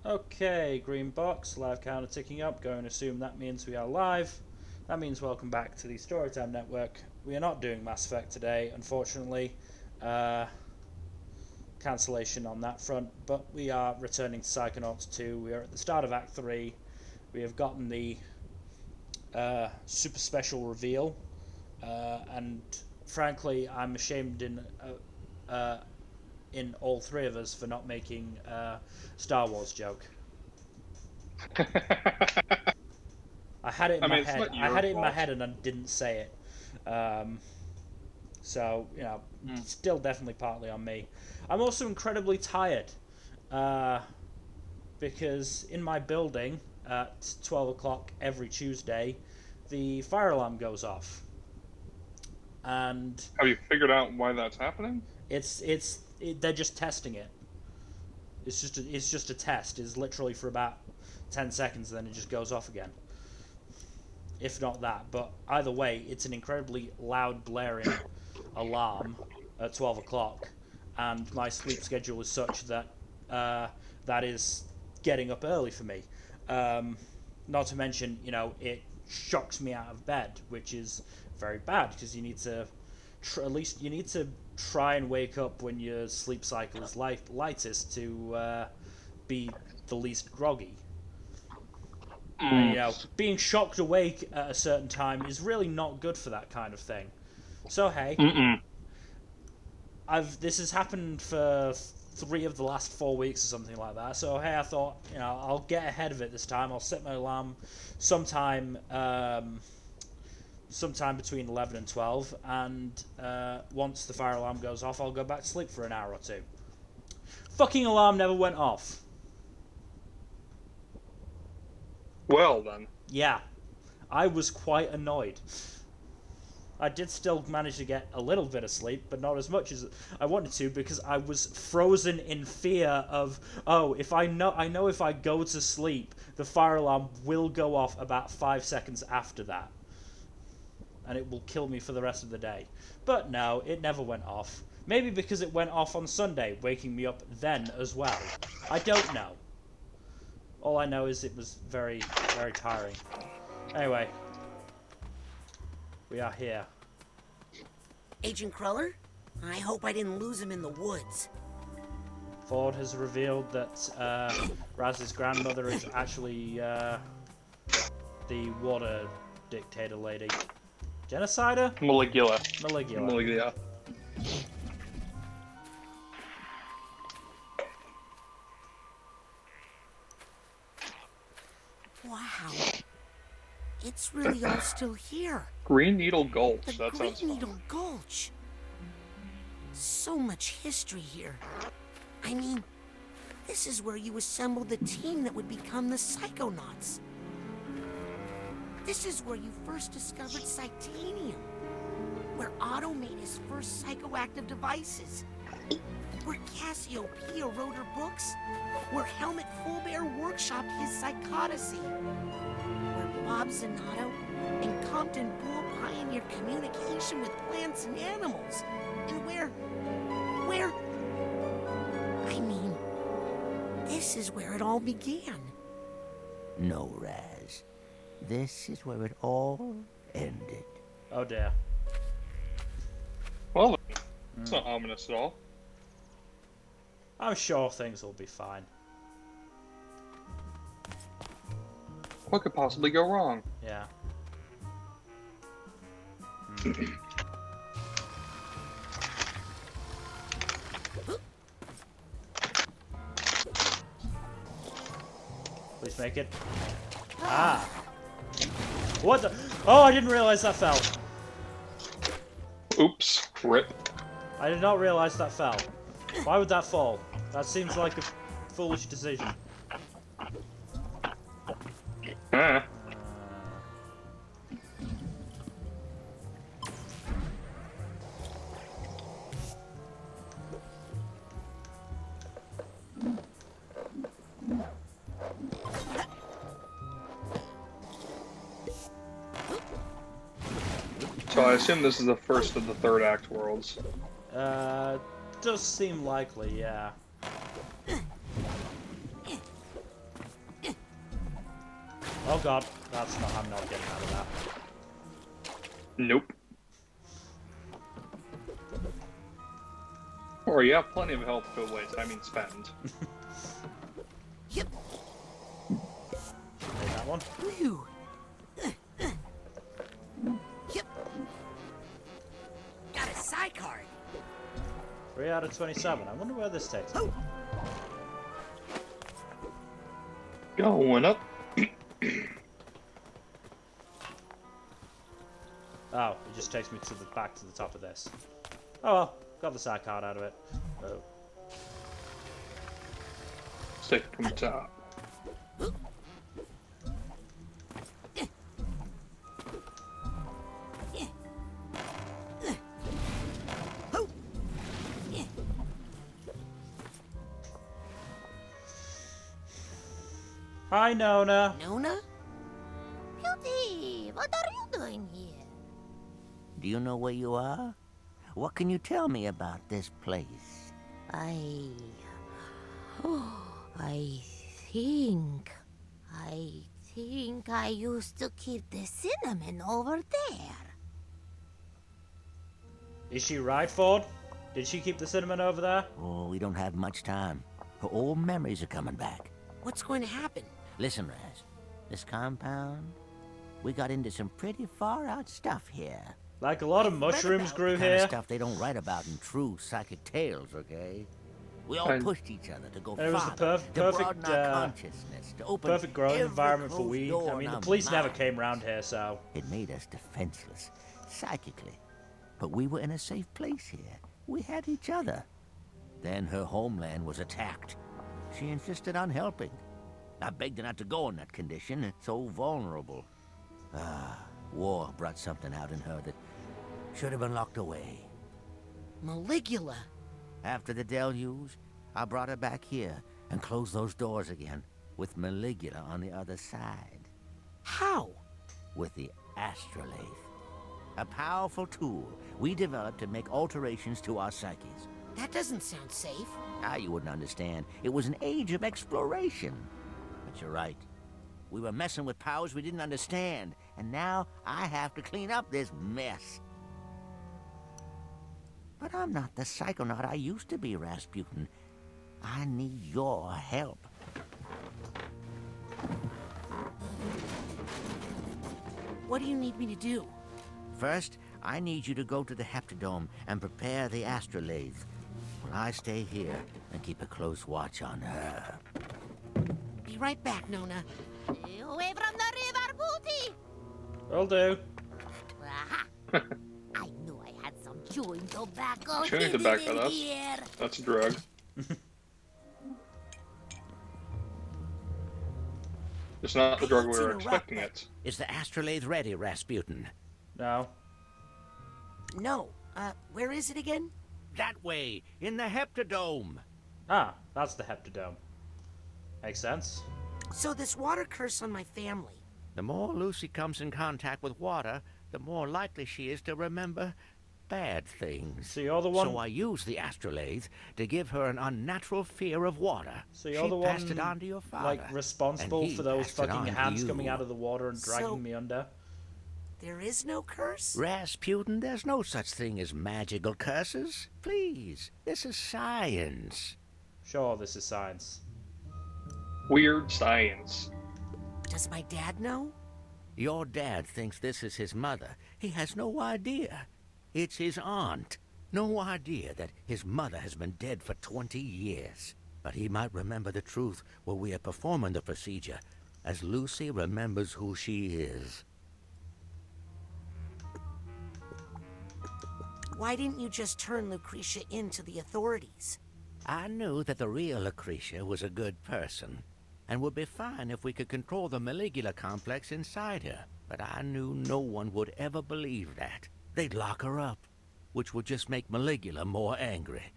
Okay, green box, live counter ticking up. Going to assume that means we are live. That means welcome back to the Storytime Network. We are not doing Mass Effect today, unfortunately. Cancellation on that front, but we are returning to Psychonauts 2. We are at the start of Act 3. We have gotten the super special reveal, and frankly, I'm ashamed in all three of us for not making a Star Wars joke. I had it in my It's head. not I your had it in my fault. head and I didn't say it. So, still definitely partly on me. I'm also incredibly tired because in my building at 12 o'clock every Tuesday, the fire alarm goes off. And Have you figured out why that's happening? they're just testing it. It's just a test. It's literally for about 10 seconds, then it just goes off again. If not that, but either way, it's an incredibly loud, blaring alarm at 12 o'clock, and my sleep schedule is such that that is getting up early for me. Not to mention, it shocks me out of bed, which is very bad because you need to at least you need to try and wake up when your sleep cycle is lightest to be the least groggy. And, being shocked awake at a certain time is really not good for that kind of thing. So hey, this has happened for 3 of the last 4 weeks or something like that. So hey, I thought I'll get ahead of it this time. I'll set my alarm sometime between 11 and 12, and once the fire alarm goes off, I'll go back to sleep for an hour or two. Fucking alarm never went off. Well, then. Yeah, I was quite annoyed. I did still manage to get a little bit of sleep, but not as much as I wanted to because I was frozen in fear of, if I know if I go to sleep, the fire alarm will go off about 5 seconds after that. And it will kill me for the rest of the day. But no, it never went off. Maybe because it went off on Sunday, waking me up then as well. I don't know. All I know is it was very, very tiring. Anyway, we are here. Agent Cruller? I hope I didn't lose him in the woods. Ford has revealed that Razz's grandmother is actually the water dictator lady. Genocider? Maligula. Maligula. Wow. It's really all still here. Green Needle Gulch. The That sounds Green fun. Needle Gulch. So much history here. I mean, this is where you assembled the team that would become the Psychonauts. This is where you first discovered Psytanium. Where Otto made his first psychoactive devices. Where Cassiopeia wrote her books. Where Helmut Fullbear workshopped his psychodicy. Where Bob Zanotto and Compton Bull pioneered communication with plants and animals. And where... I mean, this is where it all began. No, Razz. This is where it all ended. Oh dear. Well, it's not ominous at all. I'm sure things will be fine. What could possibly go wrong? Yeah. Please make it. Ah. What the? Oh, I didn't realize that fell. Oops. Rip. I did not realize that fell. Why would that fall? That seems like a foolish decision. Ah. So I assume this is the first of the third act worlds. Does seem likely, yeah. Oh god, that's not. I'm not getting out of that. Nope. Or you have plenty of health to waste. I mean, spend. Yep. Take that one. Whew. Yep. Got a psi card. 3 out of 27. I wonder where this takes me. Going up. Oh, it just takes me to the back to the top of this. Oh well, got the side card out of it. Oh. Let's take it from the top. Hi, Nona. Nona? Cutie, what are you doing here? Do you know where you are? What can you tell me about this place? I think. I think I used to keep the cinnamon over there. Is she right, Ford? Did she keep the cinnamon over there? Oh, we don't have much time. Her old memories are coming back. What's going to happen? Listen, Razz. This compound, we got into some pretty far-out stuff here. Like a lot of mushrooms grew The kind of here. stuff they don't write about in true psychic tales, okay? We all And- pushed each other to go And it was the farther, to perfect, broaden our consciousness, to open Perfect growing every environment for closed weed. door I mean, in the our police never minds. came round here, so... It made us defenseless, psychically. But we were in a safe place here. We had each other. Then her homeland was attacked. She insisted on helping. I begged her not to go in that condition, so vulnerable. War brought something out in her that should have been locked away. Maligula. After the deluge, I brought her back here and closed those doors again, with Maligula on the other side. How? With the astrolabe. A powerful tool we developed to make alterations to our psyches. That doesn't sound safe. You wouldn't understand. It was an age of exploration. But you're right. We were messing with powers we didn't understand, and now I have to clean up this mess. But I'm not the psychonaut I used to be, Rasputin. I need your help. What do you need me to do? First, I need you to go to the Heptadome and prepare the astrolabe. While I stay here and keep a close watch on her. Be right back, Nona. Away from the river, booty! Will do. Aha! I knew I had some chewing tobacco Chewing hidden tobacco, in that's- here. That's a drug. It's not the drug we were expecting it. Is the astrolabe ready, Rasputin? No. No. Where is it again? That way, in the Heptadome. Ah, that's the Heptadome. Makes sense. So this water curse on my family. The more Lucy comes in contact with water, the more likely she is to remember bad things. So you're the one... So I used the astrolabe to give her an unnatural fear of water. So you're she the passed one, it on to your father. like, responsible and he for those passed it fucking on to hands you. coming out of the water and dragging So- me under? There is no curse? Rasputin, there's no such thing as magical curses. Please, this is science. Sure, this is science. Weird science. Does my dad know? Your dad thinks this is his mother. He has no idea. It's his aunt. No idea that his mother has been dead for 20 years. But he might remember the truth while we are performing the procedure, as Lucy remembers who she is. Why didn't you just turn Lucretia in to the authorities? I knew that the real Lucretia was a good person, and would be fine if we could control the Maligula complex inside her. But I knew no one would ever believe that. They'd lock her up, which would just make Maligula more angry,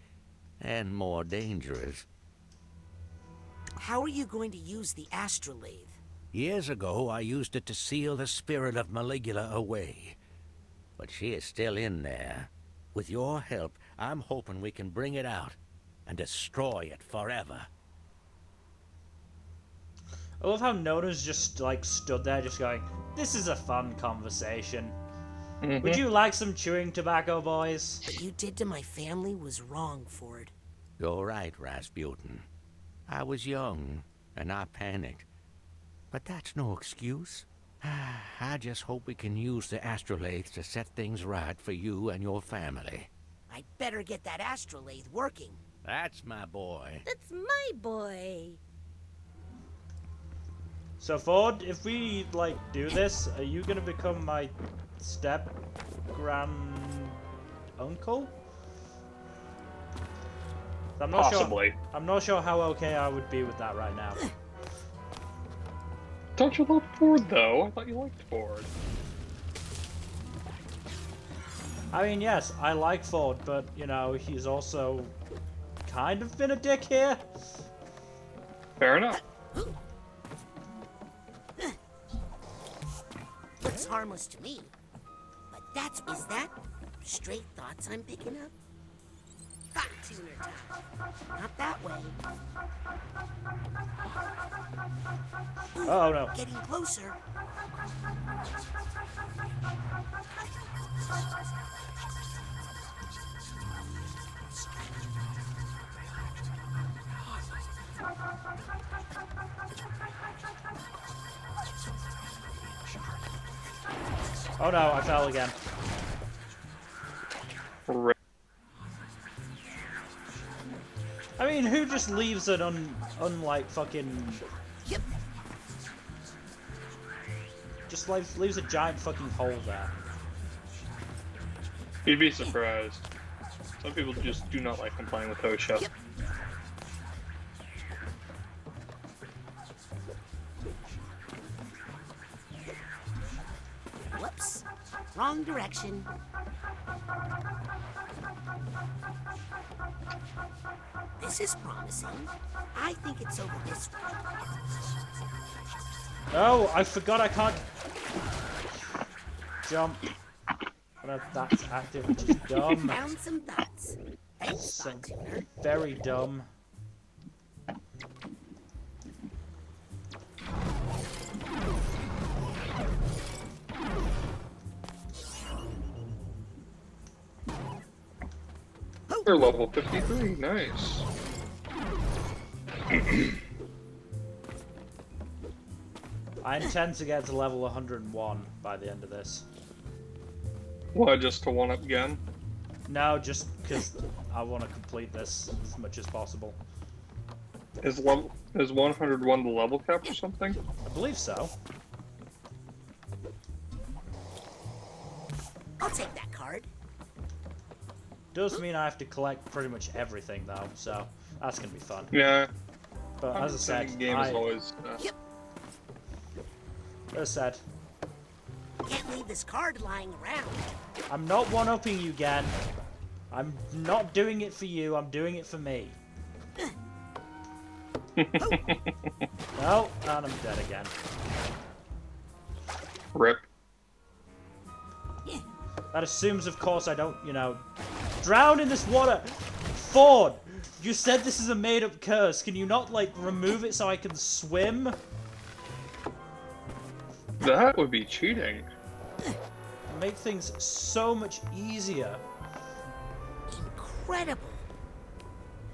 and more dangerous. How are you going to use the astrolabe? Years ago, I used it to seal the spirit of Maligula away. But she is still in there. With your help, I'm hoping we can bring it out and destroy it forever. I love how Nona's just like stood there just going, this is a fun conversation. Would you like some chewing tobacco, boys? What you did to my family was wrong, Ford. You're right, Rasputin. I was young, and I panicked. But that's no excuse. I just hope we can use the astrolabe to set things right for you and your family. I'd better get that astrolabe working. That's my boy. That's my boy. So Ford, if we like do this, are you gonna become my step grand uncle? I'm not Possibly. Sure, I'm not sure how okay I would be with that right now. Don't you love Ford, though? I thought you liked Ford. I mean, yes, I like Ford, but, you know, he's also kind of been a dick here. Fair enough. Looks harmless to me. But is that straight thoughts I'm picking up? Hot tuner time. Not that way. Ooh, Oh no. getting closer. Oh no, I fell again. Right. I mean, who just leaves an unlike fucking... Yep. Just leaves a giant fucking hole there. You'd be surprised. Some people just do not like complying with OSHA. Yep. Whoops. Wrong direction. This is promising. I think it's over this way. No, I forgot I can't jump. But that's active, which is dumb. Found some thoughts. Thanks, So Hot Tuner. very dumb. They're level 53. Nice. I intend to get to level 101 by the end of this. What, just to one up again? No, just because I want to complete this as much as possible. Is 101 the level cap or something? I believe so. I'll take that card. Does mean I have to collect pretty much everything though, so that's gonna be fun. Yeah. But as I said, game is always. Yep. As I said, Can't leave this card lying around. I'm not one-upping you, Gan. I'm not doing it for you. I'm doing it for me. No, and I'm dead again. Rip. That assumes, of course, I don't, you know, drown in this water. Ford, you said this is a made-up curse. Can you not, like, remove it so I can swim? That would be cheating. Make things so much easier. Incredible.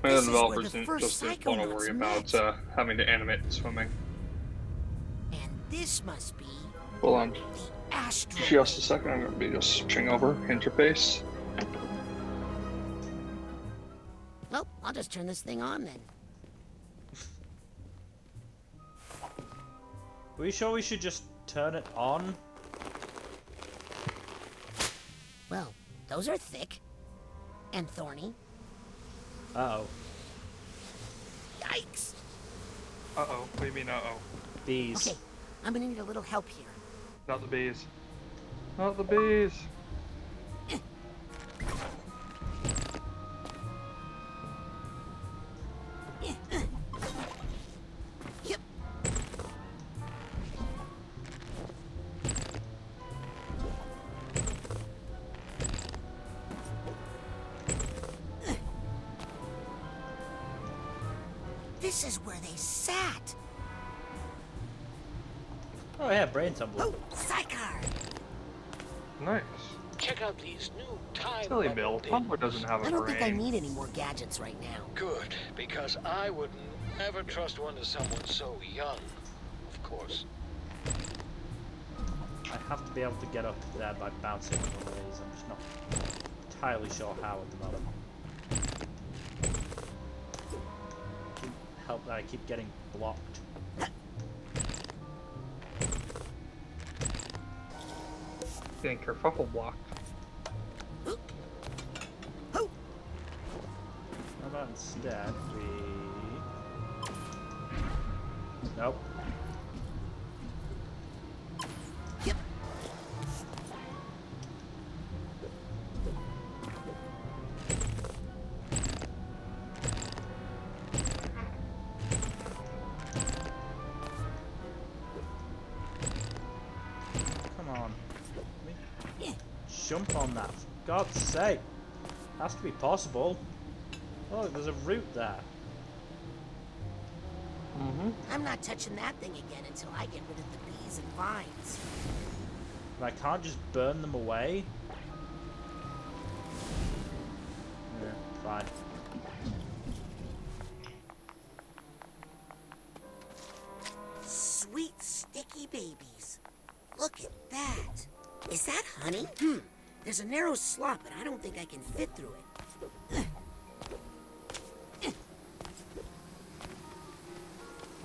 And This the is where developers the didn't first just want to worry Psychonauts about having to animate the swimming. And this must be Hold on. the Astro. Just a second, I'm going to be just switching over interface. Well, I'll just turn this thing on then. Are you sure we should just turn it on? Well, those are thick. And thorny. Uh-oh. Yikes. Uh-oh. What do you mean, uh-oh? Bees. Okay, I'm gonna need a little help here. Not the bees. Not the bees. Yep. This is where they sat. Oh yeah, brain tumbler. Oh, Psychar! Nice. Check out these new time Silly bubble Bill, bins. Tumbler doesn't have a I don't think I brain. need any more gadgets right now. Good, because I would never trust one to someone so young, of course. I have to be able to get up there by bouncing on one of these. I'm just not entirely sure how at the moment. Help that I keep getting blocked. Getting kerfuffle blocked. How about instead we... Nope. Yep. Come on. Let me jump on that, for God's sake. Has to be possible. Oh, there's a route there. I'm not touching that thing again until I get rid of the bees and vines. And I can't just burn them away. Yeah, fine. Sweet, sticky babies. Look at that. Is that honey? There's a narrow slot, but I don't think I can fit through it.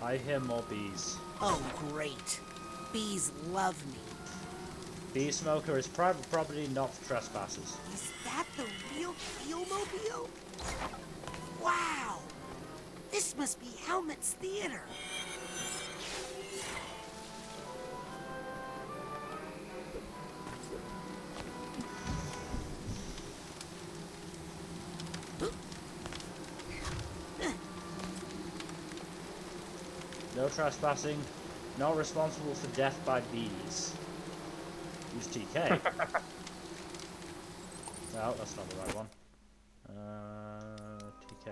I hear more bees. Oh, great. Bees love me. Bee smoker is private property, not for trespassers. Is that the real Feel-mobile? Wow! This must be Helmet's theater. No trespassing. Not responsible for death by bees. Use TK. No, that's not the right one. TK.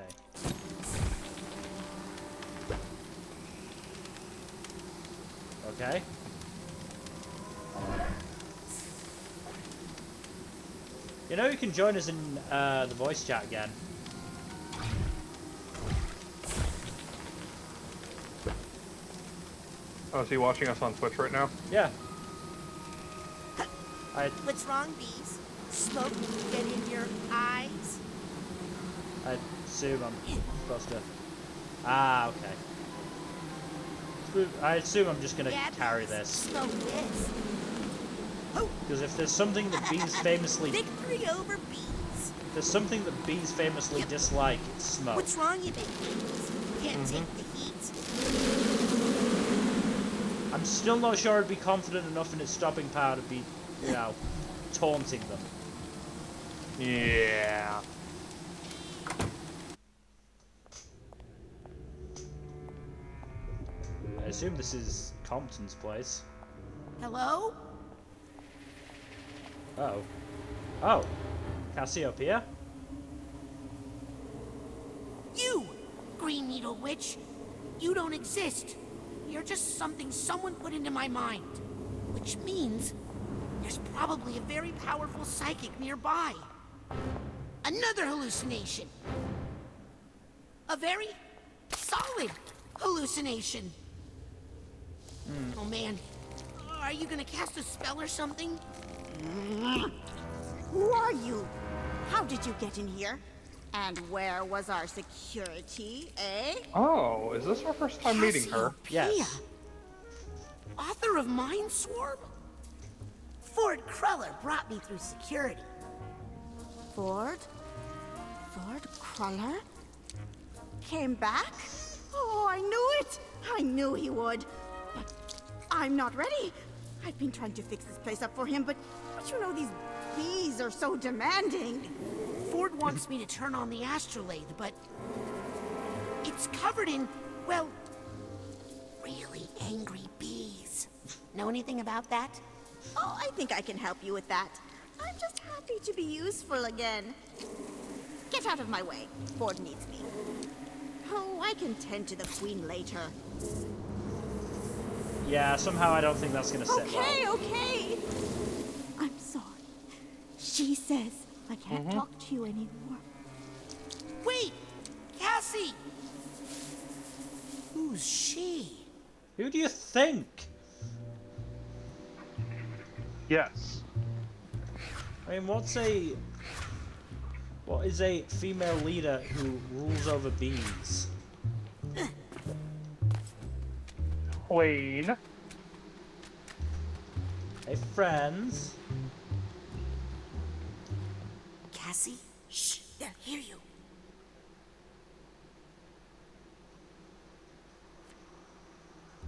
Okay. You know, you can join us in the voice chat again. Oh, is he watching us on Twitch right now? Yeah. What's wrong, bees? Smoke get in your eyes? I assume I'm supposed to... Ah, okay. I assume I'm just gonna carry this. Smoke this. Because if there's something that bees famously... Victory over bees. If there's something that bees famously dislike, it's smoke. What's wrong, you big bees? Can't take the heat. I'm still not sure I'd be confident enough in its stopping power to be, you know, taunting them. Yeah. I assume this is Compton's place. Hello? Uh-oh. Oh. Cassie up here? You, Green Needle Witch. You don't exist. You're just something someone put into my mind. Which means there's probably a very powerful psychic nearby. Another hallucination. A very solid hallucination. Oh man, are you gonna cast a spell or something? Who are you? How did you get in here? And where was our security, eh? Oh, is this our first time meeting her? Yes. Author of Mind Swarm? Ford Cruller brought me through security. Ford? Ford Cruller? Came back? Oh, I knew it! I knew he would. But I'm not ready. I've been trying to fix this place up for him, but you know these bees are so demanding. Ford wants me to turn on the astrolabe, but it's covered in, well, really angry bees. Know anything about that? Oh, I think I can help you with that. I'm just happy to be useful again. Get out of my way. Ford needs me. Oh, I can tend to the queen later. Yeah, somehow I don't think that's gonna sit well. Okay. I'm sorry. She says I can't talk to you anymore. Wait! Cassie! Who's she? Who do you think? Yes. I mean, what is a female leader who rules over bees? Queen. Hey, friends. Cassie? Shh! They'll hear you.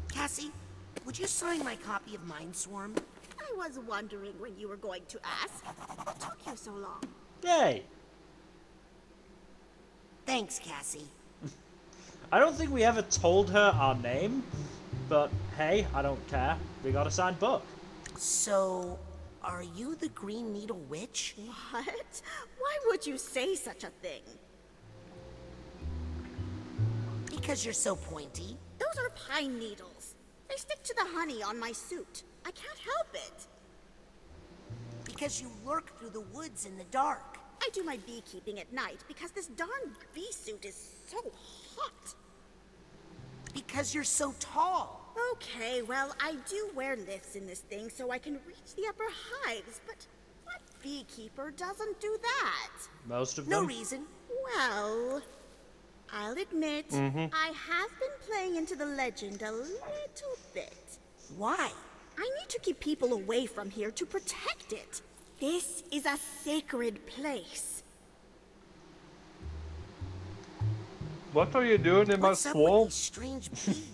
Cassie, would you sign my copy of Mindswarm? I was wondering when you were going to ask. What took you so long? Yay! Thanks, Cassie. I don't think we ever told her our name, but hey, I don't care. We got a signed book. So, are you the Green Needle Witch? What? Why would you say such a thing? Because you're so pointy. Those are pine needles. They stick to the honey on my suit. I can't help it. Because you lurk through the woods in the dark. I do my beekeeping at night because this darn bee suit is so hot. Because you're so tall. Okay, well, I do wear lifts in this thing so I can reach the upper hives, but what beekeeper doesn't do that? Most of No them. reason. Well, I'll admit, I have been playing into the legend a little bit. Why? I need to keep people away from here to protect it. This is a sacred place. What are you doing in my What's up with swamp? these strange bee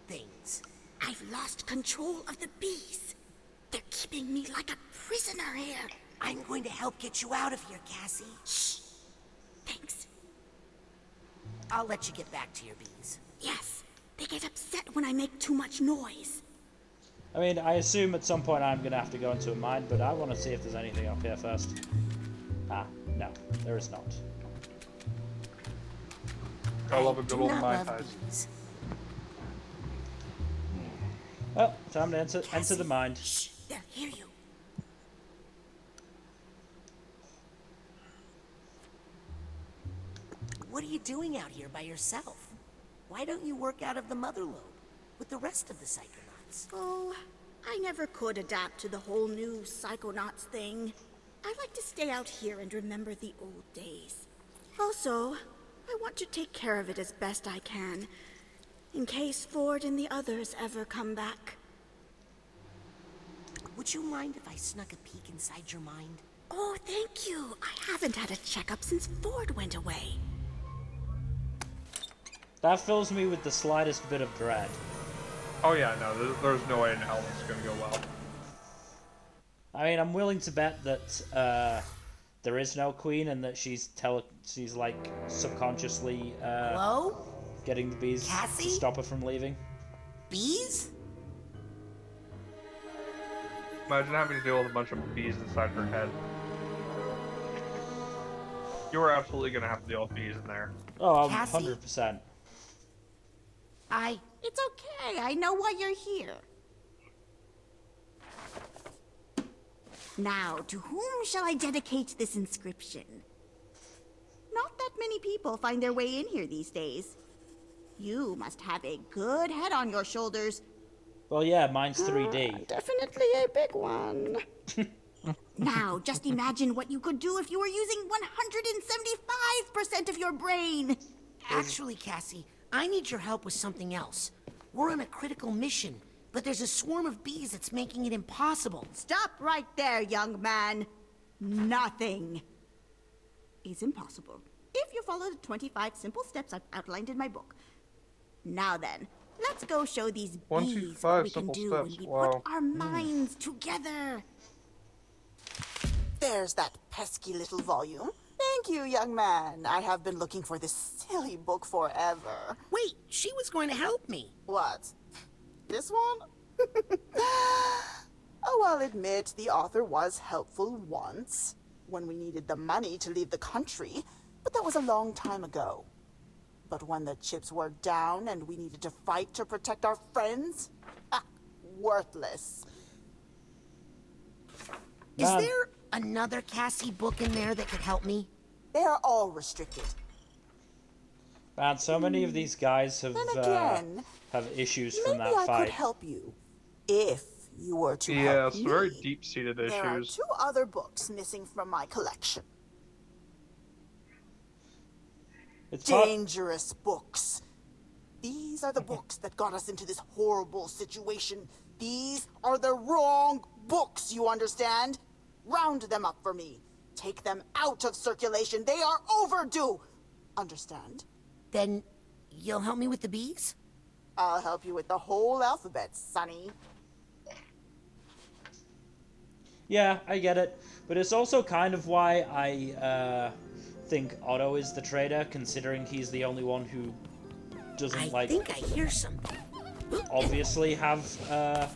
things? I've lost control of the bees. They're keeping me like a prisoner here. I'm going to help get you out of here, Cassie. Shh. Thanks. I'll let you get back to your bees. Yes, they get upset when I make too much noise. I mean, I assume at some point I'm gonna have to go into a mine, but I want to see if there's anything up here first. Ah, no, there is not. I love a do good old not mine love heist. bees. Well, time to enter the mine. Shh, they'll hear you. What are you doing out here by yourself? Why don't you work out of the mother lobe with the rest of the Psychonauts? Oh, I never could adapt to the whole new Psychonauts thing. I like to stay out here and remember the old days. Also, I want to take care of it as best I can, in case Ford and the others ever come back. Would you mind if I snuck a peek inside your mind? Oh, thank you. I haven't had a checkup since Ford went away. That fills me with the slightest bit of dread. Oh yeah, no, there's no way in hell this is gonna go well. I mean, I'm willing to bet that there is no queen and that she's like subconsciously Hello? getting the bees Cassie? to stop her from leaving. Bees? Imagine having to deal with a bunch of bees inside her head. You are absolutely gonna have to deal with bees in there. Oh, I'm Cassie? 100%. It's okay. I know why you're here. Now, to whom shall I dedicate this inscription? Not that many people find their way in here these days. You must have a good head on your shoulders. Well, yeah, mine's 3D. Definitely a big one. Now, just imagine what you could do if you were using 175% of your brain. Actually, Cassie, I need your help with something else. We're on a critical mission, but there's a swarm of bees that's making it impossible. Stop right there, young man. Nothing is impossible if you follow the 25 simple steps I've outlined in my book. Now then, let's go show these bees what we can 125 do simple when steps, we wow. put our minds together. There's that pesky little volume. Thank you, young man. I have been looking for this silly book forever. Wait, she was going to help me. What? This one? Oh, I'll admit the author was helpful once, when we needed the money to leave the country, but that was a long time ago. But when the chips were down and we needed to fight to protect our friends, worthless. Is Man. there another Cassie book in there that could help me? They are all restricted. Man, so many of these guys have Then again, have issues from maybe that I fight. could help you. If you were to Yeah, help some very me. deep-seated There are issues. 2 other books missing from my collection. It's hard. Dangerous books. These are the books that got us into this horrible situation. These are the wrong books, you understand? Round them up for me. Take them out of circulation. They are overdue. Understand? Then you'll help me with the bees? I'll help you with the whole alphabet, Sonny. Yeah, I get it, but it's also kind of why I think Otto is the traitor, considering he's the only one who doesn't I think I hear something. obviously have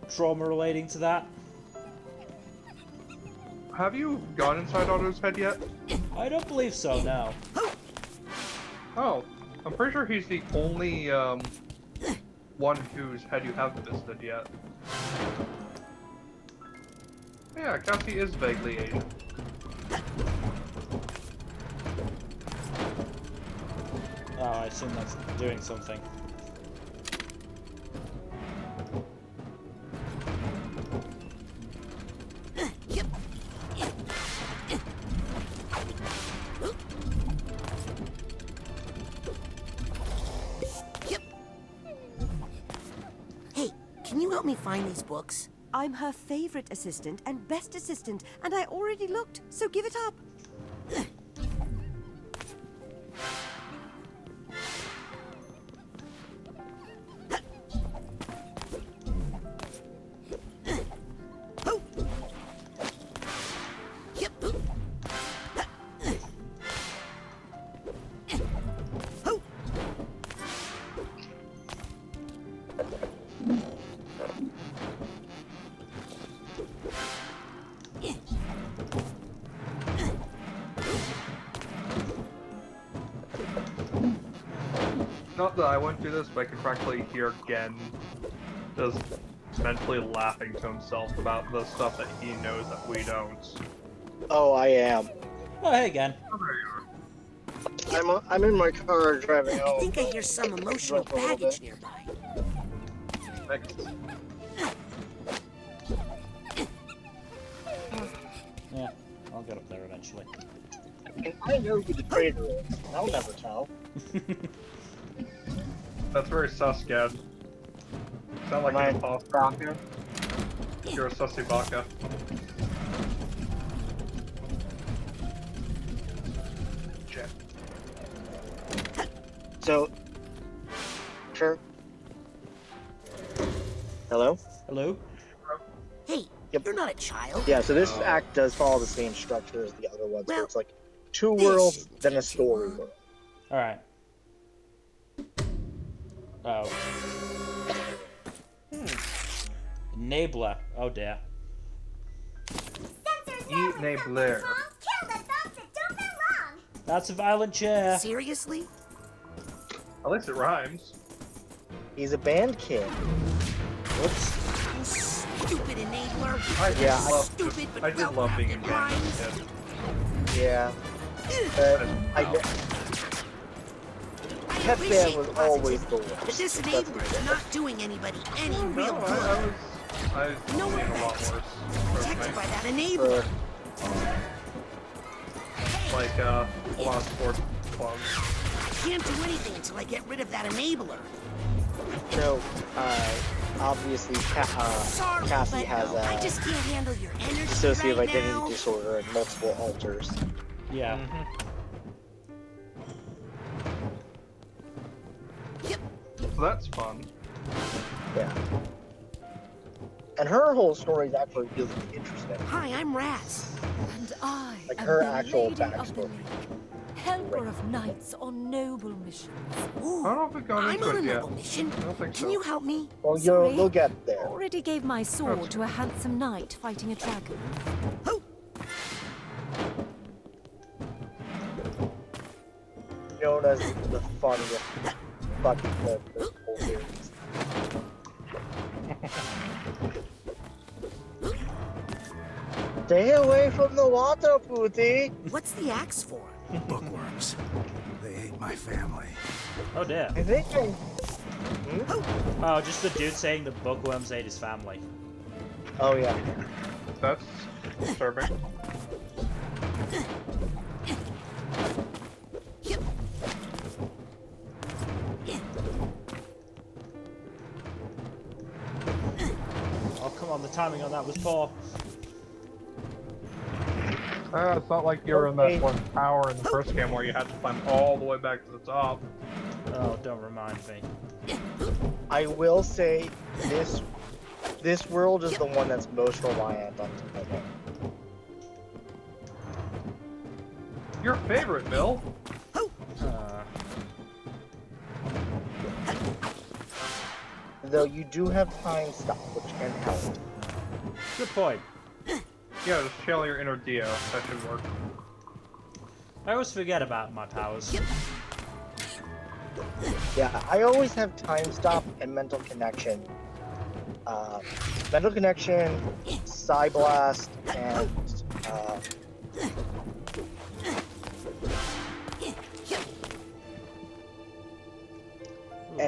trauma relating to that. Have you gone inside Otto's head yet? I don't believe so. No. Oh, I'm pretty sure he's the only one whose head you haven't visited yet. Yeah, Cassie is vaguely Asian. Oh, I assume that's doing something. Yep. Yep. Hey, can you help me find these books? I'm her favorite assistant and best assistant, and I already looked, so give it up. Yep. Not that I went through this, but I can practically hear Gen just mentally laughing to himself about the stuff that he knows that we don't. Oh, I am. Oh, hey again. Oh, there you are. I'm in my car driving I home. think I hear some emotional Drop a little baggage bit. nearby. Thanks. Yeah, I'll get up there eventually. And I know who the traitor is. I'll never tell. That's very sus, Gad. Sound like Am I an imposter. Baka? You're a sussy baka. Check. So, sure. Hello? Hello? Hey, Yep. you're not a child. Yeah, so this act does follow the same structure as the other ones, Well, where it's like 2 this worlds, shouldn't then a take too story long. world. Alright. Oh. Enabler. Oh dear. Eat Blair. That's a violent chair. Seriously? At least it rhymes. He's a band kid. Whoops. You stupid enabler. Yeah, Stupid, but I did love being in band rhymes. as a kid. Yeah. But I get... I Pet appreciate Band was the always positivity, the worst. but this enabler is not doing anybody any real No, good. I was No seeing a lot effects. worse. Protected by that For, enabler. Like, a lot of sports clubs. I can't do anything until I get rid of that enabler. so, obviously, Sorry, Cassie but has I a just can't handle your energy dissociative right identity now. disorder and multiple alters. Yeah. Yep. So that's fun. Yeah. And her whole story is actually really interesting. Hi, I'm Razz. And I Like am her the actual lady of the backstory. League, helper of knights on noble missions. Ooh, I don't know if we've gone I'm into on a it yet. noble mission. I don't think Can so. you help me? Well, Sorry. you'll get there. Already gave my sword to a handsome knight fighting a dragon. Oh, Nona's the funniest fucking character in the whole series. Stay away from the water, Pooty. What's the axe for? Bookworms. They ate my family. Oh dear. I think I... Oh, just the dude saying the bookworms ate his family. Oh, yeah. That's disturbing. Oh, come on, the timing on that was poor. It's not like you were in that one tower in the first game where you had to climb all the way back to the top. Oh, don't remind me. I will say this world is the one that's most reliant on timing. Your favorite, Bill? Though you do have time stop, which can help. Good point. Yeah, just channel your inner Dio. That should work. I always forget about my powers. Yeah, I always have time stop and mental connection. Mental connection, Psy Blast, and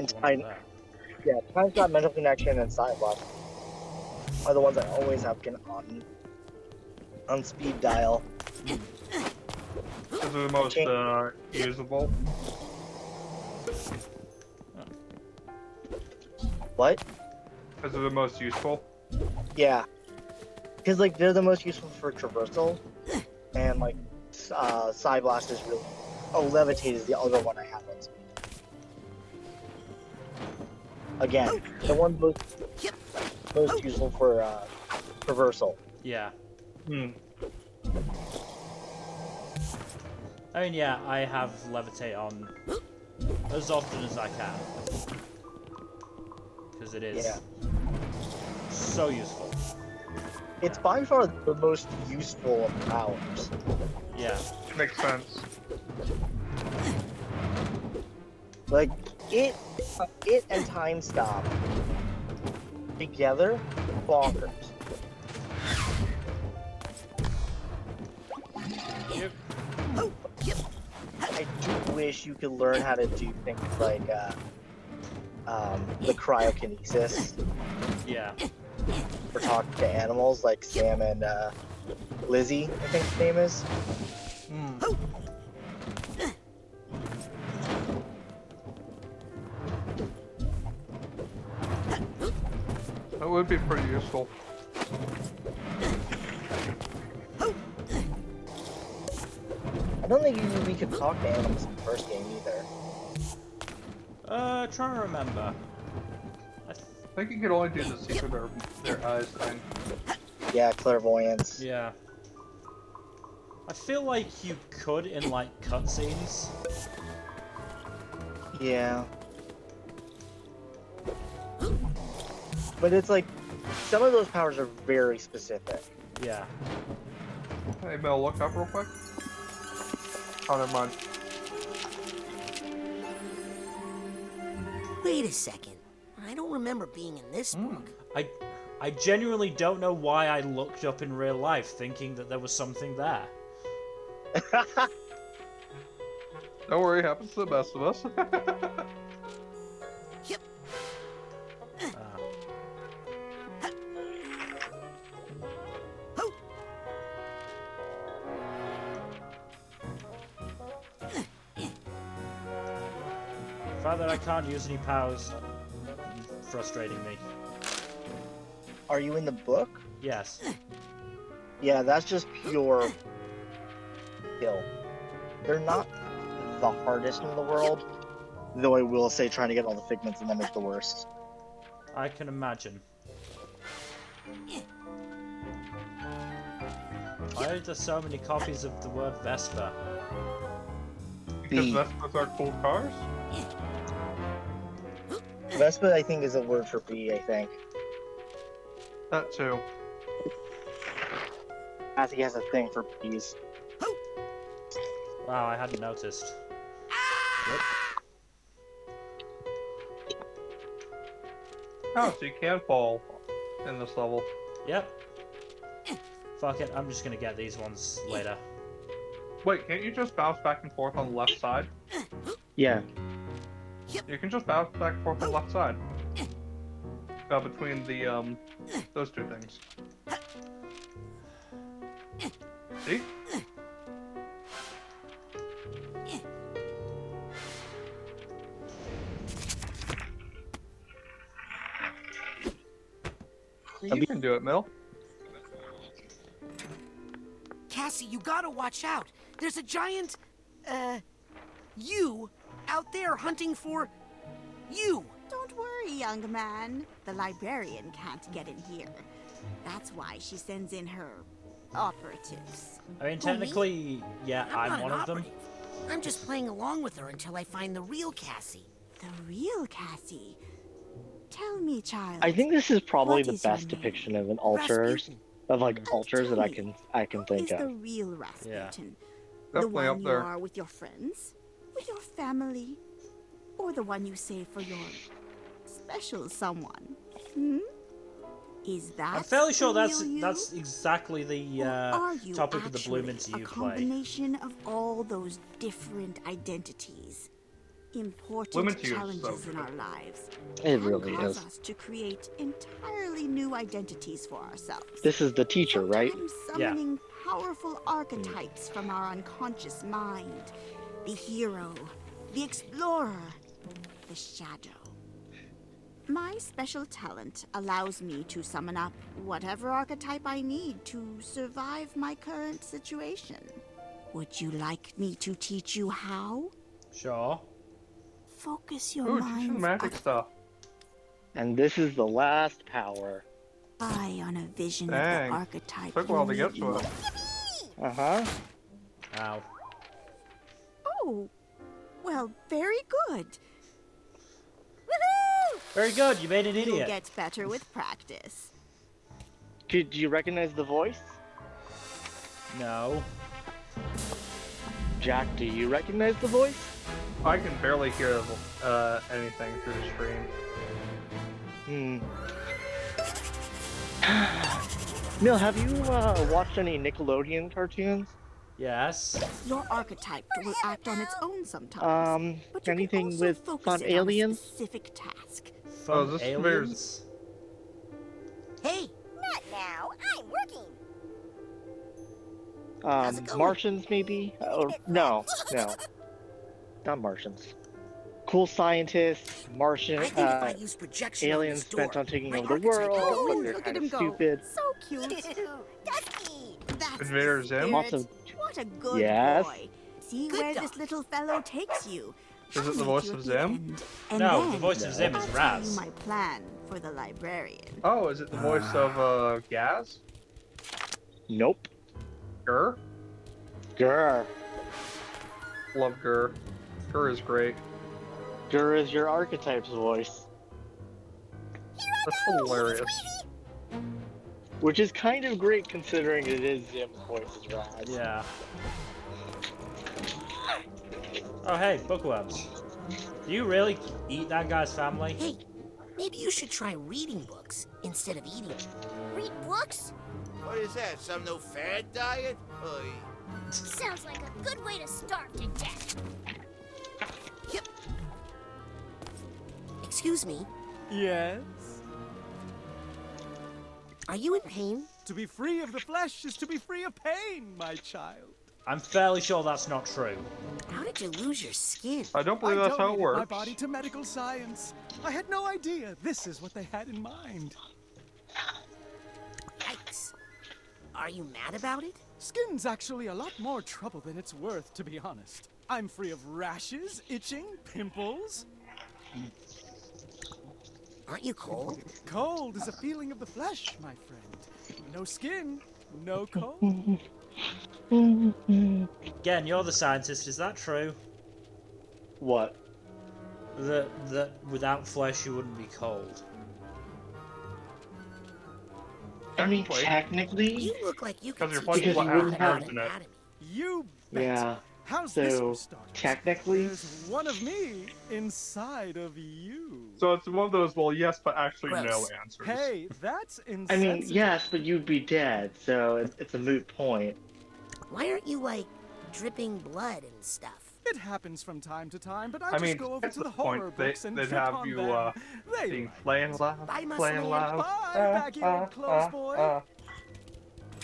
time. Yeah, time stop, mental connection, and Psy Blast are the ones I always have on speed dial. Those are the most usable. What? Those are the most useful. Yeah, because like they're the most useful for traversal, and like Psy Blast is really. Oh, Levitate is the other one I have on speed. Again, the one most useful for traversal. Yeah. Hmm. I mean, yeah, I have Levitate on as often as I can. Because it is so useful. It's by far the most useful of powers. Yeah. Makes sense. Like, it and Time Stop together, bonkers. Yep. I do wish you could learn how to do things like the cryokinesis. Yeah. For talking to animals like Sam and Lizzie, I think his name is. That would be pretty useful. I don't think we could talk to animals in the first game either. Trying to remember. I think you could only do the secret of their eyes thing. Yeah, clairvoyance. Yeah. I feel like you could in, like, cutscenes. Yeah. But it's like, some of those powers are very specific. Yeah. Hey, Mel, look up real quick. Oh, never mind. Wait a second. I don't remember being in this book. I genuinely don't know why I looked up in real life thinking that there was something there. Don't worry, it happens to the best of us. The fact that I can't use any powers frustrating me. Are you in the book? Yes. Yeah, that's just pure skill. They're not the hardest in the world, though I will say trying to get all the figments in them is the worst. I can imagine. Why are there so many copies of the word Vespa? Because Vespas are cool cars? Vespa, I think, is a word for bee, I think. That too. Cassie has a thing for bees. Wow, I hadn't noticed. Yep. Oh, so you can fall in this level. Yep. Fuck it, I'm just gonna get these ones later. Wait, can't you just bounce back and forth on the left side? Yeah. You can just bounce back and forth on the left side. Between the, those two things. See? You can do it, Mill. Cassie, you gotta watch out. There's a giant, you out there hunting for you. Don't worry, young man. The librarian can't get in here. That's why she sends in her operatives. I mean, technically, yeah, I'm I'm not one an of them. operative. I'm just playing along with her until I find the real Cassie. The real Cassie? Tell me, child. I think this is probably what the is your best name? depiction of an altars, altars that I can think Is of. the real Rasputin the Definitely one up you there. are with your friends, with your family, or the one you save for your special someone? Hmm? Is that I'm fairly sure the that's real you? that's exactly the Are you topic of the actually Bloom Into a You play. combination of all those different identities? Important Bloom Into You is challenges so in good. our lives It can really cause is. us to create entirely new identities for ourselves. This is the teacher, right? Sometimes summoning powerful archetypes from our unconscious mind. The hero, the explorer, the shadow. My special talent allows me to summon up whatever archetype I need to survive my current situation. Would you like me to teach you how? Sure. Focus your Ooh, teach mind some magic stuff. And this is the last power. eye on a vision Dang. of the archetype. Took a while to you get to need. it. Uh-huh. Ow. Oh, well, very good. Very good, you made an You'll idiot. get better with practice. Do you recognize the voice? No. Jack, do you recognize the voice? I can barely hear anything through the stream. Neil, have you watched any Nickelodeon cartoons? Yes. Your archetype will act on its own sometimes. but you anything can also with focus fun it aliens? on a specific task. Fun this aliens? Hey, Not now. I'm working. it going? Martians, maybe? No. Not Martians. Cool scientists, Martian, I think if I use projection on aliens this door, bent on taking my over the archetype world, will go but in they're Look at kind him of go. stupid. So cute. Dusty. That's Invader the Zim? Lots spirit. of- What a good Yes. boy. See Good where dog. this little fellow takes you. Is it the I'll meet voice you of at the Zim? end. And No, then the voice of Zim is I'll tell Razz. you my plan for the librarian. Oh, is it the voice of Gaz? Nope. Gur? Grr. Love Gur. Gur is great. Grr is your archetype's voice. That's hilarious. Which is kind of great considering it is Zim's voice as Razz. Yeah. Oh hey, bookworms. Do you really eat that guy's family? Hey, maybe you should try reading books instead of eating. Read books? What is that? Some new fad diet? Oy. Sounds like a good way to starve to death. Yep. Excuse me, Yes? are you in pain? To be free of the flesh is to be free of pain, my child. I'm fairly sure that's not true. How did you lose your skin? I don't believe that's how it donated my works. body to medical science. I had no idea this is what they had in mind. Yikes. Are you mad about it? Skin's actually a lot more trouble than it's worth, to be honest. I'm free of rashes, itching, pimples. Aren't you cold? Cold is a feeling of the flesh, my friend. No skin, no cold. Again, you're the scientist, is that true? What? That without flesh you wouldn't be cold. I mean, Technically. technically, You look like you could Because teach your flesh me is what about wouldn't have in it. anatomy. You bet. yeah. How's this So for starters? technically, There's one of me inside of you. So it's one of those, well, yes, but actually no Gross. answers. Hey, that's I insensitive. mean, yes, but you'd be dead, so it's a moot point. Why aren't you, like, dripping blood and stuff? It happens from time to time, but I I just mean, go over that's to the the point. horror books and They'd trip have on you, them. They being like playing loud, Bye, muscle playing man. loud. Bye, baggy-old clothes boy.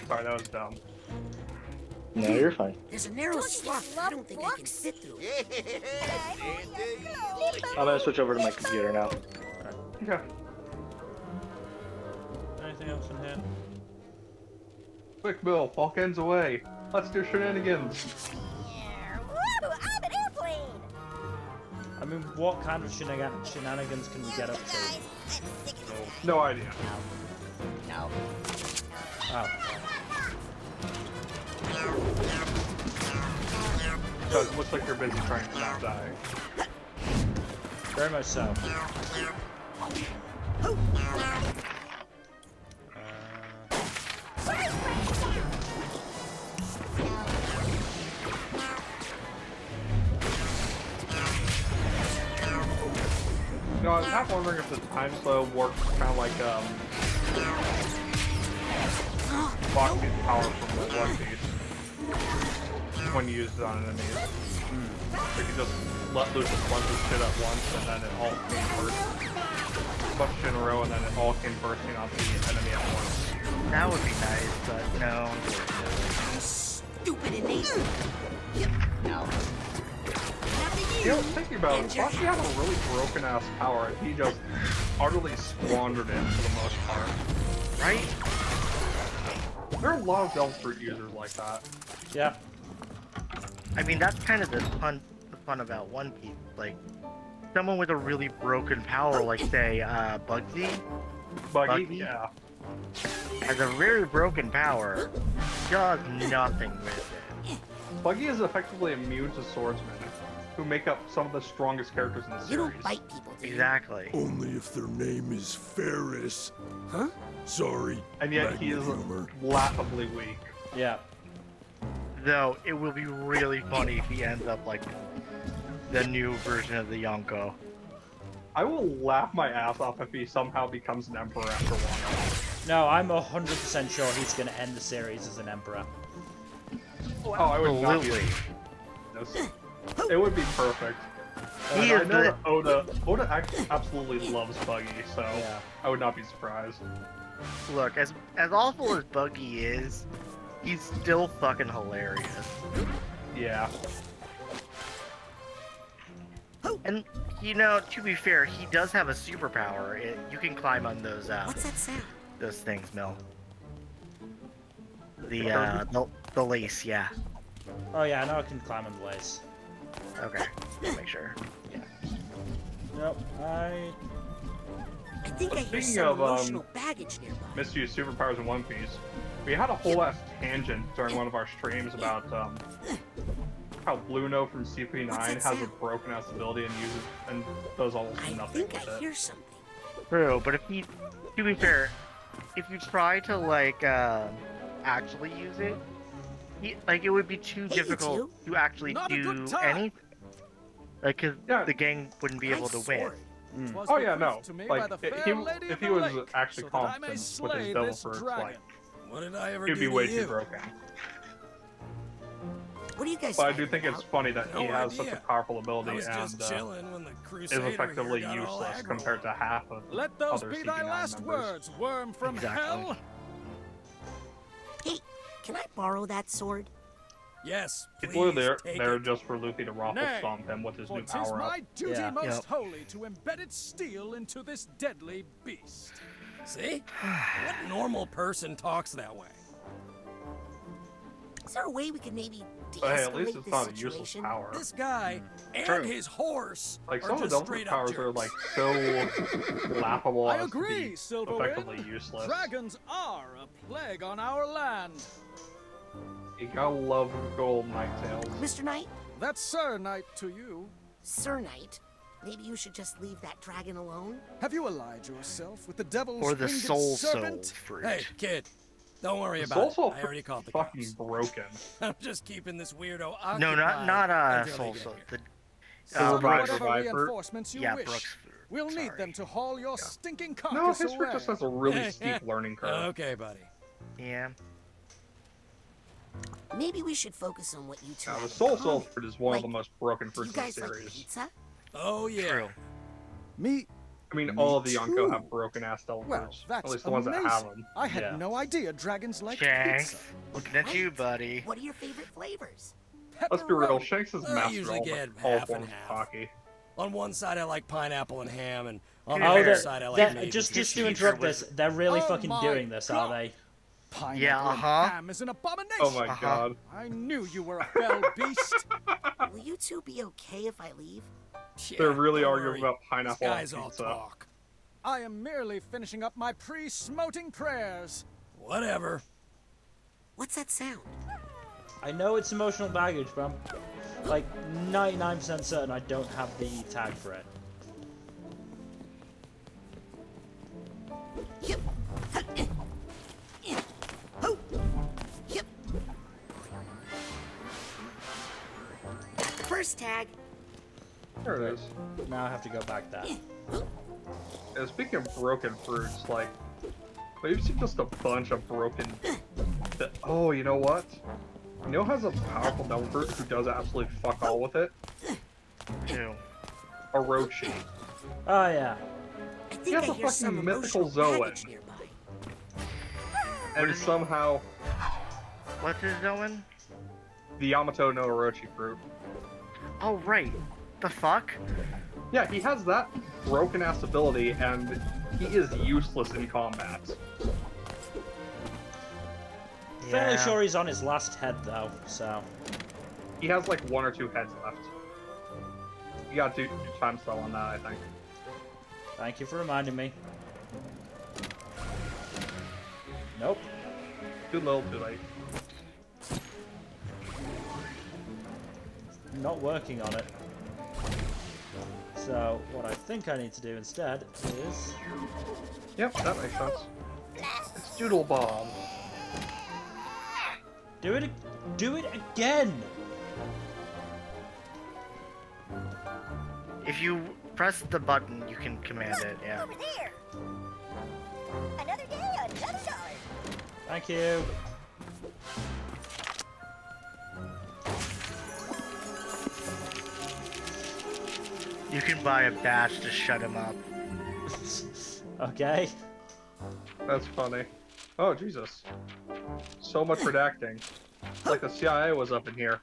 Sorry, that was dumb. No, you're fine. There's a narrow slot I don't think I can fit through. I'm gonna switch over to my computer now. Okay. Anything else in here? Quick, Bill, Falcon's away. Let's do shenanigans. Woo! I'm an airplane! I mean, what kind of shenanigans can we get up to? No idea. No. Oh. So it looks like you're busy trying to not die. Very much so. No, I was half wondering if the time slow works kind of like Buggy's power from the One Piece when you use it on enemies. You can just let loose a bunch of shit at once, and then it all came burst. A bunch in a row, and then it all came bursting onto the enemy at once. That would be nice, but no. Stupid innate. No. You know, thinking about it, Buggy had a really broken ass power, and he just utterly squandered it for the most part. Right? There are a lot of Delta Fruit users like that. Yeah. I mean, that's kind of the fun about One Piece. Like, someone with a really broken power, like, say, Buggy, Buggy? Yeah. has a very broken power, does nothing with it. Buggy is effectively immune to swordsmen, who make up some of the strongest characters in the series. You don't bite people, do you? Exactly. Only if their name is Ferris. Huh? Sorry. And yet he is laughably weak. Yeah. Though, it will be really funny if he ends up like the new version of the Yonko. I will laugh my ass off if he somehow becomes an emperor after one. No, I'm 100% sure he's going to end the series as an emperor. Oh, I would not be. It would be perfect. And I know that Oda absolutely loves Buggy, so yeah. I would not be surprised. Look, as awful as Buggy is, he's still fucking hilarious. Yeah. And, you know, to be fair, he does have a superpower. You can climb on those, What's that sound? those things, Mel. The lace, yeah. Oh yeah, I know I can climb on the lace. Okay, make sure. Yeah. Nope, I think I hear Speaking some of emotional baggage nearby. misused superpowers in One Piece, we had a whole ass tangent during one of our streams about how Blue Note from CP9 has a broken ass ability and uses and does almost nothing with it. I hear something. True, but to be fair, if you try to like actually use it, it would be too difficult to actually do anything. Like, cause the gang wouldn't be able to win. Oh yeah, no. Like, if he was actually competent with his Devil Fruits, like, what did I ever he'd do be to way you? too broken. What do you guys But I do think it's funny that he No has such a idea. powerful I ability was and just chilling when the is Crusader effectively here got all useless aggro. compared to half of Let those other be CP9 thy last members. words, worm from hell. Hey, can I borrow that sword? Yes, It's literally please, take there it. just for Luffy to raffle Nay, stomp him with his For new 'tis power up. my duty Yeah. most Yep. holy to embed its steel into this deadly beast. See? What normal person talks that way? Is there a way we can maybe But hey, at least de-escalate it's this not a useless situation? power. This guy and True. his horse Like, are some of the just Devil Fruit straight up powers are jerks. like so laughable I as to agree, be Silverwind. effectively useless. Dragons are a plague on our land. You gotta love gold Nighttails. Mr. Knight? That's Sir Knight to you. Sir Knight? Maybe you should just leave that dragon alone? Have you allied yourself with the devil's Or the winged soul serpent? fruit. Hey, kid, Don't worry The about it. Soul I already caught the fucking cops. broken. I'm just keeping this weirdo occupied. No, not until Soul they get Soul. here. Send Revive whatever Fruit. reinforcements you Yeah, wish. Brooks. We'll need them to haul your stinking carcass No, his fruit away. just has a really steep learning curve. Okay, buddy. Yeah. Maybe we should focus on what you two Now, have the in Soul common. fruit is one of the Like, most broken Do you fruits in the guys like series. pizza? Oh, yeah. True. Me? I mean, Me all of the Yonko too. have broken ass devil Well, fruits. that's At least the ones that amazing. have them. I had Yeah. no idea dragons liked Shanks, pizza. looking at you, buddy. What are your favorite flavors? Let's be real, Pepperoni. Shanks is I master usually all, get all half and forms of half. hockey. On one side, I like pineapple and ham, and on Oh, the other they're- side, I like maple just cheese. to interrupt this, they're really Oh fucking my doing this, are God. they? Pineapple Yeah, and uh-huh. ham is an abomination. Oh my god. I knew you were a fell beast. Will you two be okay if I leave? Yeah, They're really don't arguing worry. about pineapple This on guy's all pizza. talk. I am merely finishing up my pre-smoting prayers. Whatever. What's that sound? I know it's emotional baggage, but I'm like 99% certain I don't have the tag for it. Yep. Yep. First tag. There it is. Now I have to go back there. And speaking of broken fruits, like, we've seen just a bunch of broken. Oh, you know what? You know who has a powerful devil fruit who does absolutely fuck all with it? Two. Orochi. Oh yeah. I He think has I a hear some fucking mythical emotional Zoan. baggage nearby. And somehow, What's his Zoan? the Yamato no Orochi fruit. Oh, right. The fuck? Yeah, he has that broken ass ability, and he is useless in combat. Fairly Yeah. sure he's on his last head though, so. He has like 1 or 2 heads left. You gotta do time spell on that, I think. Thank you for reminding me. Nope. Too little, too late. Not working on it. So, what I think I need to do instead is... Yep, that makes sense. It's Doodle Bomb. Do it again! If you press the button, you can command it, yeah. Over there. Another day, another dollar. Thank you. You can buy a badge to shut him up. Okay. That's funny. Oh, Jesus. So much redacting. It's like the CIA was up in here.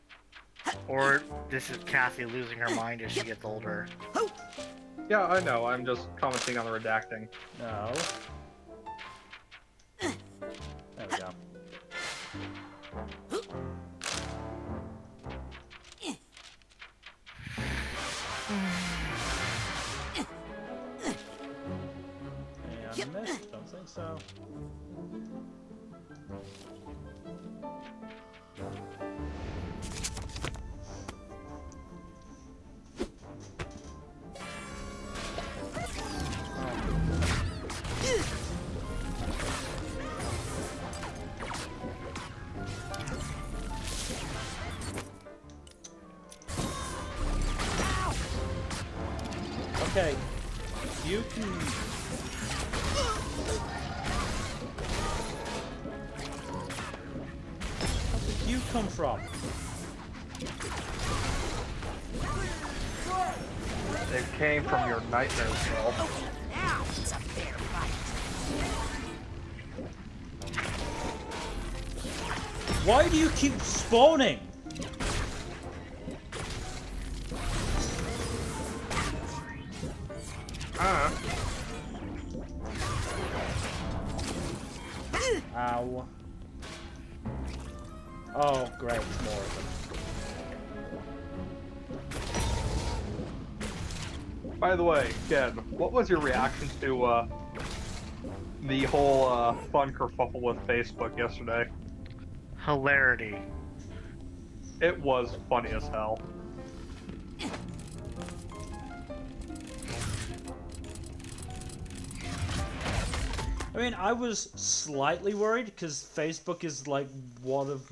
Or this is Cassie losing her mind as she gets older. Yeah, I know. I'm just commenting on the redacting. No. There we go. And I missed. Don't think so. Okay, you can... Where did you come from? It came from your nightmares, Will. Now it's a fair fight. Why do you keep spawning? Ow. Oh, great, more of them. By the way, Ken, what was your reaction to the whole fun kerfuffle with Facebook yesterday? Hilarity. It was funny as hell. I mean, I was slightly worried because Facebook is like one of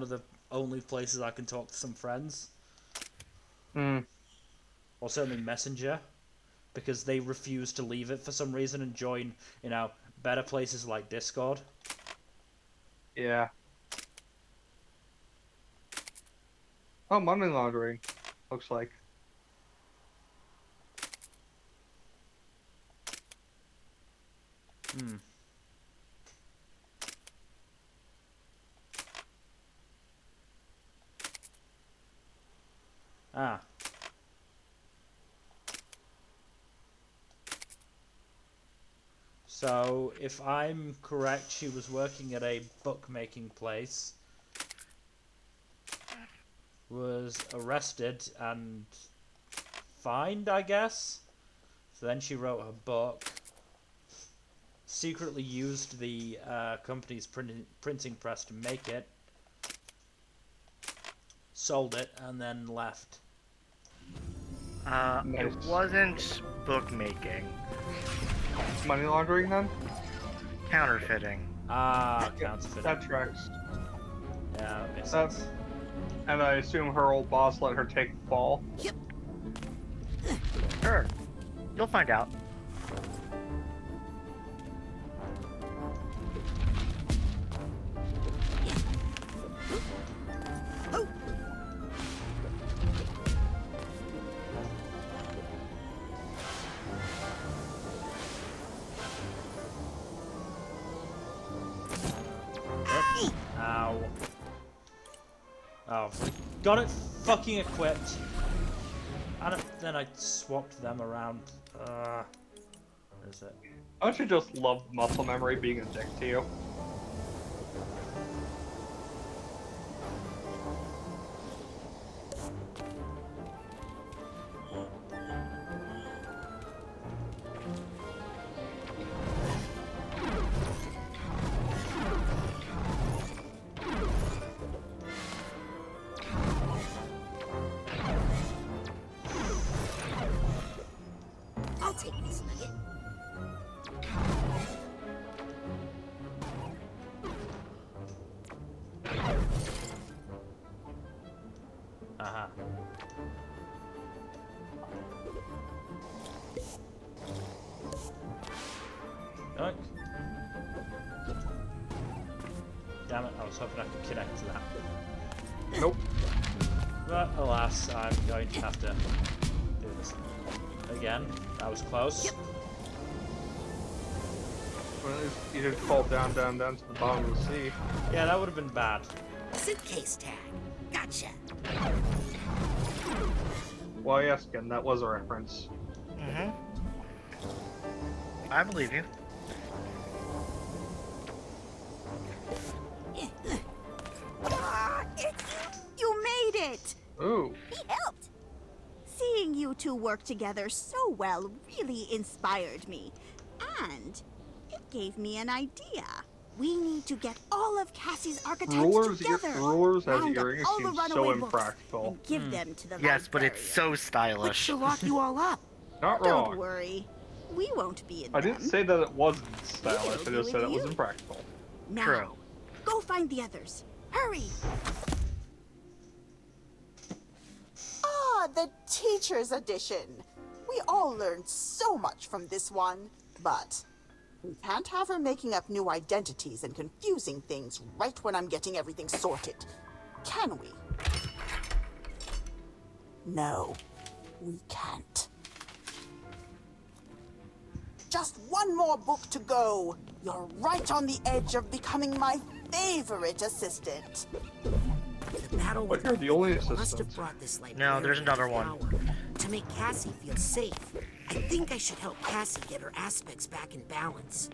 the only places I can talk to some friends. Hmm. Or certainly Messenger, because they refuse to leave it for some reason and join, better places like Discord. Yeah. Oh, money laundering. Looks like. Hmm. Ah. So, if I'm correct, she was working at a bookmaking place, was arrested and fined, I guess? So then she wrote her book, secretly used the company's printing press to make it, sold it, and then left. It wasn't bookmaking. Money laundering then? Counterfeiting. Ah, counterfeiting. That tracks. Yeah, that makes sense. And I assume her old boss let her take the fall. Yep. Sure. You'll find out. Ow. Oh, got it fucking equipped. And then I swapped them around. Where is it? Don't you just love muscle memory being a dick to you? I'll take this nugget. Uh-huh. Look. Damn it, I was hoping I could connect to that. Nope. But alas, I'm going to have to do this again. That was close. Yep. Well, at least you didn't fall down to the bottom of the sea. Yeah, that would have been bad. Suitcase tag. Gotcha. Well, yes, again, that was a reference. Mm-hmm. I believe you. It's you made it! Ooh. He helped! Seeing you two work together so well really inspired me. And it gave me an idea. We need to get all of Cassie's archetypes together. Rulers as round up earrings all the seem so runaway books, impractical. and give them to the Yes, but it's so But stylish. she'll lock you all up. Not wrong. Don't worry. We won't be in I them. didn't say that it wasn't stylish, I We'll just be said it with was you. impractical. Now, True. go find the others. Hurry! Ah, the teacher's edition. We all learned so much from this one, but we can't have her making up new identities and confusing things right when I'm getting everything sorted. Can we? No, we can't. Just one more book to go. You're right on the edge of becoming my favorite assistant. The battle with But you're the only must have assistant. brought this No, there's another one. power. To make Cassie feel safe, I think I should help Cassie get her aspects back in balance.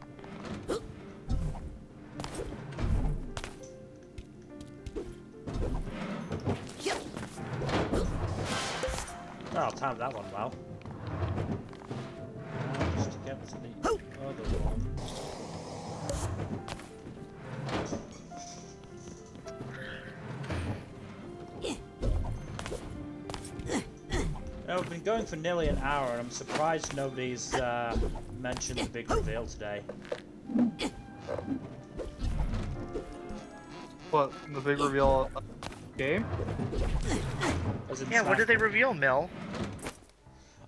Yep. Oh, I'll time that one well. Just to get to the other one. No, we've been going for nearly an hour, and I'm surprised nobody's mentioned the big reveal today. What, the big reveal game? Yeah, what did they reveal, Mel?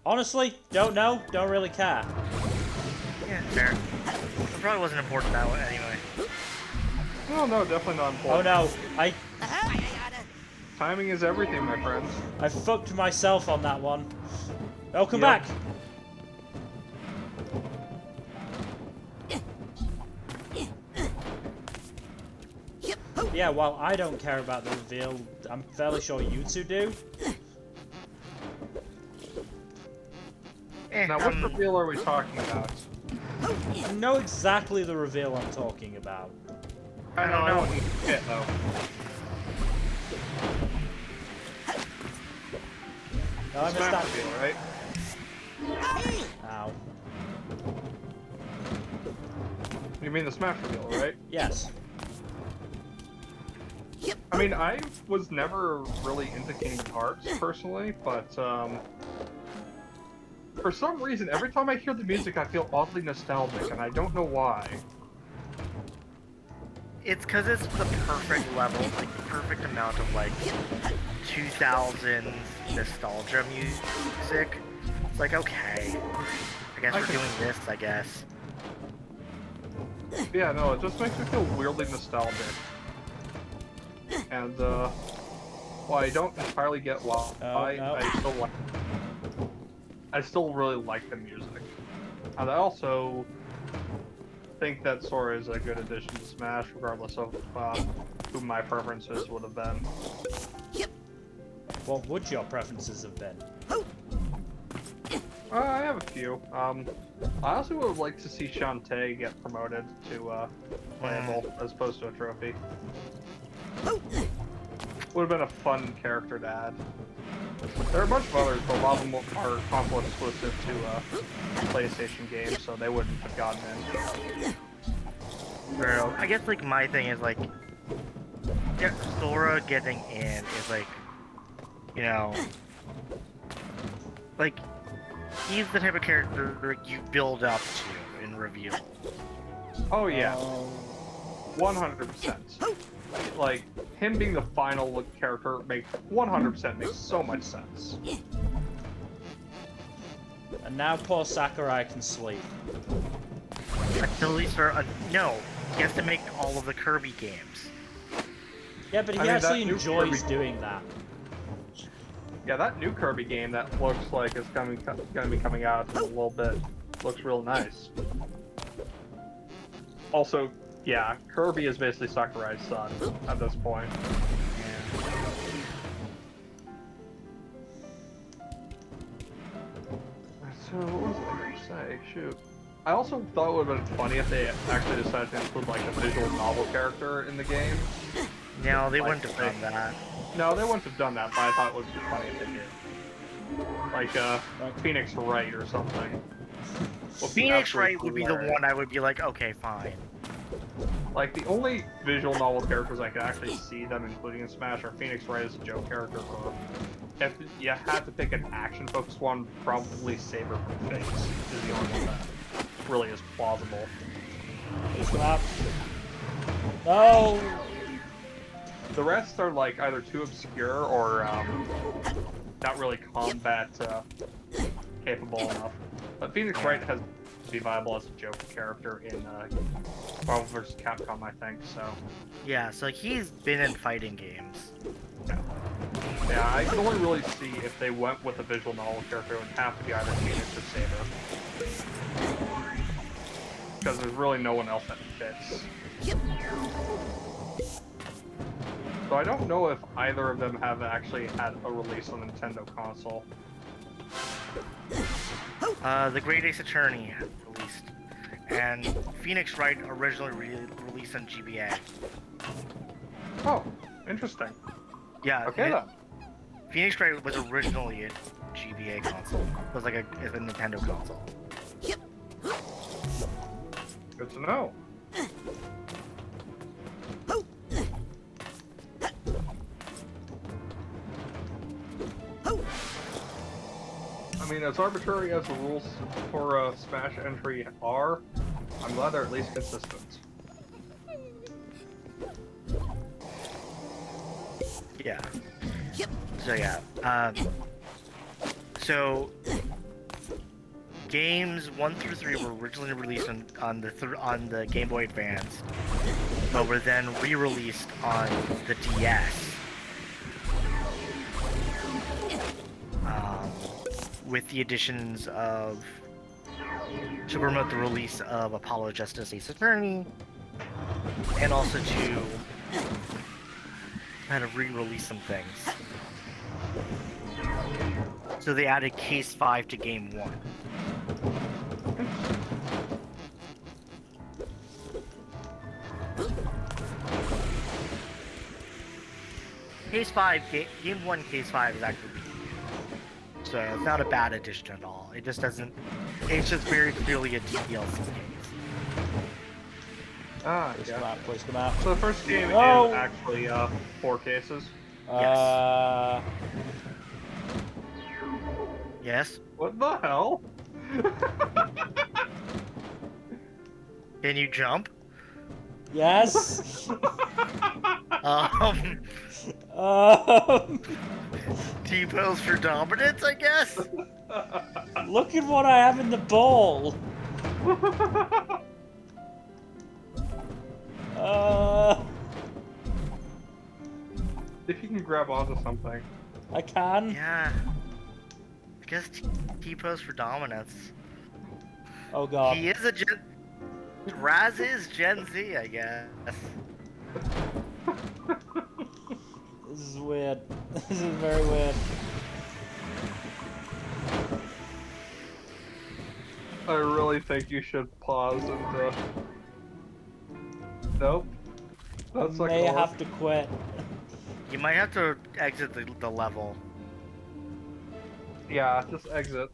Honestly, don't know, don't really care. Yeah, fair. It probably wasn't important that way anyway. No, definitely not important. Oh no, Timing is everything, my friends. I fucked myself on that one. Oh, come Yep. back! Yeah, while I don't care about the reveal, I'm fairly sure you two do. Now, what reveal are we talking about? I know exactly the reveal I'm talking about. I don't need shit, though. No, I missed Smash that. reveal, right? Ow. You mean the Smash reveal, right? Yes. I mean, I was never really into Kingdom Hearts, personally, but, for some reason, every time I hear the music, I feel oddly nostalgic, and I don't know why. It's because it's the perfect level, like the perfect amount of like 2000s nostalgia music. It's like, okay, I guess we're doing this, I guess. Yeah, no, it just makes me feel weirdly nostalgic. And, well, I don't entirely get why. I still really like the music. And I also think that Sora is a good addition to Smash, regardless of who my preferences would have been. What would your preferences have been? I have a few. I also would like to see Shantae get promoted to playable as opposed to a trophy. Would have been a fun character to add. There are a bunch of others, but a lot of them are console exclusive to PlayStation games, so they wouldn't have gotten in. Bro, I guess like my thing is like, yeah, Sora getting in is like, you know, like he's the type of character you build up to in reveal. Oh yeah, 100%. Like him being the final character makes 100% makes so much sense. And now poor Sakurai can sleep. Until he no, he has to make all of the Kirby games. Yeah, but he actually enjoys doing that. Yeah, that new Kirby game that looks like it's going to be coming out in a little bit looks real nice. Also, yeah, Kirby is basically Sakurai's son at this point. So, what was I going to say? Shoot. I also thought it would have been funny if they actually decided to include, like, a visual novel character in the game. No, they wouldn't have done that. No, they wouldn't have done that, but I thought it would be funny if they did. Like Phoenix Wright or something. Well, Phoenix Wright would be the one I would be like, okay, fine. Like, the only visual novel characters I could actually see them including in Smash are Phoenix Wright as a joke character, or if you had to pick an action-focused one, probably Saber from Fates is the only one that really is plausible. Stop. No! The rest are, like, either too obscure or, not really combat, capable enough. But Phoenix Wright has to be viable as a joke character in, Marvel vs. Capcom, I think, so... Yeah, so he's been in fighting games. Yeah, I can only really see if they went with a visual novel character, it would have to be either Phoenix or Saber. Because there's really no one else that fits. So I don't know if either of them have actually had a release on Nintendo console. The Great Ace Attorney released, and Phoenix Wright originally released on GBA. Oh, interesting. Yeah. Okay then. Phoenix Wright was originally a GBA console. It was like a Nintendo console. Good to know. I mean, as arbitrary as the rules for Smash entry are, I'm glad they're at least consistent. Yeah. So yeah. So games 1 through 3 were originally released on the Game Boy Advance, but were then re-released on the DS. With the additions of to promote the release of Apollo Justice Ace Attorney, and also to kind of re-release some things. So they added Case 5 to Game 1. Case 5, Game 1 Case 5 is actually good. So it's not a bad addition at all. It just doesn't... It's just very clearly a DLC case. Ah, Place yeah. them out, place them out. So the first game Oh! is actually 4 cases. Yes. Yes? What the hell? Can you jump? Yes. T-pose for dominance, I guess? Look at what I have in the bowl. If you can grab onto something. I can. Yeah. I guess T-pose for dominance. Oh god. He is a Gen... Razz is Gen Z, I guess. This is weird. This is very weird. I really think you should pause and Nope. That's I may have to quit. You might have to exit the level. Yeah, just exit.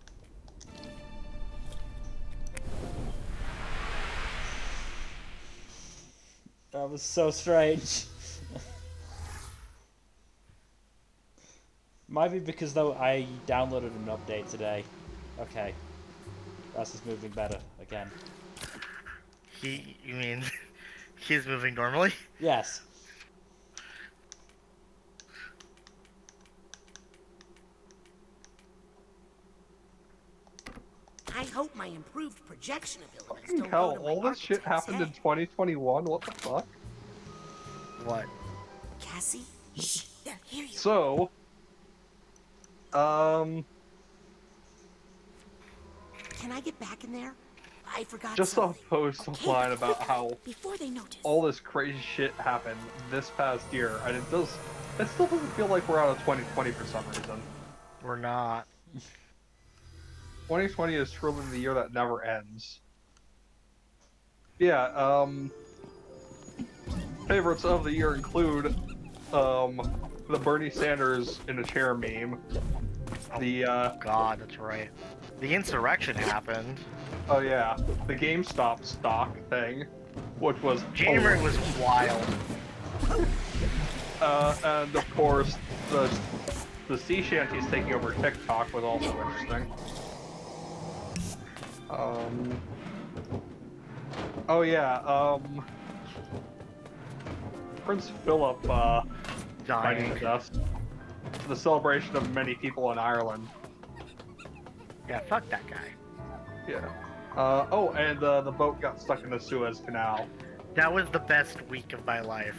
That was so strange. Might be because though I downloaded an update today. Okay. Razz is moving better again. You mean he's moving normally? Yes. I hope my improved projection abilities don't Hell, go to my all this shit architect's happened in head. 2021? What the fuck? What? Cassie? Shh, they'll hear you. So... Can I get back in there? I forgot Just saw a something. post online about how Before they notice. all this crazy shit happened this past year, and it still doesn't feel like we're out of 2020 for some reason. We're not. 2020 is truly the year that never ends. Yeah, favorites of the year include, the Bernie Sanders in a chair meme. The, God, that's right. The insurrection happened. Oh yeah, the GameStop stock thing, which was January was wild. And of course, the sea shanties taking over TikTok was also interesting. Oh yeah, Prince Philip, dying to death. The celebration of many people in Ireland. Yeah, fuck that guy. Yeah. Oh, and the boat got stuck in the Suez Canal. That was the best week of my life.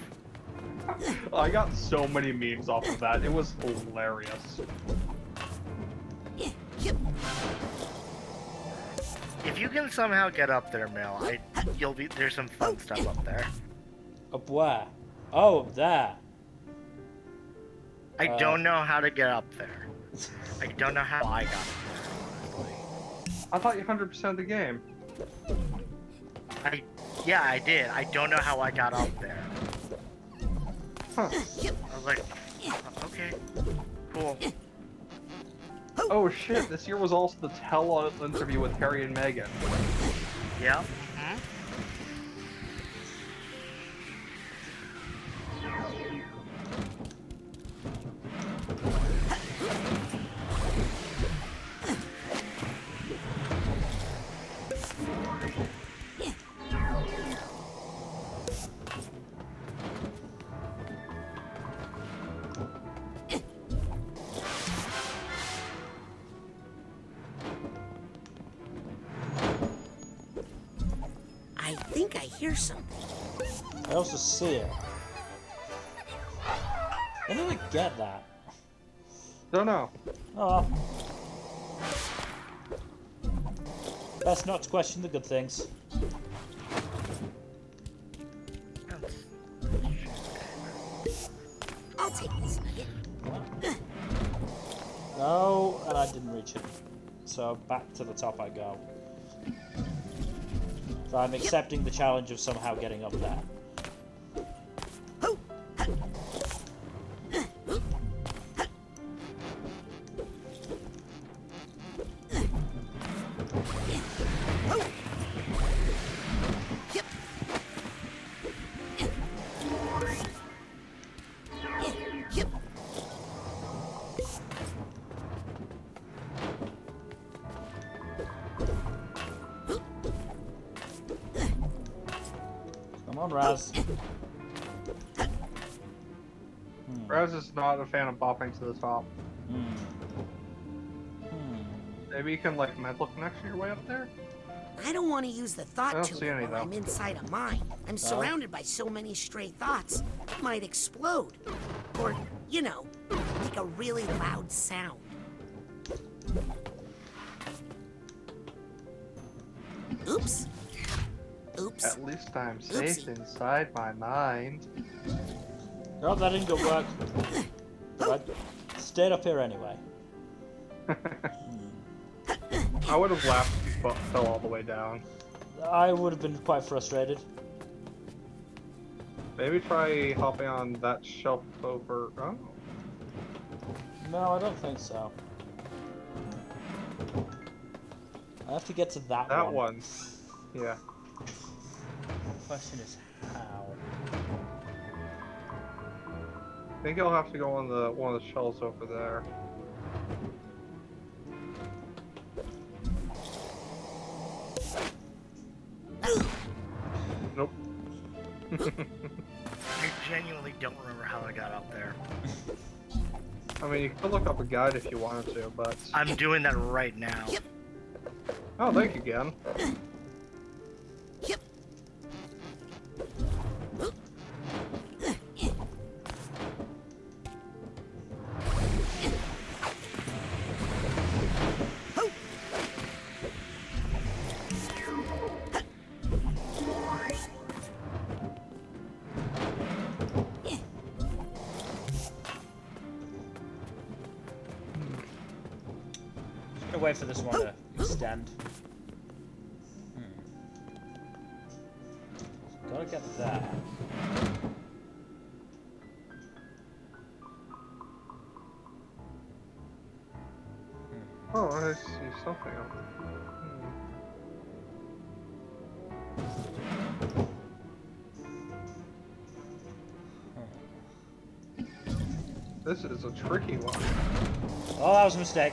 I got so many memes off of that. It was hilarious. If you can somehow get up there, Mel, there's some fun stuff up there. Up where? Oh, there. I don't know how to get up there. I don't know how I got up there. I thought you 100% the game. Yeah, I did. I don't know how I got up there. Huh. I was like, okay, cool. Oh shit, this year was also the tell interview with Harry and Meghan. Yeah. think I hear something. I also see it. I didn't get that. Don't know. Oh. Best not to question the good things. I'll take this nugget. No, and I didn't reach it. So back to the top I go. So I'm accepting the challenge of somehow getting up there. Come on, Razz. Razz is not a fan of bopping to the top. Maybe you can like mental connection your way up there? I don't want to use the I thought don't see tuner any, while though. I'm inside a mine. I'm surrounded by so many stray thoughts, it might explode. Or, you know, make a really loud sound. Oops. Oops. At least I'm safe inside my mind. Oh, that didn't go work. But I stayed up here anyway. I would have laughed if you fell all the way down. I would have been quite frustrated. Maybe try hopping on that shelf over. Oh. No, I don't think so. I have to get to that one. That one. Yeah. The question is how. I think you'll have to go on the one of the shelves over there. Nope. I genuinely don't remember how I got up there. I mean, you could look up a guide if you wanted to, but... I'm doing that right now. Oh, thank you again. Wait for this one to extend. Gotta get that. Oh, I see something up there. This is a tricky one. Oh, that was a mistake.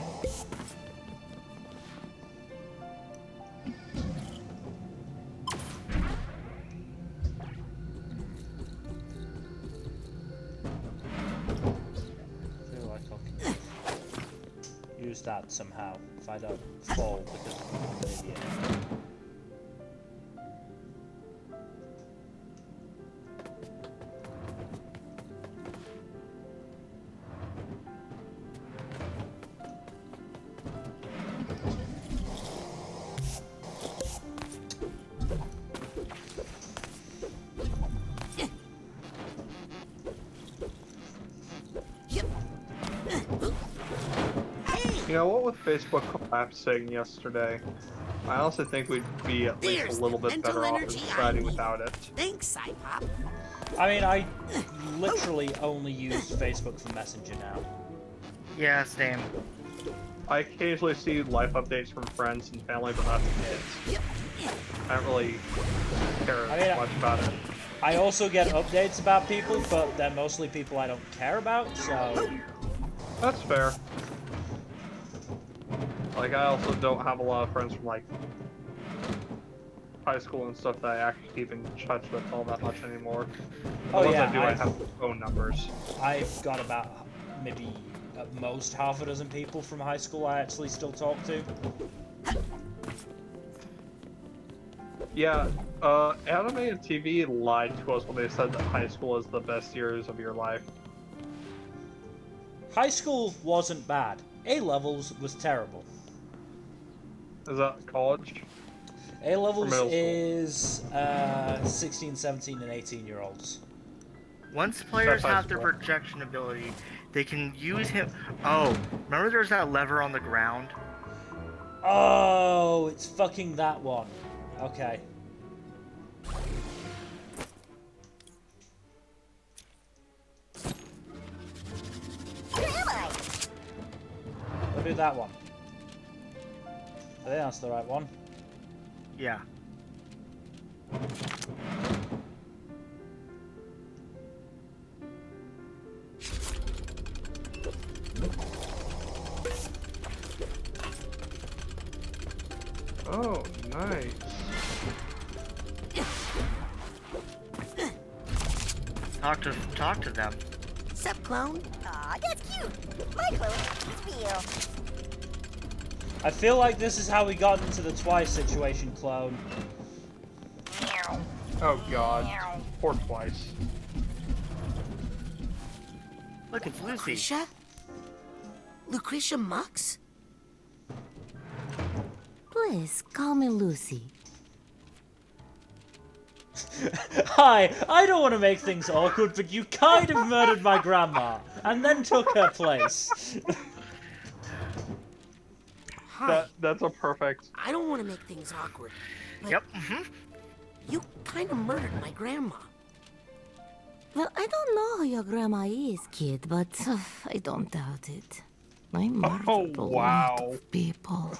That somehow if I don't fall because I'm an idiot. You know, what with Facebook collapsing yesterday, I also think we'd be at least a little bit better off deciding without it. Thanks, Cypop. I mean, I literally only use Facebook for Messenger now. Yeah, same. I occasionally see life updates from friends and family, but not kids. I don't really care much about it. I also get updates about people, but they're mostly people I don't care about, so... That's fair. Like, I also don't have a lot of friends from, like, high school and stuff that I actually keep in touch with all that much anymore. The ones I do, I have phone numbers. I've got about maybe at most half a dozen people from high school I actually still talk to. Yeah, anime and TV lied to us when they said that high school is the best years of your life. High school wasn't bad. A-levels was terrible. Is that college? A-levels is 16, 17, and 18-year-olds. Once players have their projection ability, they can use him. Oh, remember there's that lever on the ground? Oh, it's fucking that one. Okay. Where am I? We'll do that one. I think that's the right one. Yeah. Oh, nice. Talk to them. Sup, clone? Aw, that's cute. My clone is real. I feel like this is how we got into the Twice situation, clone. Oh god. Poor Twice. Look, it's Lucy. Lucretia? Lucretia Mux? Please, call me Lucy. Hi, I don't want to make things awkward, but you kind of murdered my grandma, and then took her place. Hi. That's a perfect... I don't want to make things awkward. But Yep. you kind of murdered my grandma. Well, I don't know who your grandma is, kid, but I don't doubt it. I murdered a lot of people.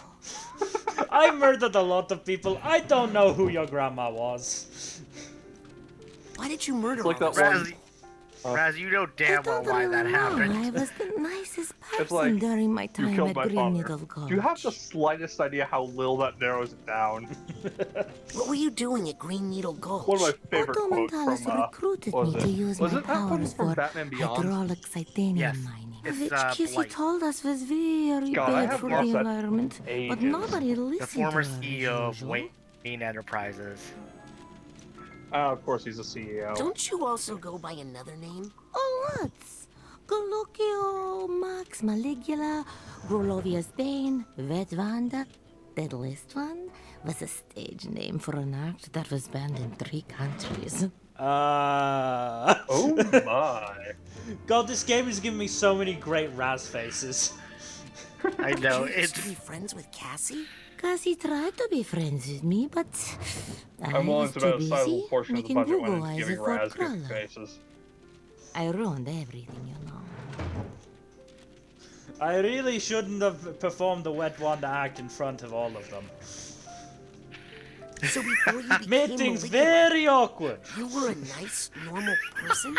I murdered a lot of people. I don't know who your grandma was. Why did you murder like all that those one. people? Raz, you know damn well why that happened. I was the nicest person It's like, during my you time killed at my Green father. Needle Gulch. Do you have the slightest idea how little that narrows it down? What were you doing at Green Needle Gulch? One of my favorite Otto quotes Mentales from, recruited what me was to it? use Was my it that one powers from for Batman Beyond? hydraulic titanium Yes. mining. It's, Which Cassie Blight. told us was very God, I bad have for lost the that environment, but ages. nobody The listened former to her, CEO as of usual. Wayne Enterprises. Of course he's a CEO. Don't you also go by another name? Oh, what's? Colloquio, Max Maligula, Grolovia's Bane, Vet Vanda. That last one was a stage name for an act that was banned in 3 countries. Oh my. God, this game is giving me so many great Razz faces. I know, You used it's... to be friends with Cassie? Cassie tried to be friends with me, but I I'm willing was to too bet a busy sizable portion of the making budget Google went into eyes giving at Fort Razz good Cruller. faces. I ruined everything, you know. I really shouldn't have performed the Wet Wanda act in front of all of them. So before you Made became things Maligula, very awkward. you were a nice, normal person?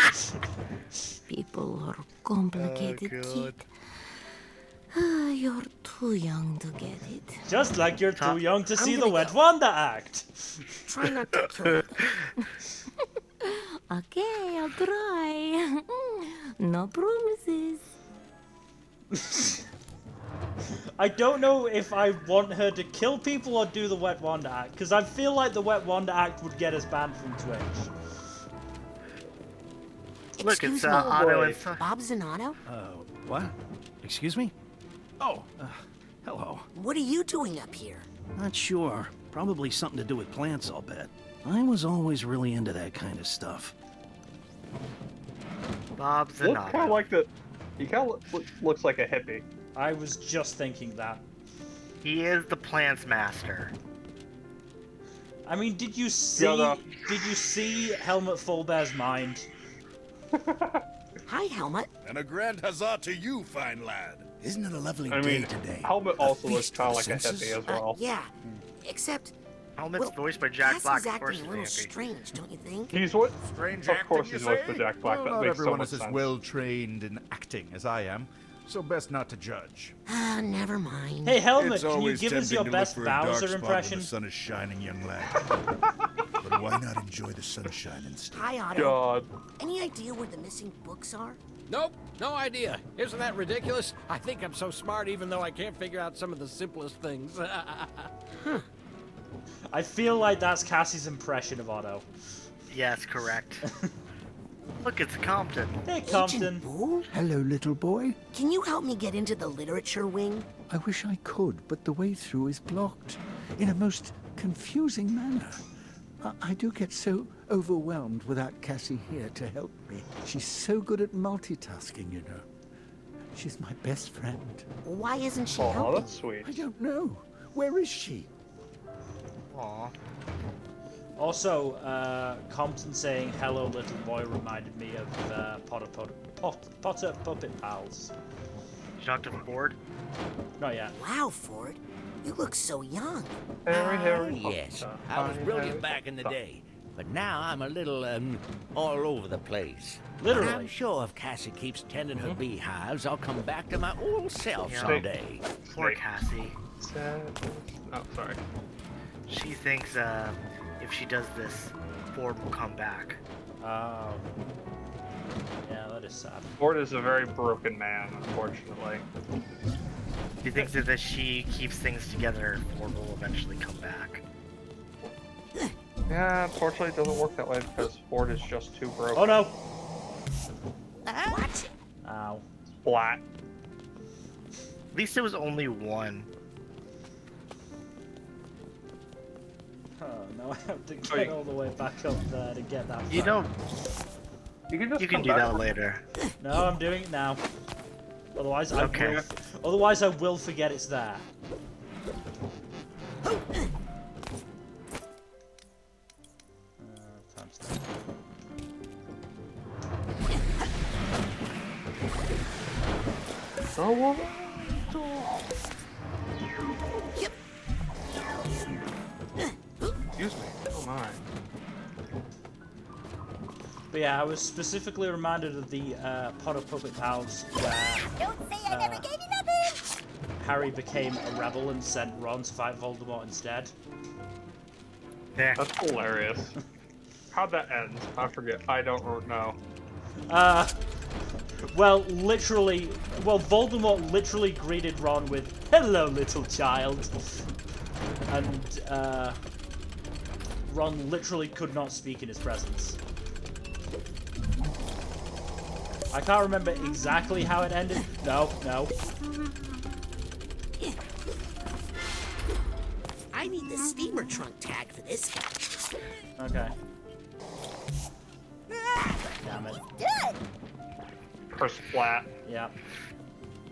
People are complicated, kid. You're too young to get it. Just like you're too young to I'm see the gonna Wet go. Wanda act. Try not to kill me. Okay, I'll try. No promises. I don't know if I want her to kill people or do the Wet Wanda act, because I feel like the Wet Wanda act would get us banned from Twitch. Look, Excuse it's me, Otto and... Bob's and Otto? What? Excuse me? Oh, hello. What are you doing up here? Not sure. Probably something to do with plants, I'll bet. I was always really into that kind of stuff. Bob's Look and kind of Otto. like the... He kind of looks like a hippie. I was just thinking that. He is the plants master. I mean, did you see Helmut Fullbear's mind? Hi, Helmut. And a grand huzzah to you, fine lad. Isn't it a lovely I day mean, today? Helmut also looks feast kind of for like a the senses? hippie as well. Yeah, except... Helmet's well, voiced by Jack Black, Cassie's of course acting he's a little happy. strange, don't you think? He's what? Strange Of course acting, he's you voiced by say? Jack Black. Well, That not makes so everyone much is as sense. well trained in acting as I am, so best not to judge. Ah, never mind. Hey, Helmut, It's can you always give us tempting your to best look for a dark Bowser spot impression? when the sun is shining, young lad. But why not enjoy the sunshine instead? Hi, Otto. God. Any idea where the missing books are? Nope, no idea. Isn't that ridiculous? I think I'm so smart even though I can't figure out some of the simplest things. I feel like that's Cassie's impression of Otto. Yes, correct. Look, it's Compton. Hey, Compton. Boo? Hello, little boy. Can you help me get into the literature wing? I wish I could, but the way through is blocked in a most confusing manner. I do get so overwhelmed without Cassie here to help me. She's so good at multitasking, you know. She's my best friend. Why isn't she Oh, helping? that's sweet. I don't know. Where is she? Aw. Also, Compton saying "Hello, little boy" reminded me of Potter Puppet Pals. You talked to Ford? Not yet. Wow, Ford. You look so young. Harry. Yes, I was brilliant back in the day, but now I'm a little, all over the place. Literally. I'm sure if Cassie keeps tending her beehives, I'll come back to my old self someday. Poor Cassie. Oh, sorry. She thinks, if she does this, Ford will come back. Oh. Yeah, that is sad. Ford is a very broken man, unfortunately. She thinks that if she keeps things together, Ford will eventually come back. Yeah, unfortunately it doesn't work that way because Ford is just too broken. Oh no! What? Ow. Flat. At least it was only one. Oh, now I have to get all the way back up there to get that. You don't. You can do that later. No, I'm doing it now. Otherwise, Okay. Otherwise, I will forget it's there. Oh, excuse me. Oh my. But yeah, I was specifically reminded of the Potter Puppet Pals where Don't say I never gave you nothing! Harry became a rebel and sent Ron to fight Voldemort instead. Yeah. That's hilarious. How'd that end? I forget. I don't know. Well, Voldemort literally greeted Ron with, "Hello, little child." And, Ron literally could not speak in his presence. I can't remember exactly how it ended. No. I need the steamer trunk tag for this guy. Okay. Damn it. Good! Press flat. Yeah.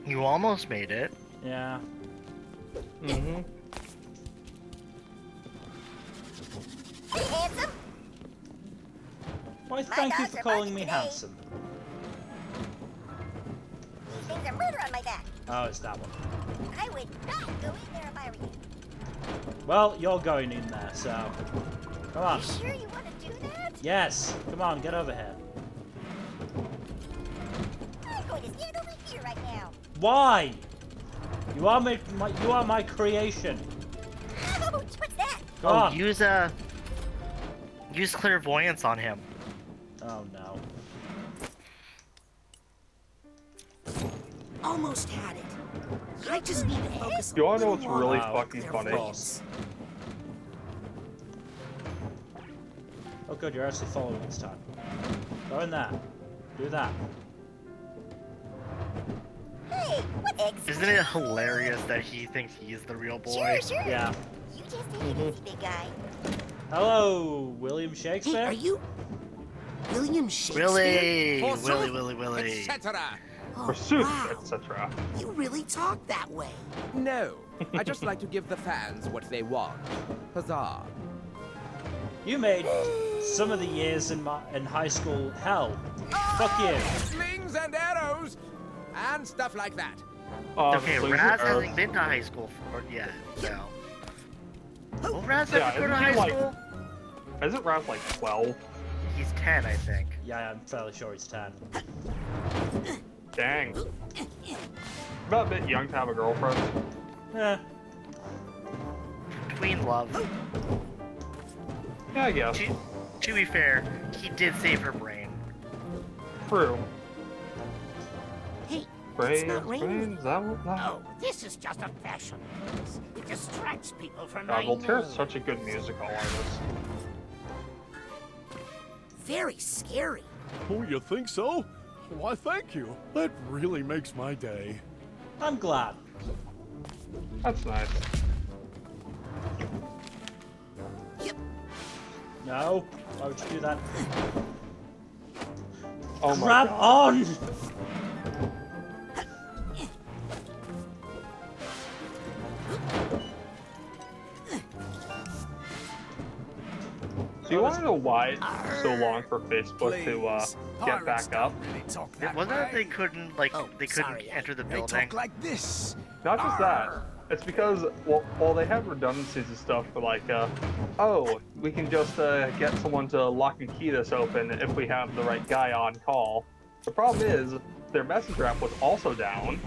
You almost made it. Yeah. Mm-hmm. Hey, handsome! Why, thank you for calling me handsome. These things are murder on my back. Oh, it's that one. I would not go in there if I were you. Well, you're going in there, so... Come on. You sure you want to do that? Yes. Come on, get over here. I'm going to stand over here right now. Why? You are my creation. Ouch! What's that? Go on. Use clairvoyance on him. Oh no. Almost had it. I just need to focus. You wanna know what's more really on fucking funny? clairvoyance. Oh good, you're actually following this time. Go in there. Do that. Hey, what Isn't it hilarious that he thinks he's the real boy? Sure. Yeah. You just take it easy, big guy. Hello, William Shakespeare? Hey, are you William Shakespeare? Willie. Etc. Oh, Pursuit, wow. etc. You really talk that way. No, I just like to give the fans what they want. Huzzah. You made some of the years in high school hell. Fuck you. Slings and arrows and stuff like that. Okay, Razz hasn't been to high school yet, so. Will Razz ever go to high school? Isn't Razz like 12? He's 10, I think. Yeah, I'm fairly sure he's 10. Dang. About a bit young to have a girlfriend. Yeah. Tween love. Yeah, I guess. To be fair, he did save her brain. True. Hey, Spray, not raining. is that what that? Oh, this is just a fashion piece. It distracts people from God, my Voltaire's mood. such a good musical artist. Very scary. Oh, you think so? Why, thank you. That really makes my day. I'm glad. That's nice. No, why would you do that? Oh my Grab God. on! Do you want to know why it took so long for Facebook to get back up? It wasn't that they couldn't they couldn't enter the building. They talk like this. Not just that. It's because, well, they have redundancies and stuff for like, oh, we can just get someone to lock and key this open if we have the right guy on call. The problem is, their messenger app was also down,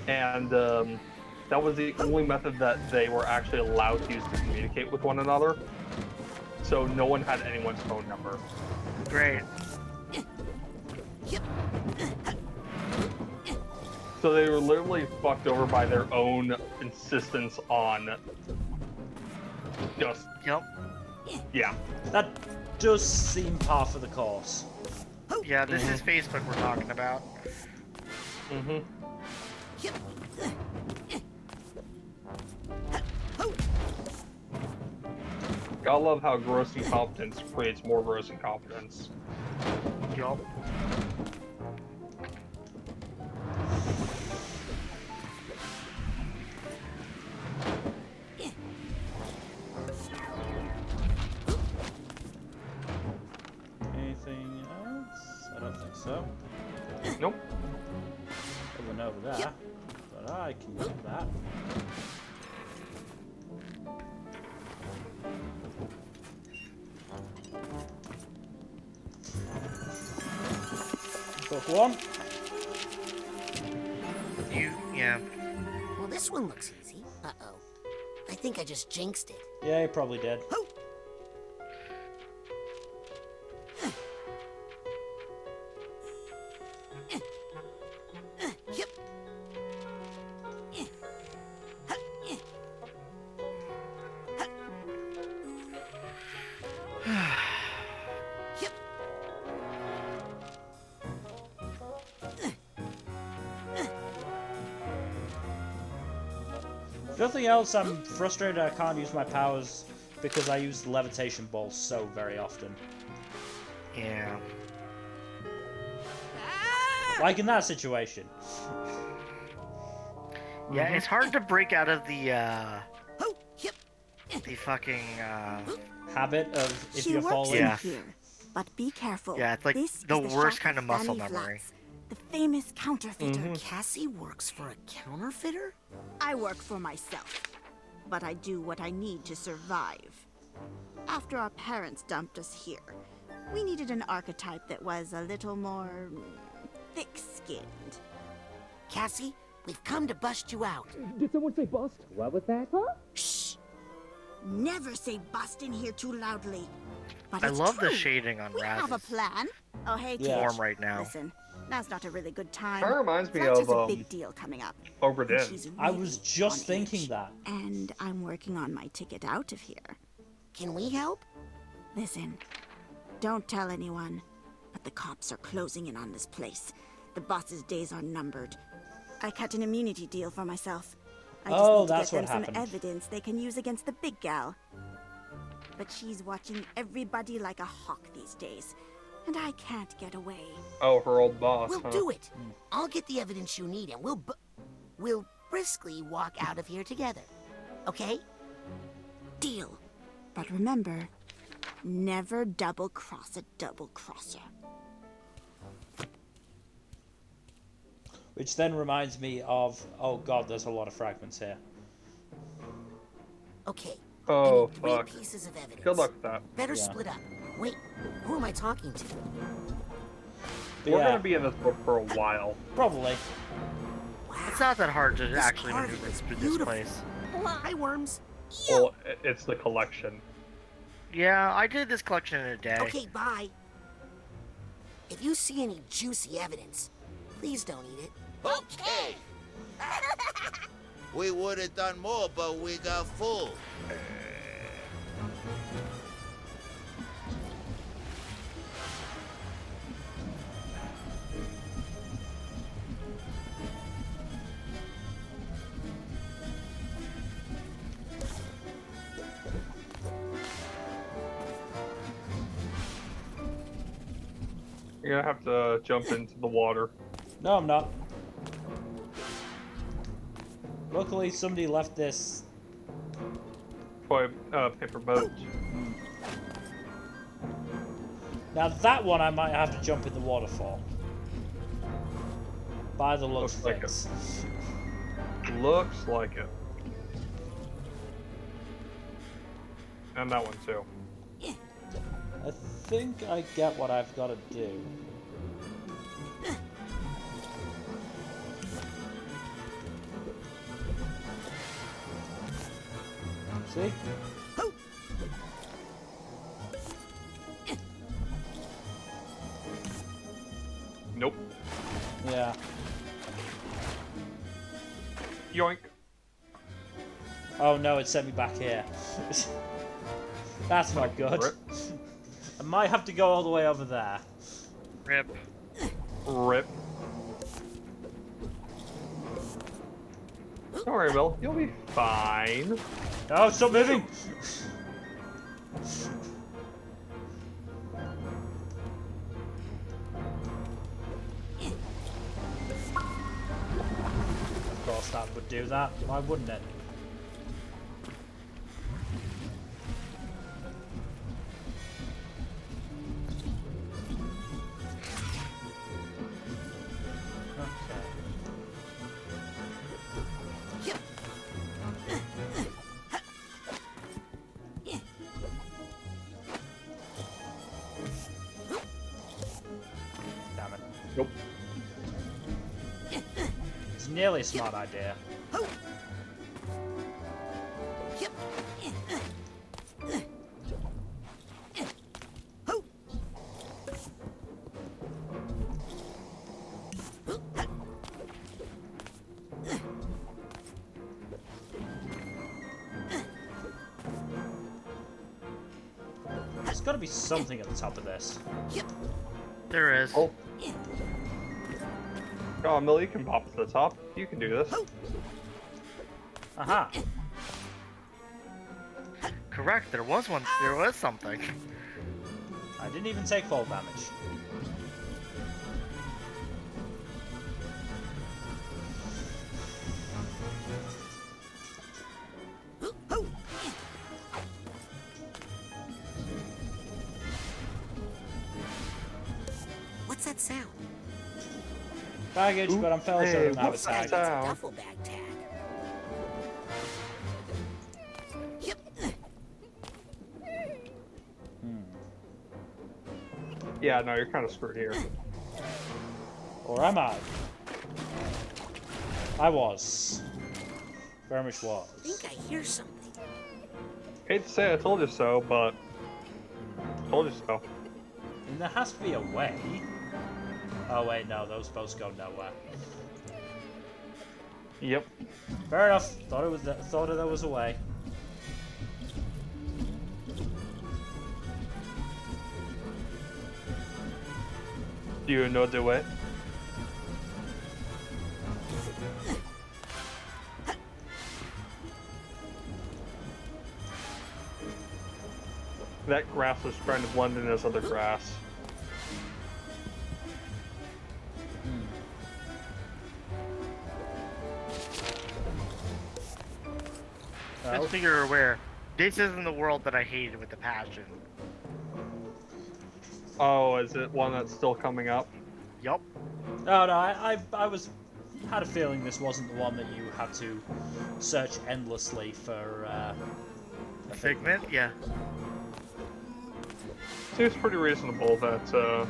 and that was the only method that they were actually allowed to use to communicate with one another. So no one had anyone's phone number. Great. So they were literally fucked over by their own insistence on just... Yep. Yeah. That does seem par for the course. Yeah, this is Facebook we're talking about. Mm-hmm. I love how gross incompetence creates more gross incompetence. Yup. Anything else? I don't think so. Nope. I went over there, but I can get that. Book one. Yeah. Well, this one looks easy. Uh-oh. I think I just jinxed it. Yeah, you probably did. If nothing else, I'm frustrated I can't use my powers because I use the levitation ball so very often. Yeah. Like in that situation. Yeah, it's hard to break out of the fucking habit of if She you're works falling. in here, but be careful. Yeah, it's like This the is worst shop kind of muscle Fanny memory. Flats, the famous counterfeiter. Cassie works for a counterfeiter? I work for myself, but I do what I need to survive. After our parents dumped us here, we needed an archetype that was a little more thick-skinned. Cassie, we've come to bust you out. Did someone say bust? What was that? Huh? Shh! Never say bust in here too loudly. But I it's love true. the shading on We have a Razz. plan. Oh, hey, Yeah. kid. Warm right now. Listen, now's not a really good time. Kinda reminds me Fletch of, has a big deal coming up. Obra and Dinn. she's I really was just on thinking edge, that. And I'm working on my ticket out of here. Can we help? Listen, don't tell anyone, but the cops are closing in on this place. The boss's days are numbered. I cut an immunity deal for myself. I just Oh, need to that's get them what some happened. evidence they can use against the big gal. But she's watching everybody like a hawk these days, and I can't get away. Oh, her old boss, We'll huh? do it. I'll get the evidence you need, and we'll briskly walk out of here together. Okay? Deal. But remember, never double-cross a double-crosser. Which then reminds me of, oh god, there's a lot of fragments here. Okay. Oh, I need 3 fuck. pieces of evidence. Good luck with that. Better Yeah. split up. Wait, who am I talking to? But We're yeah, gonna be in this book for a while. probably. It's not that hard to This actually carving maneuver is through this beautiful. place. Hi, worms. Well, it's the collection. Yeah, I did this collection in a day. Okay, bye. If you see any juicy evidence, please don't eat it. Okay. We would have done more, but we got full. You're gonna have to jump into the water. No, I'm not. Luckily, somebody left this. Toy paper boat. Now that one I might have to jump in the water for. By the looks of things. Looks like it. And that one too. I think I get what I've got to do. See? Nope. Yeah. Yoink. Oh no, it sent me back here. That's not good. Rip. I might have to go all the way over there. Rip. Rip. Don't worry, Bill. You'll be fine. No, stop moving! Of course that would do that. Why wouldn't it? Nope. It's nearly a smart idea. There's got to be something at the top of this. There is. Oh. Oh, Millie, you can pop to the top. You can do this. Aha. Correct, there was one. There was something. I didn't even take fall damage. What's that sound? Baggage, but I'm fairly sure I don't have a what's tag. that? Duffel bag tag. Yeah, no, you're kind of screwed here. Or am I? I was. Very much was. I think I hear something. Hate to say I told you so, but told you so. And there has to be a way. Oh wait, no, those boats go nowhere. Yep. Fair enough. Thought there was a way. Do you know the way? That grass is trying to blend in as other grass. Just so you're aware, this isn't the world that I hated with a passion. Oh, is it one that's still coming up? Yup. Oh no, I had a feeling this wasn't the one that you had to search endlessly for a Figment? Yeah. Seems pretty reasonable that, yeah.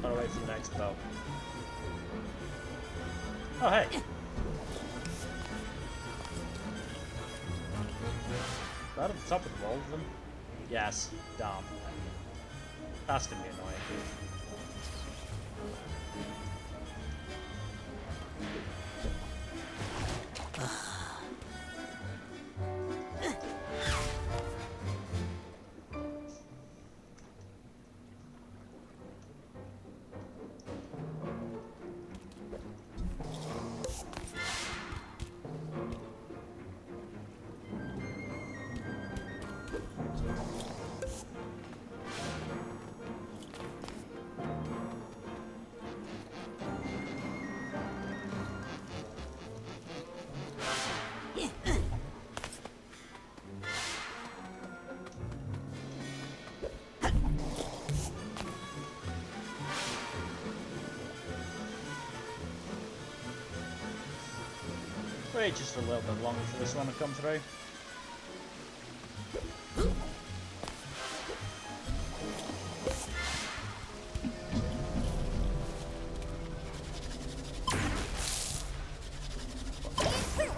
Gotta wait for the next boat. Oh, hey. Right at the top of all of them? Yes. Damn. That's gonna be annoying. Wait just a little bit longer for this one to come through.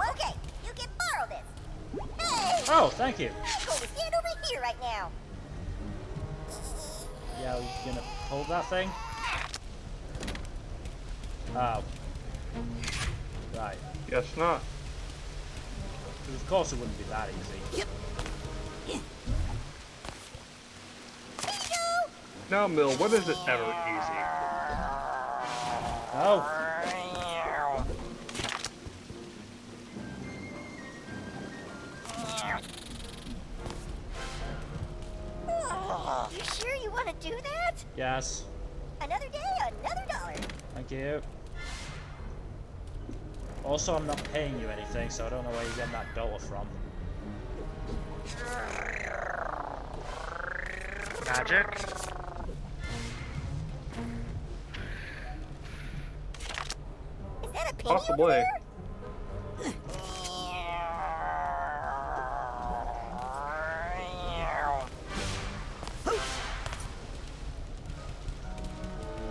Okay, you can borrow this. Hey! Oh, thank you. I'm going to stand over here right now. Yeah, we're gonna hold that thing. Oh. Right. Guess not. Of course it wouldn't be that easy. Now, Mill, when is it ever easy? Oh. You sure you want to do that? Yes. Another day, another dollar. Thank you. Also, I'm not paying you anything, so I don't know where you're getting that dollar from. Magic. Is that a penny? Possibly.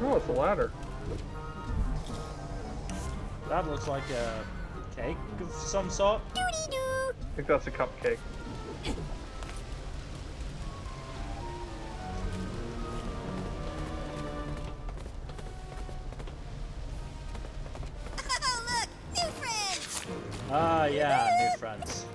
Oh, it's a ladder. That looks like a cake of some sort. I think that's a cupcake. Oh, look! New friends! Ah, yeah, new friends.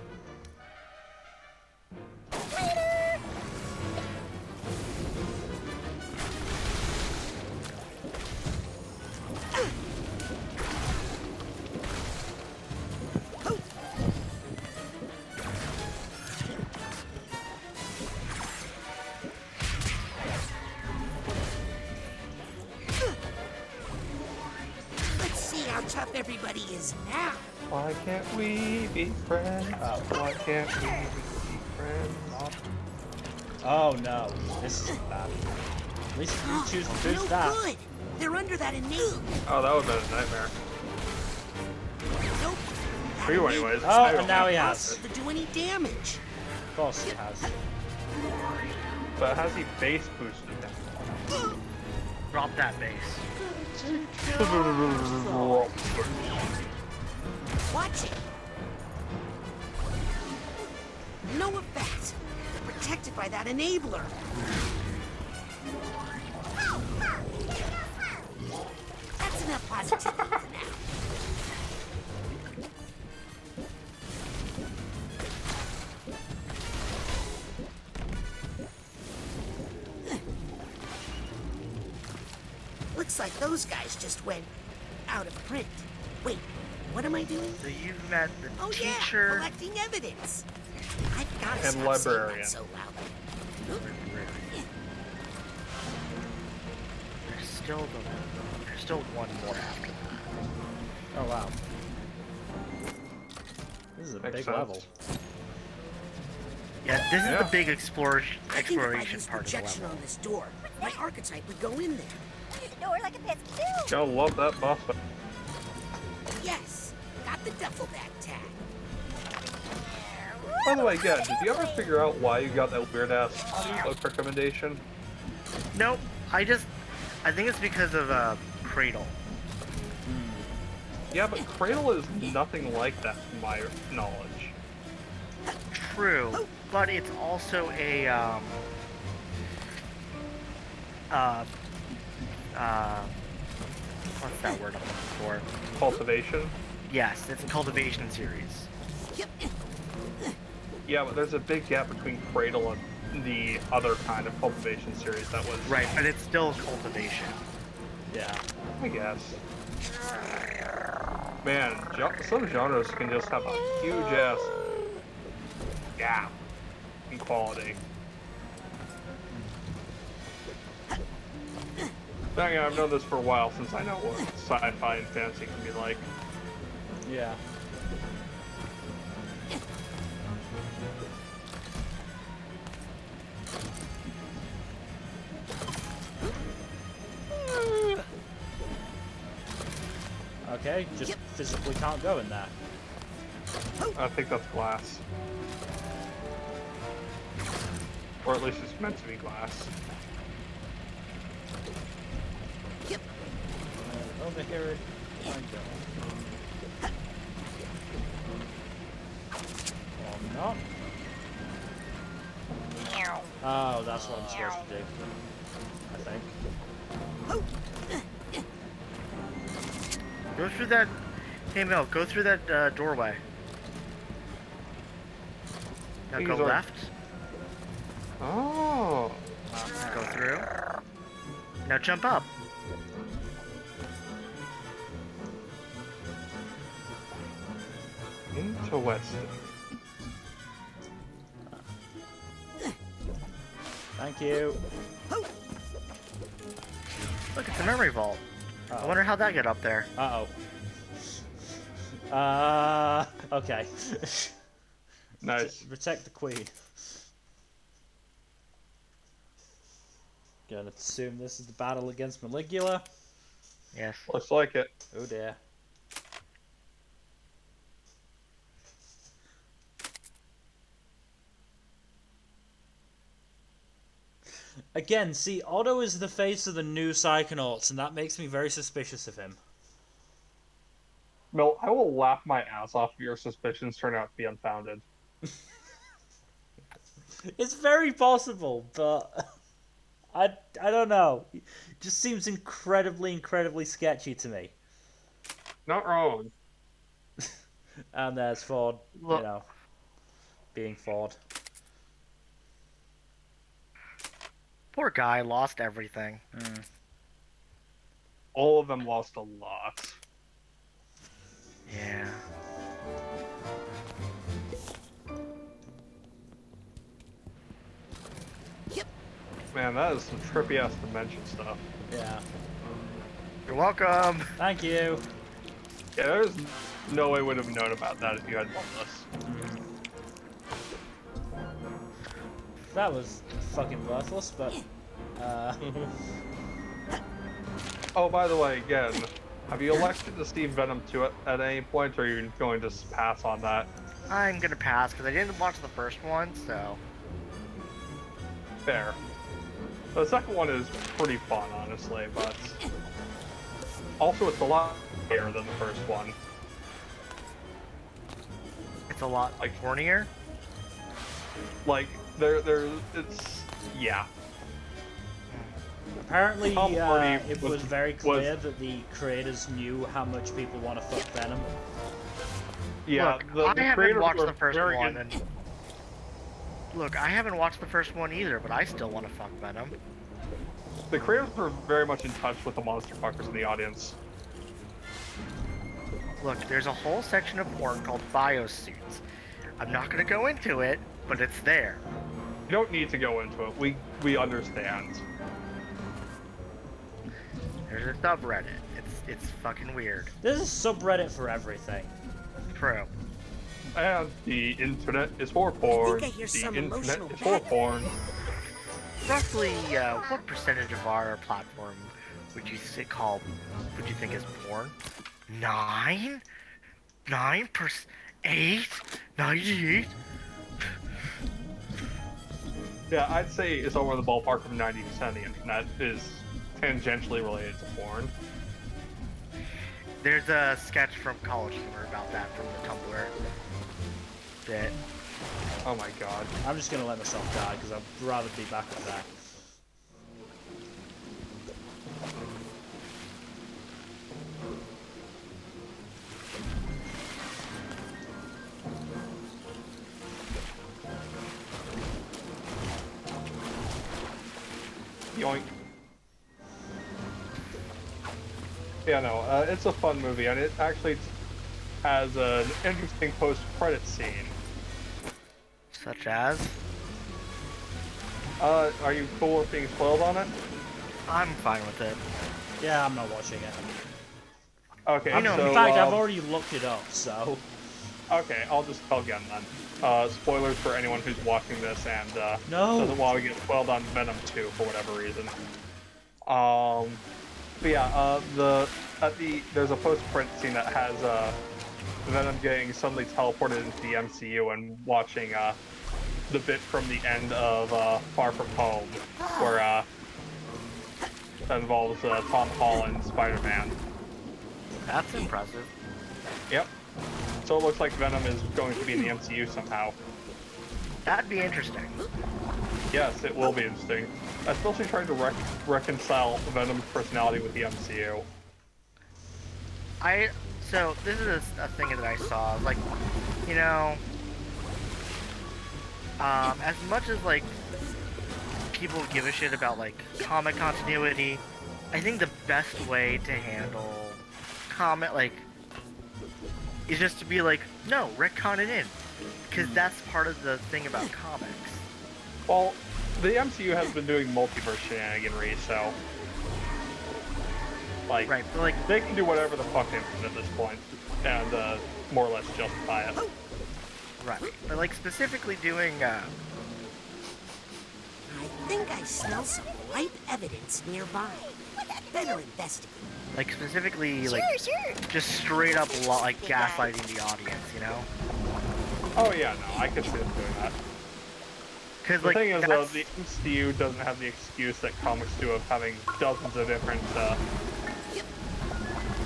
Let's see how tough everybody is now. Why can't we be friends? Why can't we be friends? Oh no, this is bad. At least you choose to boost No that. good. They're under that innate. Oh, that would have been a nightmare. Nope. For you anyways. Oh, and now he has. To do any damage. Of course he has. But has he base boosted him? Drop that base. Watch it. No effect. They're protected by that enabler. That's enough positivity for now. Looks like those guys just went out of print. Wait, what am I doing? So you've met the Oh teacher. yeah, collecting evidence. I've got to And stop saying librarian. that so loudly. There's still one more after that. Oh wow. This is a Makes big sense. level. Yeah, this is the big exploration I think if I part use of the projection level. on this door, my archetype would go in there. Use the door like a pesky bill. Gotta love that boss fight. Yes, got the duffel bag tag. By the way, yeah, did you ever figure out why you got that weird ass book recommendation? Nope. I think it's because of Cradle. Yeah, but Cradle is nothing like that from my knowledge. True. but it's also a what's that word I'm looking for? Cultivation? Yes, it's a cultivation series. Yeah, but there's a big gap between Cradle and the other kind of cultivation series that was... Right, but it's still cultivation. Yeah, I guess. Man, some genres can just have a huge-ass gap in quality. Dang, I've known this for a while, since I know what sci-fi and fantasy can be like. Yeah. Okay, just physically can't go in there. I think that's glass. Or at least it's meant to be glass. Over here I go. Or not. Oh, that's what I'm supposed to do. I think. Go through that. Hey Mel, go through that doorway. Now go left. Oh. Go through. Now jump up. Interesting. Thank you. Look, it's a memory vault. I wonder how that got up there. Okay. Nice. Protect the queen. Gonna assume this is the battle against Maligula. Yes. Looks like it. Oh dear. Again, see, Otto is the face of the new Psychonauts, and that makes me very suspicious of him. Mel, I will laugh my ass off if your suspicions turn out to be unfounded. It's very possible, but I don't know. It just seems incredibly sketchy to me. Not wrong. And there's Ford, Look. you know, being Ford. Poor guy, lost everything. All of them lost a lot. Yeah. Man, that is some trippy ass dimension stuff. Yeah. You're welcome. Thank you. Yeah, there's no way I would have known about that if you had done this. That was fucking worthless, but Oh, by the way, again, have you elected to Steve Venom 2 at any point, or are you going to pass on that? I'm gonna pass because I didn't watch the first one, so. Fair. The second one is pretty fun, honestly, but also it's a lot better than the first one. It's a lot like hornier. Like it's yeah. apparently it was very clear that the creators knew how much people want to fuck Venom. Yeah, look, I haven't watched the first one, and look, I haven't watched the first one either, but I still want to fuck Venom. The creators were very much in touch with the monster fuckers in the audience. Look, there's a whole section of porn called biosuits. I'm not gonna go into it, but it's there. You don't need to go into it. We understand. There's a subreddit. It's fucking weird. There's a subreddit for everything. True. And the internet is for porn. I hear The some internet emotional is for porn. Roughly, what percentage of our platform would you think is porn? 9? 9%? 8? 98? Yeah, I'd say it's over the ballpark of 90% of the internet is tangentially related to porn. There's a sketch from College Humor about that from the Tumblr that Oh my god. I'm just gonna let myself die because I'd rather be back up there. Yoink. Yeah, no, it's a fun movie, and it actually has an interesting post-credit scene. Such as? Are you cool with being spoiled on it? I'm fine with it. Yeah, I'm not watching it. Okay, in fact, I've already looked it up, so... Okay, I'll just tell again then. Spoilers for anyone who's watching this and doesn't want to get spoiled on Venom 2 for whatever reason. But yeah, there's a post-credit scene that has Venom getting suddenly teleported into the MCU and watching the bit from the end of Far From Home, where that involves Tom Holland, Spider-Man. That's impressive. Yep. So it looks like Venom is going to be in the MCU somehow. That'd be interesting. Yes, it will be interesting. Especially trying to reconcile Venom's personality with the MCU. So this is a thing that I saw. Like, you know, as much as like people give a shit about like comic continuity, I think the best way to handle comic is just to be like, no, retcon it in, because that's part of the thing about comics. Well, the MCU has been doing multiverse shenaniganry, so like, right, but like they can do whatever the fuck they want at this point, and more or less justify it. Right, but like specifically doing. I think I smell some ripe evidence nearby. Better investigate. Like specifically, Sure, like sure. just straight up like gaslighting the audience, you know? Oh yeah, no, I could see them doing that. Because The like thing is, the MCU doesn't have the excuse that comics do of having dozens of different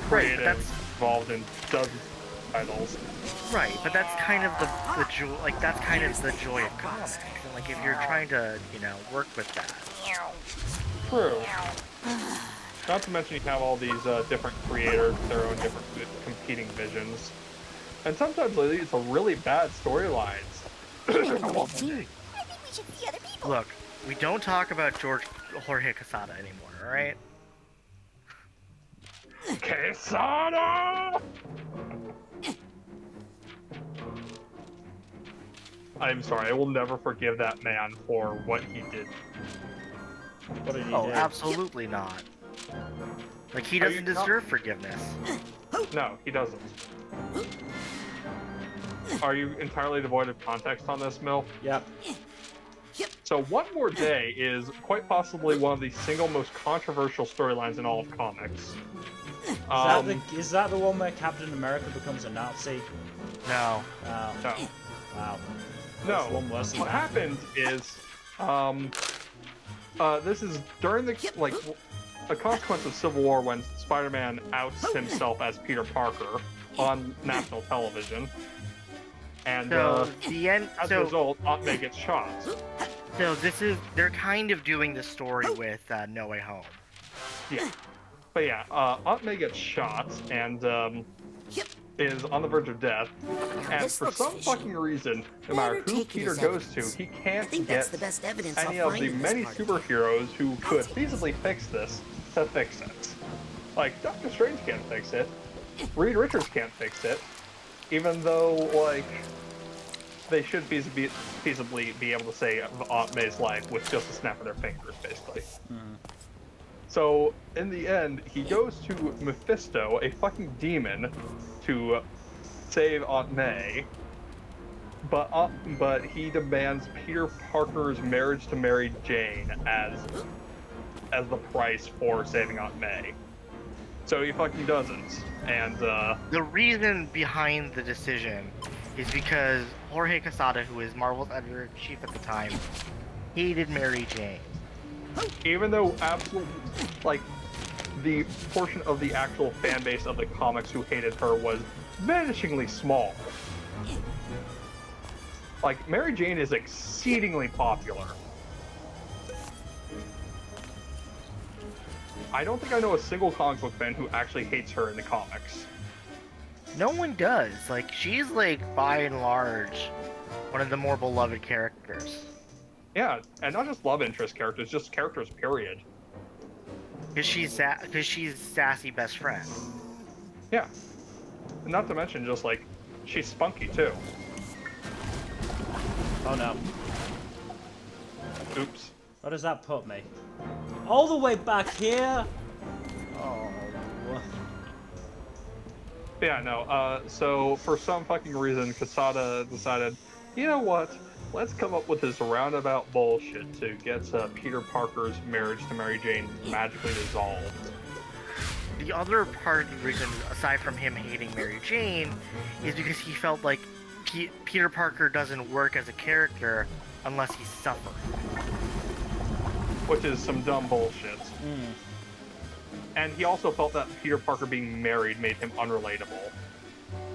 creatives involved in dozens of titles. right, but that's kind of the joy. Like that's kind of the joy of comics. And like if you're trying to, you know, work with that. True. Not to mention you have all these different creators, their own different competing visions. And sometimes it's a really bad storylines. I think we should see other people. Look, we don't talk about Jorge Casada anymore, alright? Quesada! I'm sorry, I will never forgive that man for what he did. What did he Oh, do? absolutely not. Like, he doesn't deserve forgiveness. No, he doesn't. Are you entirely devoid of context on this, Mill? Yep. So One More Day is quite possibly one of the single most controversial storylines in all of comics. Is that the one where Captain America becomes a Nazi? No. Oh. No. Wow. No. That's one worse than What that. happened is, this is during the, like, a consequence of Civil War when Spider-Man outs himself as Peter Parker on national television. And, So, the end, as a result, Aunt May gets shot. So they're kind of doing the story with No Way Home. Yeah. But yeah, Aunt May gets shot and is on the verge of death. And for some fucking reason, no matter who Peter goes to, he can't get any of the many superheroes who could feasibly fix this to fix it. Like, Doctor Strange can't fix it. Reed Richards can't fix it. Even though, like, they should feasibly be able to save Aunt May's life with just a snap of their fingers, basically. So, in the end, he goes to Mephisto, a fucking demon, to save Aunt May, but he demands Peter Parker's marriage to Mary Jane as the price for saving Aunt May. So he fucking doesn't, and The reason behind the decision is because Jorge Casada, who is Marvel's editor-in-chief at the time, hated Mary Jane. even though absolutely, like, the portion of the actual fan base of the comics who hated her was vanishingly small. Like, Mary Jane is exceedingly popular. I don't think I know a single comic book fan who actually hates her in the comics. No one does. Like, she's like, by and large, one of the more beloved characters. Yeah, and not just love interest characters, just characters, period. Because she's sassy best friend. Yeah. And not to mention, just like, she's spunky too. Oh no. Oops. Where does that put me? All the way back here? Oh. Yeah, no, so for some fucking reason, Quesada decided, you know what? Let's come up with this roundabout bullshit to get Peter Parker's marriage to Mary Jane magically dissolved. The other part of the reason, aside from him hating Mary Jane, is because he felt like Peter Parker doesn't work as a character unless he suffers. Which is some dumb bullshit. Mm. And he also felt that Peter Parker being married made him unrelatable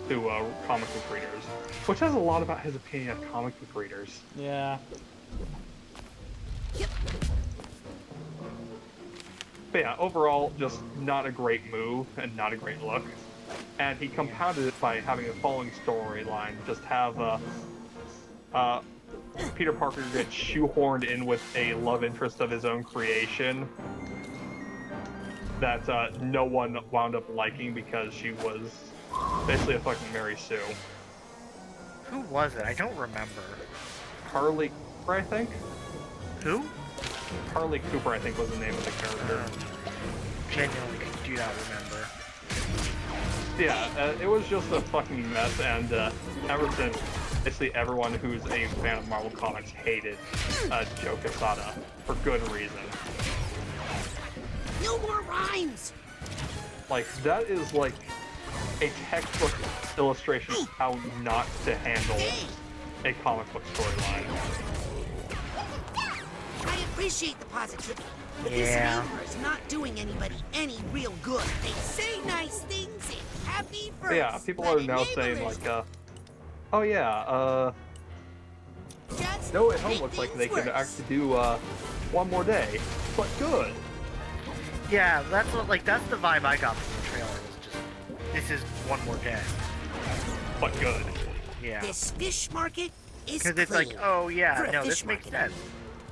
to comic book readers. Which says a lot about his opinion of comic book readers. Yeah. But yeah, overall, just not a great move and not a great look. And he compounded it by having the following storyline. Just have Peter Parker get shoehorned in with a love interest of his own creation that no one wound up liking because she was basically a fucking Mary Sue. Who was it? I don't remember. Carly Cooper, I think? Who? Carly Cooper, I think, was the name of the character. Genuinely do not remember. Yeah, it was just a fucking mess, and ever since, basically everyone who's a fan of Marvel Comics hated Joe Quesada for good reason. No more rhymes! Like, that is like a textbook illustration of how not to handle a comic book storyline. I appreciate the positivity, but Yeah. this anger is not doing anybody any real good. They say nice things in happy verse. Yeah, people are now saying like, oh yeah, No Way Home looks like they could actually do one more day, but good. Yeah, that's the vibe I got from the trailer. Was just, this is one more day, but good. Yeah. This fish market is because it's like, clean oh yeah, for a no, fish this makes market, sense.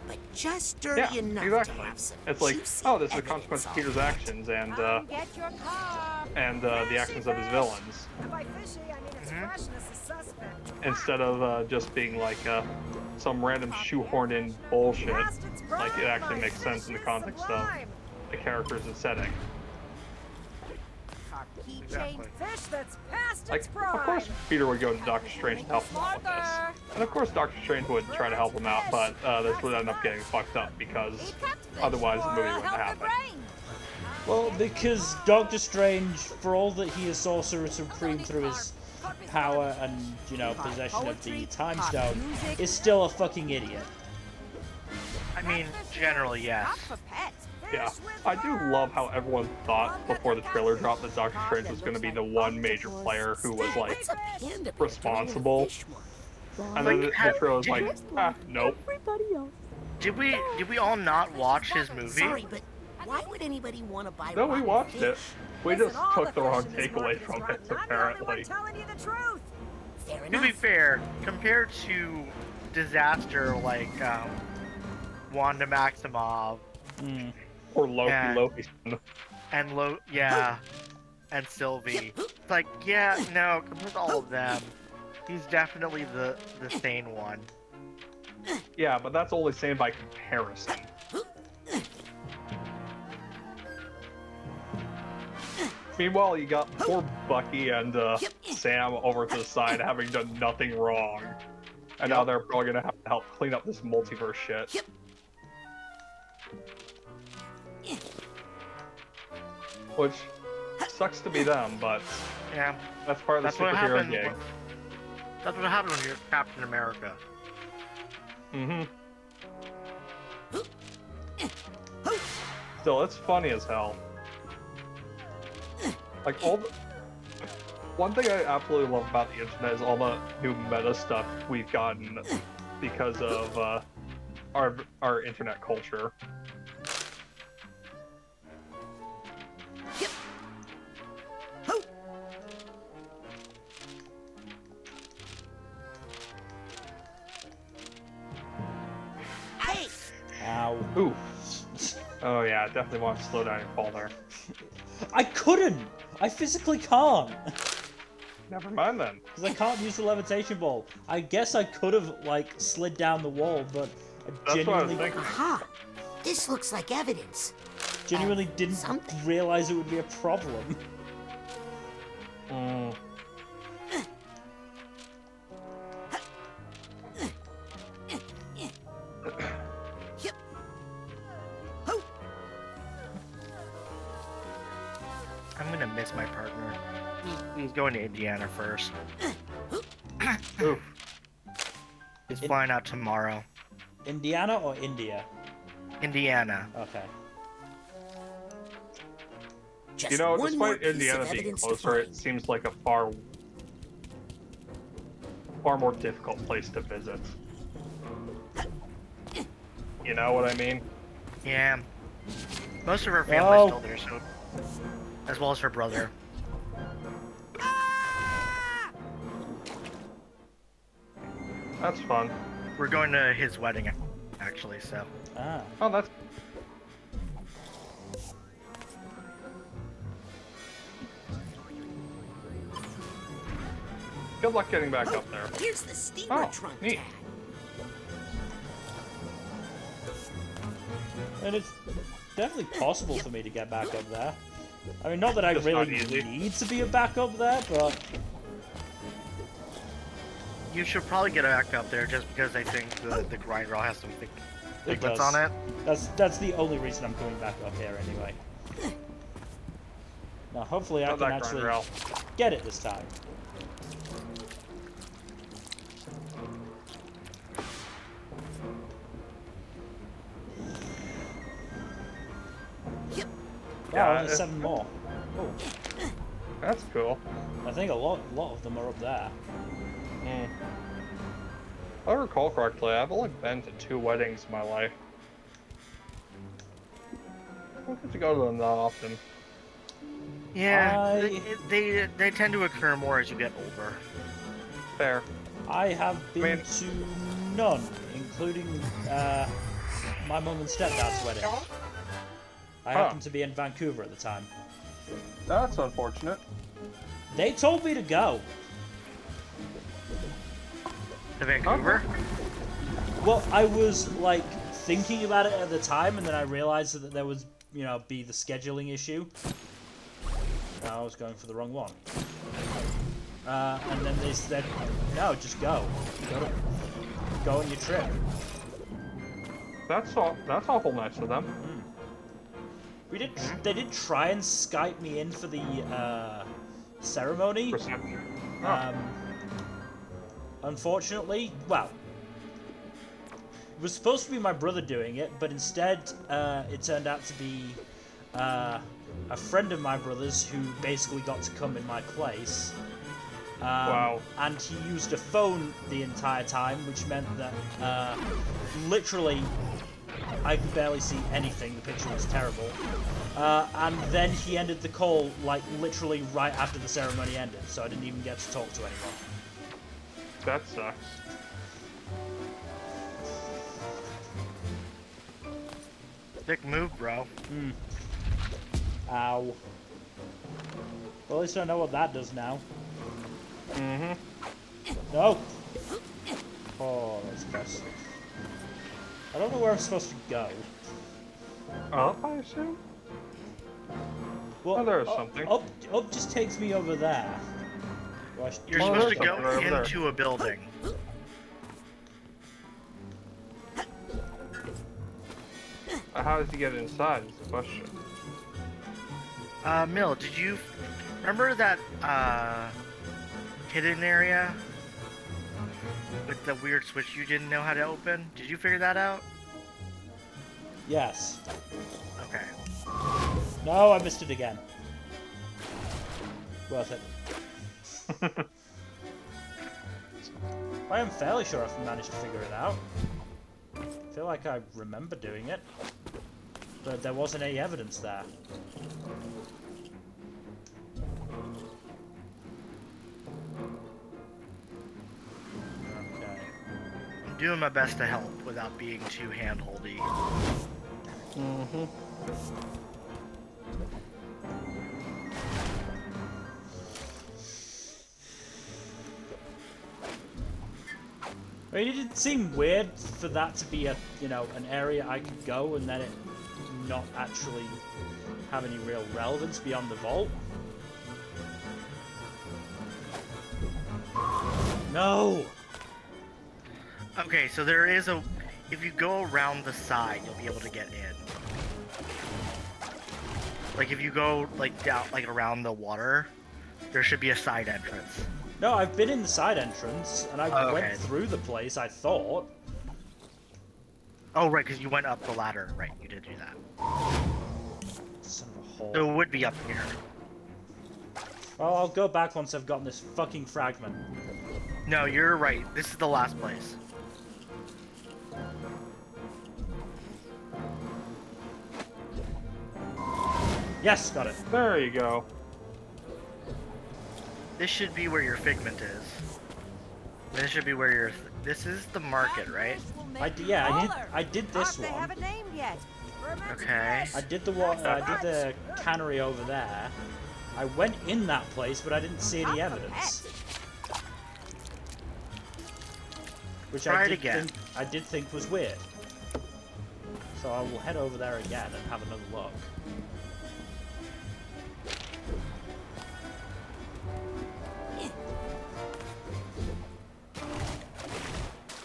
but just dirty enough to have some It's like, juicy oh, this is a evidence consequence of on Peter's it. actions and the actions of his villains. Instead of just being like some random shoehorned in bullshit, like it actually makes sense in the context of the characters and setting. Keychain fish that's past Like, its prime. of course Peter would go to Doctor Strange to help him out with this. And of course Doctor Strange would try to help him out, but this would end up getting fucked up because otherwise the movie wouldn't happen. Well, because Doctor Strange, for all that he is Sorcerer Supreme through his power and, you know, possession of the Time Stone, is still a fucking idiot. I mean, generally, yes. Yeah, I do love how everyone thought before the trailer dropped that Doctor Strange was going to be the one major player who was, like, responsible. And then the trailer was like, nope. Did we all not watch his movie? Sorry, but why would anybody want to buy No, we rotten watched fish? it. We just took the wrong takeaway from it, apparently. To be fair, compared to disaster like Wanda Maximoff, or Loki, and and Sylvie, it's like, yeah, no, compared to all of them, he's definitely the sane one. Yeah, but that's only sane by comparison. Meanwhile, you got poor Bucky and Sam over to the side having done nothing wrong. And now they're probably gonna have to help clean up this multiverse shit. Which sucks to be them, but yeah, that's part of the superhero gig. That's what happened when you're Captain America. Mm-hmm. Still, it's funny as hell. Like, all the... One thing I absolutely love about the internet is all the new meta stuff we've gotten because of our internet culture. Hey! Ow. Ooh. Oh yeah, definitely want to slow down and fall there. I couldn't! I physically can't! Never mind then. Because I can't use the levitation ball. I guess I could have, like, slid down the wall, but I genuinely... Aha! This looks like evidence. Genuinely didn't realize it would be a problem. I'm gonna miss my partner. He's going to Indiana first. He's flying out tomorrow. Indiana or India? Indiana. Okay. You know, despite Indiana being closer, it seems like a far more difficult place to visit. You know what I mean? Yeah. Most of her family's still there, so... As well as her brother. That's fun. We're going to his wedding, actually, so... Ah. Oh, that's... Good luck getting back up there. Here's the steamer trunk tag. And it's definitely possible for me to get back up there. I mean, not that I really need to be back up there, but... You should probably get back up there just because I think the grind rail has some piglets on it. That's the only reason I'm coming back up here anyway. Now, hopefully I can actually get it this time. Wow, only 7 more. Oh. That's cool. I think a lot of them are up there. If I recall correctly, I've only been to 2 weddings in my life. I don't get to go to them that often. Yeah, they tend to occur more as you get older. Fair. I have been to none, including my mum and stepdad's wedding. I happened to be in Vancouver at the time. That's unfortunate. They told me to go. To Vancouver? Well, I was, like, thinking about it at the time, and then I realized that there was, you know, be the scheduling issue. I was going for the wrong one. And then they said, no, just go. Go on your trip. That's awful nice of them. They did try and Skype me in for the ceremony. Unfortunately, well, it was supposed to be my brother doing it, but instead it turned out to be a friend of my brother's who basically got to come in my place. Wow. And he used a phone the entire time, which meant that literally I could barely see anything. The picture was terrible. And then he ended the call, like, literally right after the ceremony ended, so I didn't even get to talk to anyone. That sucks. Thick move, bro. Ow. Well, at least I know what that does now. No! Oh, that's close. I don't know where I'm supposed to go. Up, I assume? Well, there's something. Up just takes me over there. You're supposed to go into a building. How does he get inside is the question. Mill, did you remember that hidden area with the weird switch you didn't know how to open? Did you figure that out? Yes. Okay. No, I missed it again. Worth it. I am fairly sure I've managed to figure it out. I feel like I remember doing it, but there wasn't any evidence there. Okay. I'm doing my best to help without being too hand-holdy. Mm-hmm. I mean, it didn't seem weird for that to be a, you know, an area I could go and then it not actually have any real relevance beyond the vault. No! Okay, so there is a... If you go around the side, you'll be able to get in. Like, if you go, like, down, like, around the water, there should be a side entrance. No, I've been in the side entrance, and I Oh, went okay. through the place, I thought. Oh, right, because you went up the ladder. Right, you did do that. Son of a whore. So it would be up here. Well, I'll go back once I've gotten this fucking fragment. No, you're right. This is the last place. Yes, got it. There you go. This should be where your figment is. This should be where your... This is the market, right? I did this They one. haven't named yet. Okay. I did the one. I did the cannery over there. I went in that place, but I didn't see any evidence. Which Try it again. I did think was weird. So I will head over there again and have another look.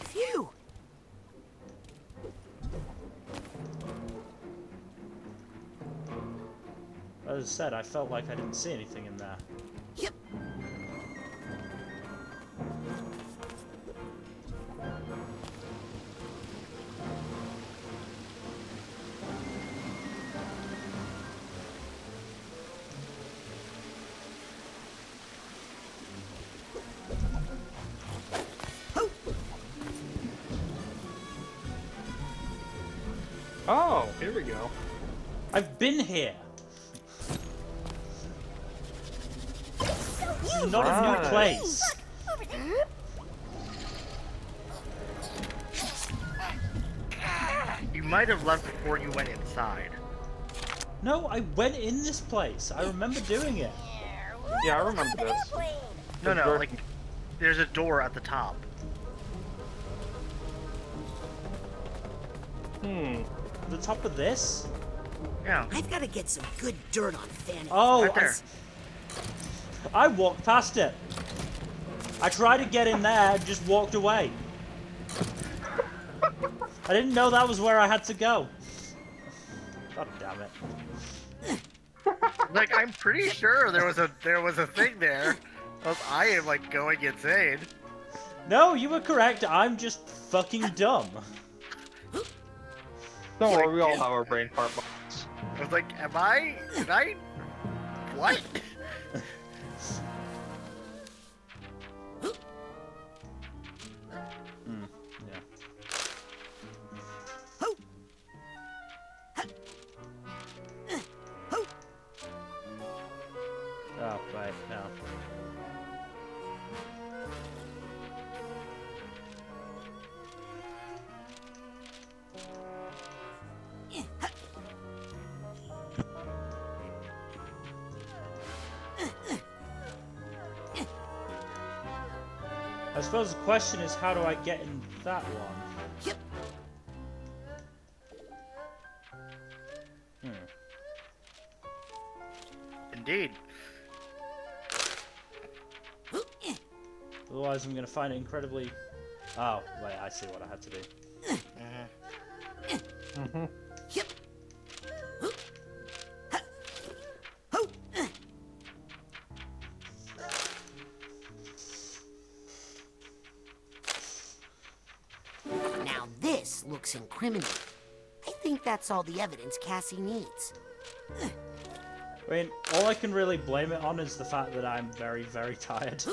Phew! As I said, I felt like I didn't see anything in there. Yep. Oh, here we go. I've been here. This is not a new place. You might have left before you went inside. No, I went in this place. I remember doing it. Yeah, I remember this. No, like, there's a door at the top. The top of this? Yeah. I've got to get some good dirt on Fanny. Oh, Right there. I walked past it. I tried to get in there and just walked away. I didn't know that was where I had to go. God damn it. Like, I'm pretty sure there was a thing there. Else I am like going insane. No, you were correct. I'm just fucking dumb. Don't worry, we all have our brain part moments. I was like, did I? What? Yeah. Oh, right, no. I suppose the question is, how do I get in that one? Yep. Indeed. Otherwise, I'm going to find it incredibly... Oh, wait, I see what I had to do. Yep. Now this looks incriminating. I think that's all the evidence Cassie needs. I mean, all I can really blame it on is the fact that I'm very, very tired.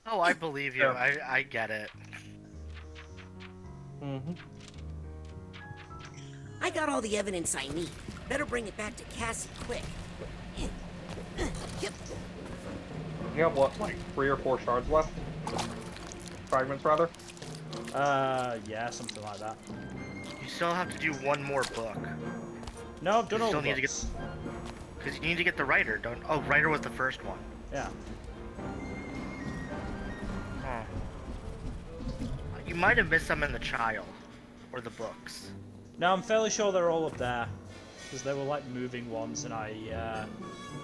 Oh, I believe you. I get it. I got all the evidence I need. Better bring it back to Cassie quick. You have what, like 3 or 4 shards left? Fragments, rather? Yeah, something like that. You still have to do one more book. No, I've done all the need books. Because you need to get the writer, don't... Oh, writer was the first one. Yeah. Huh. You might have missed some in the child. Or the books. No, I'm fairly sure they're all up there. Because they were like moving ones and I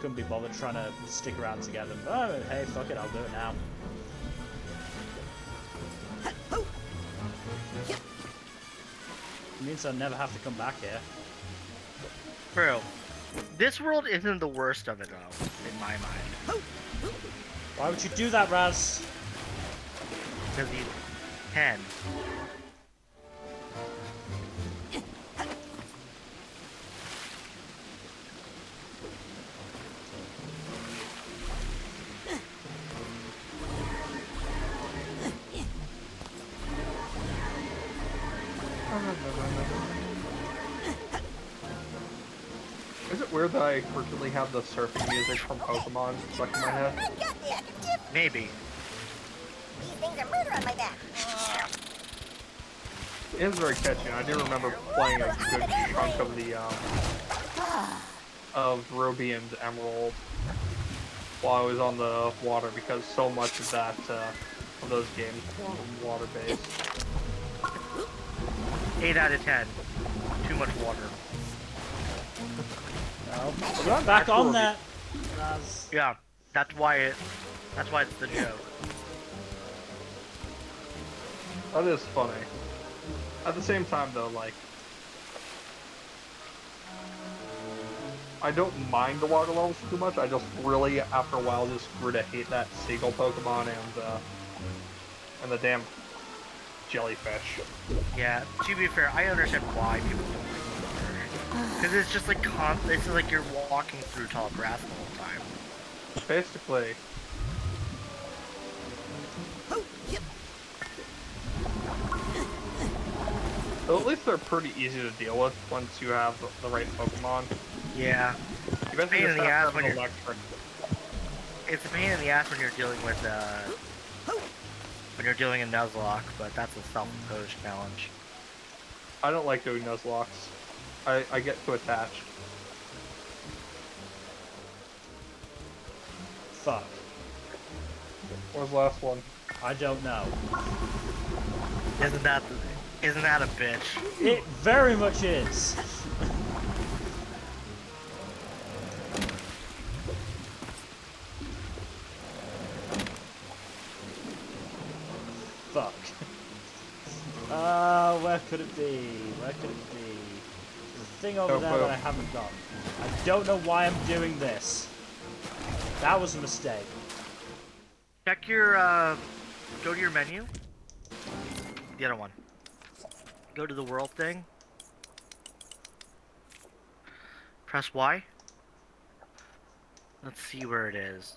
couldn't be bothered trying to stick around to get them. But oh, hey, fuck it, I'll do it now. It means I'll never have to come back here. Bro, this world isn't the worst of it though, in my mind. Why would you do that, Razz? Because you can. Is it weird that I frequently have the surfing music from Pokemon stuck in my head? Maybe. These things are murder on my back. It is very catchy, and I do remember playing a good chunk of the, of Ruby and Emerald while I was on the water, because so much of that, of those games were water-based. 8 out of 10. Too much water. No. Back on that. Razz. Yeah, that's why it's the joke. That is funny. At the same time, though, like, I don't mind the water levels too much. I just really, after a while, just grew to hate that seagull Pokemon and the damn jellyfish. Yeah, to be fair, I understand why people don't like water. Because it's just like it's just like you're walking through tall grass the whole time. Basically. So at least they're pretty easy to deal with once you have the right Pokemon. Yeah. You basically just have to have an electric. It's a pain in the ass when you're dealing with when you're dealing in Nuzlocke, but that's a self-imposed challenge. I don't like doing Nuzlocks. I get too attached. Fuck. What was the last one? I don't know. Isn't that a bitch? It very much is. Fuck. Where could it be? Where could it be? There's a thing over there that I haven't got. I don't know why I'm doing this. That was a mistake. Check your, go to your menu. The other one. Go to the world thing. Press Y. Let's see where it is.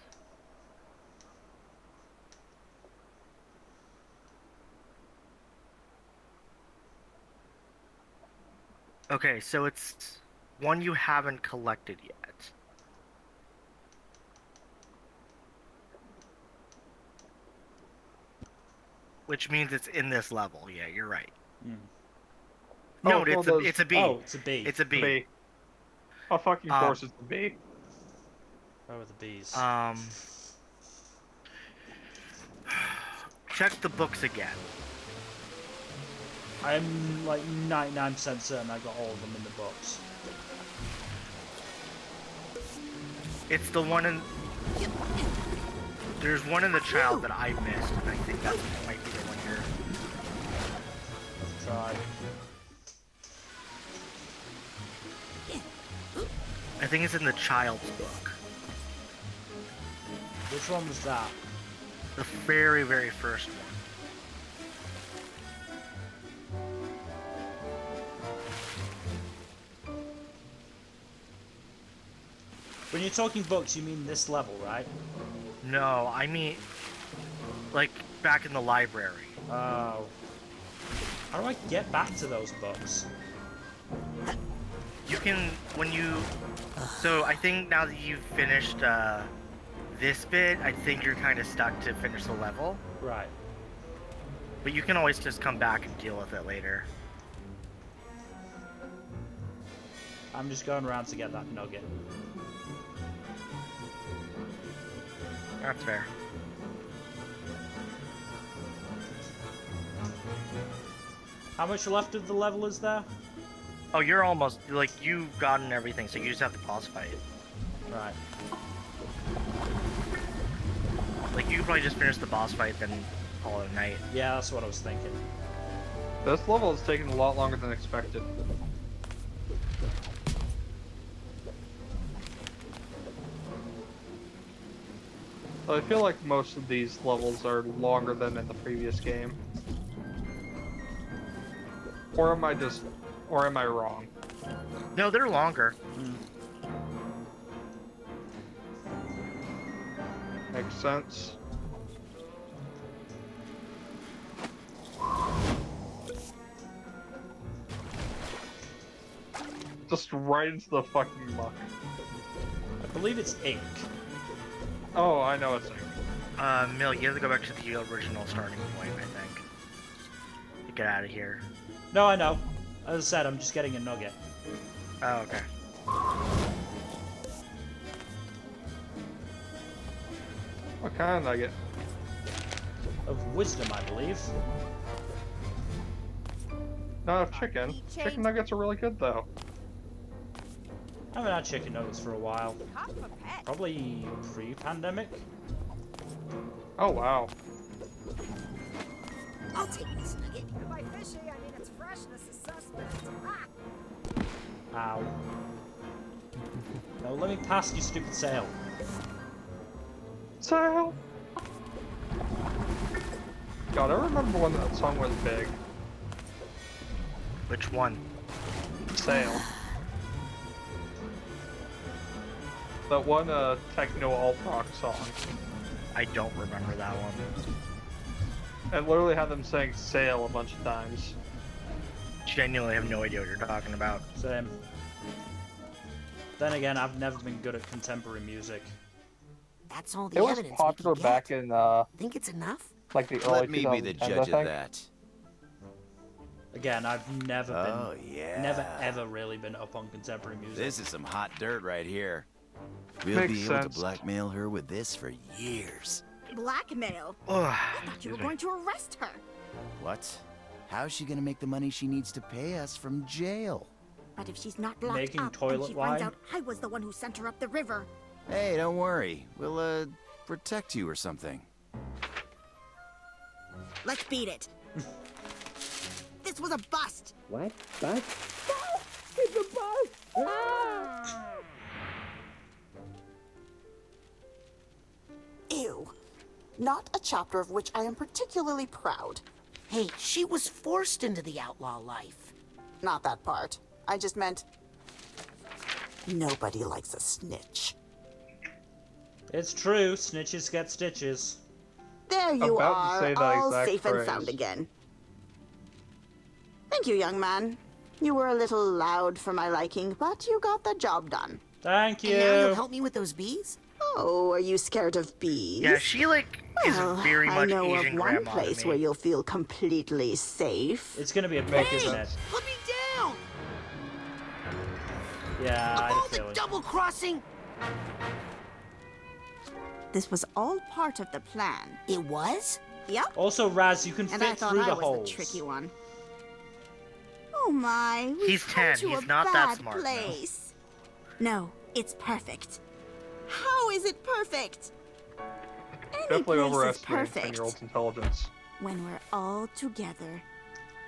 Okay, so it's one you haven't collected yet. Which means it's in this level. Yeah, you're right. Mm. No, Oh, it's a B. Oh, it's a B. It's a B. Oh, fucking course it's a B. Where were the B's? Check the books again. I'm like 99% certain I got all of them in the books. It's the one in... There's one in the child that I missed, and I think that might be the one here. Let's try. I think it's in the child's book. Which one was that? The very, very first one. When you're talking books, you mean this level, right? No, I mean, like, back in the library. Oh. How do I get back to those books? You can, when you... So, I think now that you've finished this bit, I think you're kind of stuck to finish the level. Right. But you can always just come back and deal with it later. I'm just going around to get that nugget. That's fair. How much left of the level is there? Oh, you're almost, like, you've gotten everything, so you just have to boss fight. Right. Like, you could probably just finish the boss fight, then call it a night. Yeah, that's what I was thinking. This level has taken a lot longer than expected. I feel like most of these levels are longer than in the previous game. Or am I wrong? No, they're longer. Makes sense. Just right into the fucking muck. I believe it's ink. Oh, I know it's ink. Mill, you have to go back to the original starting point, I think. To get out of here. No, I know. As I said, I'm just getting a nugget. Oh, okay. What kind of nugget? Of wisdom, I believe. Not of chicken. Chicken nuggets are really good, though. I haven't had chicken nuggets for a while. Probably pre-pandemic. Oh, wow. I'll take this nugget. By fishy, I mean its freshness is suspect. Ow. No, let me pass, you stupid sail. Sail! God, I remember when that song was big. Which one? Sail. That one techno alt rock song. I don't remember that one. And literally had them saying sail a bunch of times. Genuinely have no idea what you're talking about. Same. Then again, I've never been good at contemporary music. That's all the It was evidence popular we can get. back in Think it's enough? like the early Let me be the 2010s, judge I of think. that. Again, I've never Oh, been, yeah. never ever really been up on contemporary music. This is some hot dirt right here. We'll Makes be able sense. to blackmail her with this for years. Blackmail? Ugh, I thought you were going to arrest her. What? How's she gonna make the money she needs to pay us from jail? But if she's not locked Making up and toilet she finds wine? out I was the one who sent her up the river. Hey, don't worry. We'll, protect you or something. Let's beat it. This was a bust. What? Bus? It's a bus! Ew. Not a chapter of which I am particularly proud. Hey, she was forced into the outlaw life. Not that part. I just meant... nobody likes a snitch. It's true, snitches get stitches. There you About to are, say that all exact safe and phrase. sound again. Thank you, young man. You were a little loud for my liking, but you got the job done. Thank you. And now you'll help me with those bees? Oh, are you scared of bees? Yeah, she, like, is Well, very I much know Asian of one grandma to place me. where you'll feel completely safe. It's gonna be a book, isn't it? Put me down! Yeah, I Of had all a the feeling. double crossing! This was all part of the plan. It was? Yep. Also, Razz, you can And I fit thought through I the was holes. the tricky one. Oh my, we've He's come 10, to he's a not that bad smart, no. place. No, it's perfect. How is it perfect? Any Definitely place is overestimating perfect 10-year-old's intelligence. when we're all together.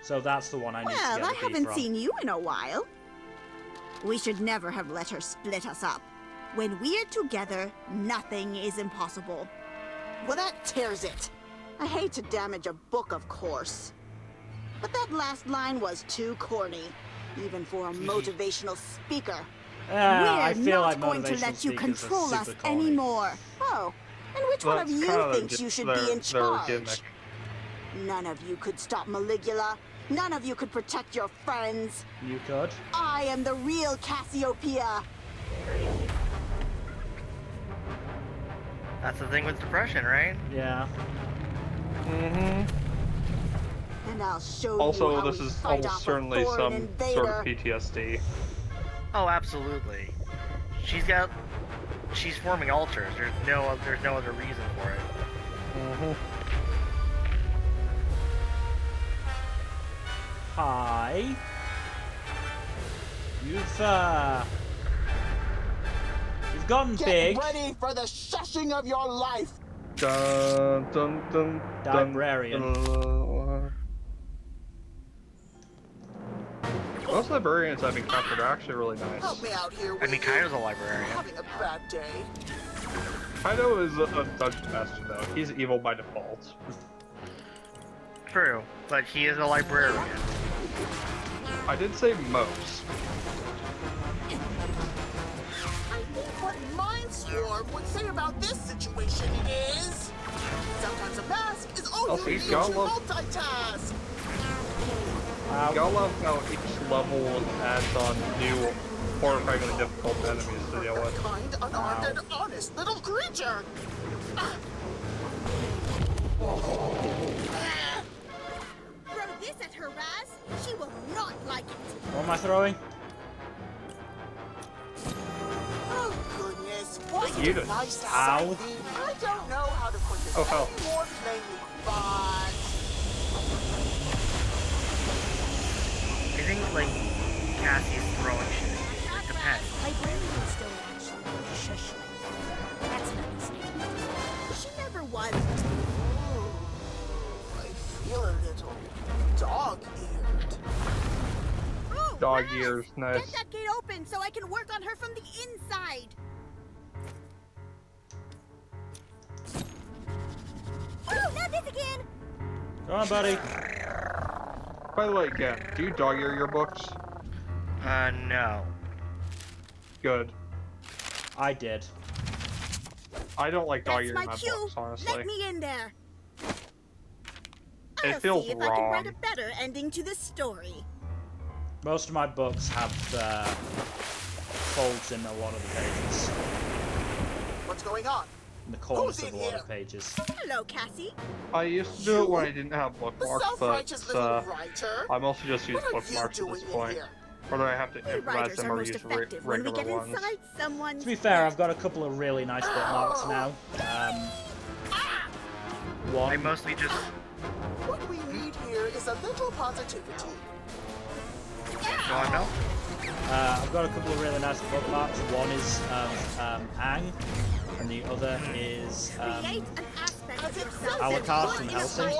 So that's the one I need to Well, get I the bee haven't from. seen you in a while. We should never have let her split us up. When we're together, nothing is impossible. Well, that tears it. I hate to damage a book, of course. But that last line was too corny, even for a motivational speaker. I We're feel not like going to motivational let you speakers are control us super corny. anymore. Oh, and which one of That's you kinda thinks you should be in their charge? gimmick. None of you could stop Maligula. None of you could protect your friends. You could. I am the real Cassiopeia. That's the thing with depression, right? Yeah. Mm-hmm. And I'll show Also, you how this we is fight almost off a certainly foreign some sort invader. of PTSD. Oh, absolutely. She's forming altars. There's no other reason for it. Mm-hmm. Hi. You've gotten Get big. ready for the shushing of your life. Dun dun dun dun. Librarian. Most librarians I've encountered are actually really nice. Help me out here. I mean, Kaido's a librarian. I'm having a bad day. Kaido is a dungeon master, though. He's evil by default. True, but he is a librarian. I did say most. I think what Mindswarm would say about this situation is... Sometimes a mask is all Also, you need to y'all love- multitask. Y'all love how each level adds on new, horrifyingly difficult enemies to deal with. Kind, unarmed, and honest little creature. Throw this at her, Razz. She will not like it. What am I throwing? Oh, goodness. Wasn't You it did. nice to Ow. have me? I don't know how to put this Oh, hell. any more plainly, but... I think, like, Cassie's throwing shit. It depends. Librarians don't actually shush like that. That's an understatement. She never was. I feel a little dog-eared. Oh, Dog Razz, ears, nice. Get that gate open so I can work on her from the inside. Oh, not this again! Come on, buddy. By the way, again, do you dog ear your books? No. Good. I did. I don't like dog That's earing my my cue. books, honestly. Let me in there. It I'll feels see if I can write a wrong. better ending to this story. Most of my books have folds in a lot of the pages. What's going on? In the corners Who's of a in lot here? of pages. Hello, Cassie. I used to do it when I didn't have The bookmarks, self-righteous but little writer. I mostly just use What are you bookmarks at doing this in point. here? Whether I have to We improvise writers them are or most use effective when we regular get ones. inside someone's To be fair, I've got a couple of really nice bookmarks now. I One. mostly just... What we need here is a little positivity. Go on, Mel? I've got a couple of really nice bookmarks. One is Aang, and the other is create an aspect of yourself. Alucard from Helsing.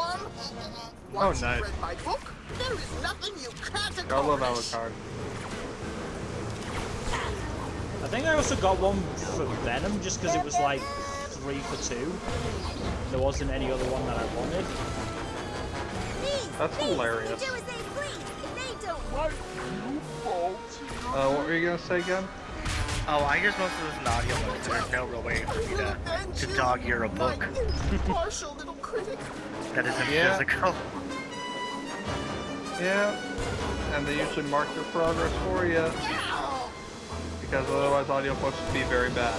Oh, nice. Read my book. There is nothing you can't I love accomplish. Alucard. I think I also got one for Venom just because it was like 3 for 2. There wasn't any other one that I wanted. That's hilarious. Do as they please. If they don't What were you gonna say again? Oh, I just mostly listen to audiobooks. There's no real way for me to dog ear a book Partial little critic. that isn't Yeah. physical. Yeah, and they usually mark your progress for you. Because otherwise audiobooks would be very bad.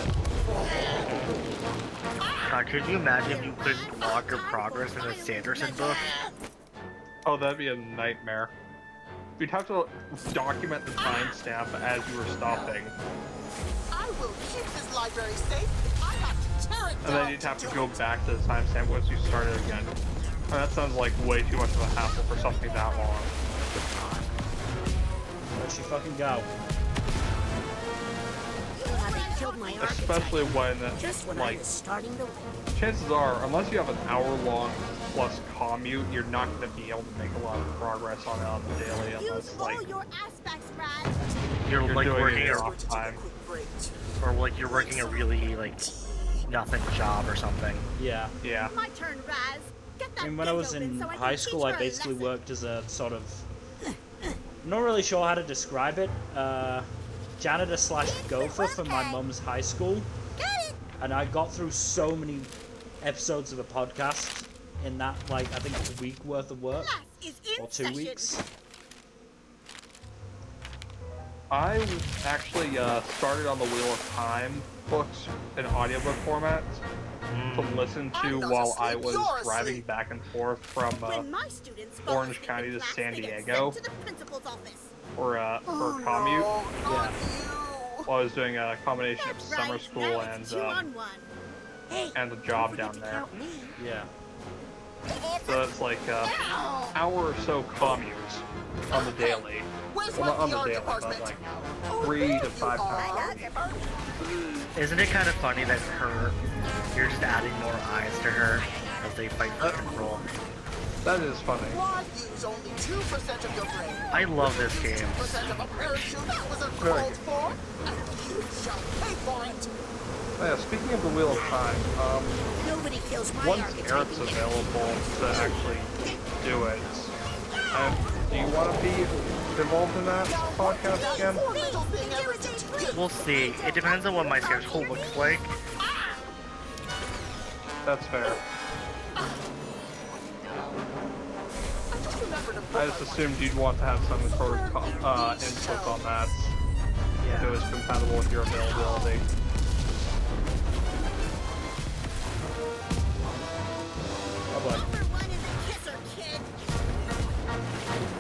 Could you imagine if you couldn't log your progress in a Sanderson book? Oh, that'd be a nightmare. You'd have to document the timestamp as you were stopping. I will keep this library safe. I have to tear it And down. then you'd have to go back to the timestamp once you started again. And that sounds like way too much of a hassle for something that long. Where'd she fucking go? Having killed my archetype Especially when, just when I like, was starting to win. chances are, unless you have an hour-long plus commute, you're not going to be able to make a lot of progress on it on the daily unless, Use like, all your aspects, Razz. You're like doing working it a, off time. or like you're working a really like nothing job or something. Yeah. Yeah. My turn, Razz. Get I that mean, when I gate was open in so I can high teach school, her I a basically lesson. worked as a sort of... I'm not really sure how to describe it. janitor slash gopher for my mum's high school, and I got through so many episodes of a podcast in that, like, I think a week worth of work, or 2 weeks. I actually started on the Wheel of Time books in audiobook format to listen to while I was driving back and forth from Orange County to San Diego for a commute. Yeah. While I was doing a combination of summer school and a job down there. Yeah. So it's like hour or so commutes on the daily. Well, not on the daily, but like 3 to 5 times a week. Isn't it kind of funny that you're just adding more eyes to her as they fight for control? That is funny. Use only 2% of your brain. I love this game. 2% of a parachute that wasn't called for, and you shall pay for it. Oh, yeah, speaking of the Wheel of Time, Nobody kills my once archetype Eric's again. available to actually do it, do you want to be involved in that podcast again? We'll see. It depends on what my schedule looks like. That's fair. I just assumed you'd want to have some sort of input on that. If it was compatible with your availability.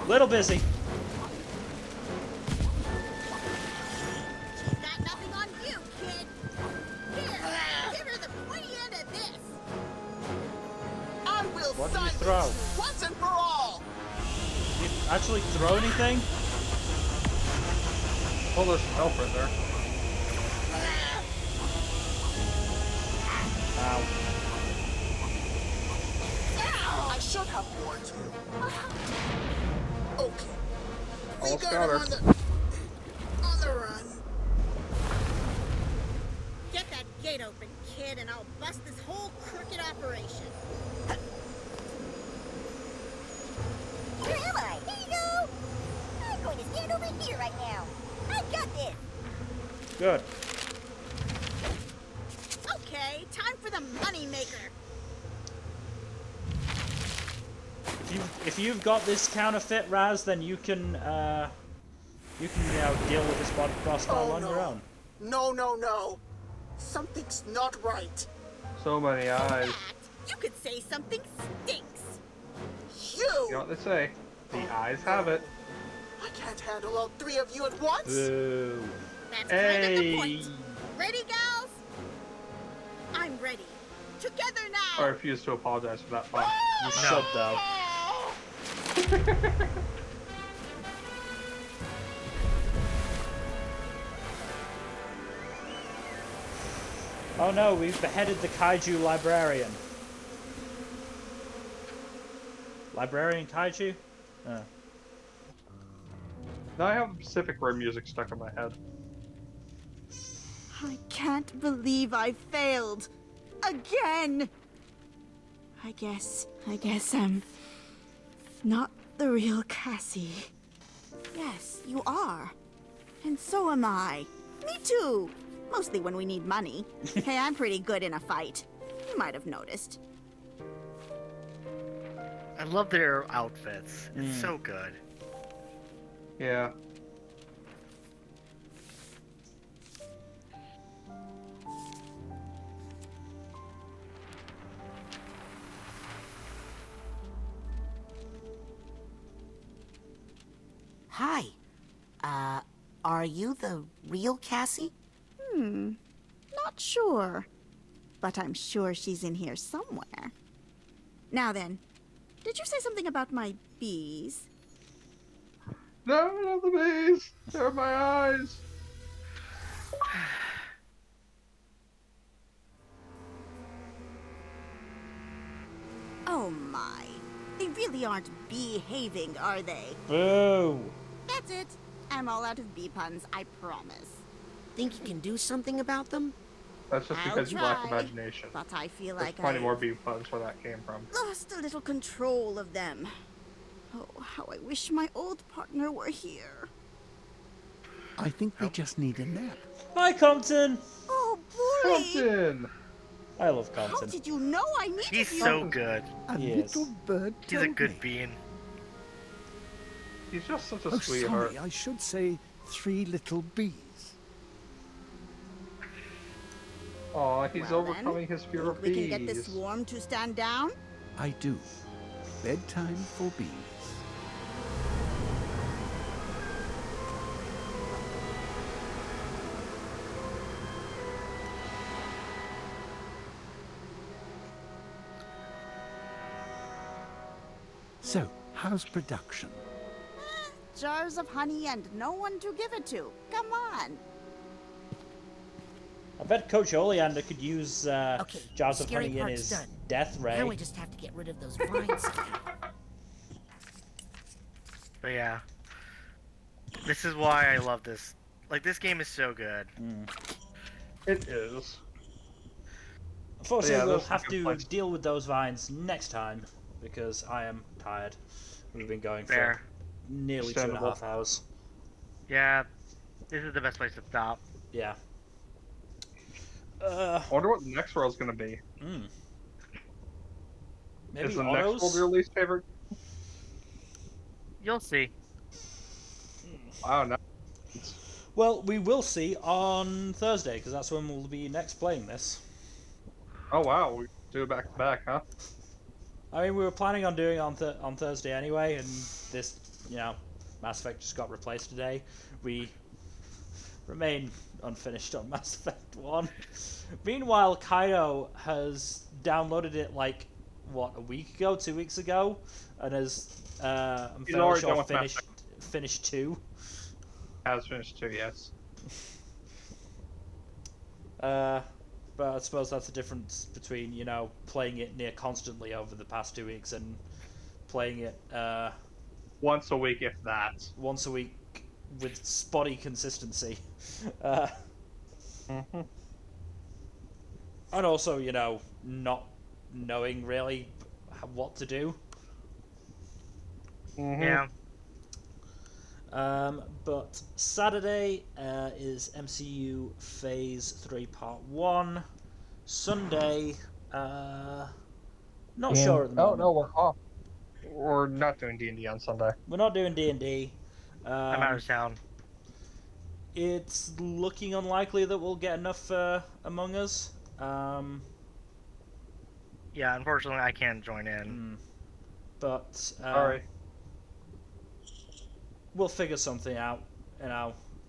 Little busy. Got nothing on you, kid. Here, give her the pointy end of this. I will What do you sign throw? this once and for all. You actually throw anything? Oh, there's some help right there. Ow. I should have warned you. Okay. We Almost got got her. him on the run. Get that gate open, kid, and I'll bust this whole crooked operation. Where am I? Here you go. I'm going to stand over here right now. I got this. Good. Okay, time for the money maker. If you've got this counterfeit, Razz, then you can deal with this boss battle on your own. No. Something's not right. So many eyes. You could say something stinks. You know what they say. The eyes have it. I can't handle all 3 of you at once. Boo. That's kind of the point. Ready, gals? I'm ready. Together now. I refuse to apologize for that fun. You should, though. Oh no, we've beheaded the kaiju librarian. Librarian kaiju? Now I have the Pacific Rim music stuck in my head. I can't believe I failed. Again. I guess I'm not the real Cassie. Yes, you are. And so am I. Me too. Mostly when we need money. Hey, I'm pretty good in a fight. You might have noticed. I love their outfits. It's so good. Yeah. Hi. Are you the real Cassie? Not sure. But I'm sure she's in here somewhere. Now then, did you say something about my bees? No, not the bees. They're my eyes. Oh my. They really aren't behaving, are they? Boo. That's it. I'm all out of bee puns, I promise. Think you can do something about them? That's just I'll because you lack try, imagination. But I feel There's like plenty I more bee puns where that came from. lost a little control of them. Oh, how I wish my old partner were here. I think they just need a nap. Hi, Compton! Oh, Bully! Compton! I love How Compton. did you know I needed He's you? so good. A He little is. bird He's a told good me. bean. He's just such a Oh, sweetheart. sorry, I should say 3 little bees. Aw, he's Well, overcoming his fear of we bees. can get this swarm to stand down? I do. Bedtime for bees. So, how's production? Jars of honey and no one to give it to. Come on. I bet Coach Oleander could use Okay, jars of scary honey in part's his done. death ray. Now we just have to get rid of those vines. But yeah. This is why I love this. Like, this game is so good. It is. Unfortunately, Yeah, we'll those are have good to points. deal with those vines next time because I am tired. We've been going Fair. for nearly 2.5 Understandable. hours. Yeah, this is the best place to stop. Yeah. I wonder what the next world's gonna be. Maybe Is the Otto's? next world your least favorite? You'll see. I don't know. Well, we will see on Thursday because that's when we'll be next playing this. Oh wow, we do it back to back, huh? I mean, we were planning on doing it on Thursday anyway, and this, Mass Effect just got replaced today. We remain unfinished on Mass Effect 1. Meanwhile, Kaido has downloaded it like, a week ago, 2 weeks ago, and has, I'm He's fairly already sure done with Mass finished 2. Has finished too, yes. But I suppose that's the difference between, playing it near constantly over the past 2 weeks and playing it Once a week, if that. once a week with spotty consistency. Mm-hmm. And also, not knowing really what to do. Mm-hmm. Yeah. But Saturday is MCU Phase 3 Part 1. Sunday, not sure at the moment. Oh no, we're off. We're not doing D&D on Sunday. We're not doing D&D. I'm out of town. It's looking unlikely that we'll get enough Among Us. Yeah, unfortunately, I can't join in. But Sorry. we'll figure something out.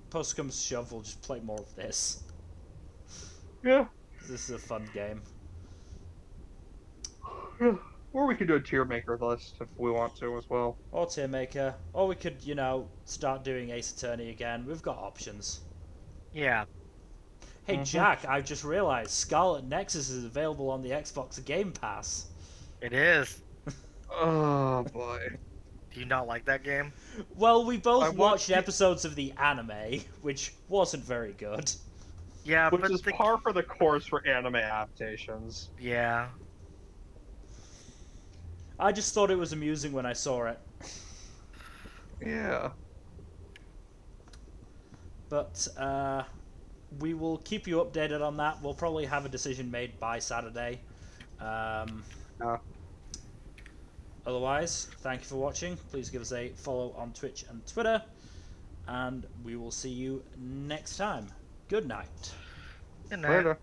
Post comes to shove, we'll just play more of this. Yeah. This is a fun game. Or we could do a tier maker list if we want to as well. Or Tier Maker. Or we could, start doing Ace Attorney again. We've got options. Yeah. Hey, Jack, I've just realized Scarlet Nexus is available on the Xbox Game Pass. It is. Oh boy. Do you not like that game? Well, we both I watched watched episodes of the anime, which wasn't very good. Yeah, Which but is par for the course for anime adaptations. Yeah. I just thought it was amusing when I saw it. Yeah. But we will keep you updated on that. We'll probably have a decision made by Saturday. Otherwise, thank you for watching. Please give us a follow on Twitch and Twitter. And we will see you next time. Good night. Good night. Later.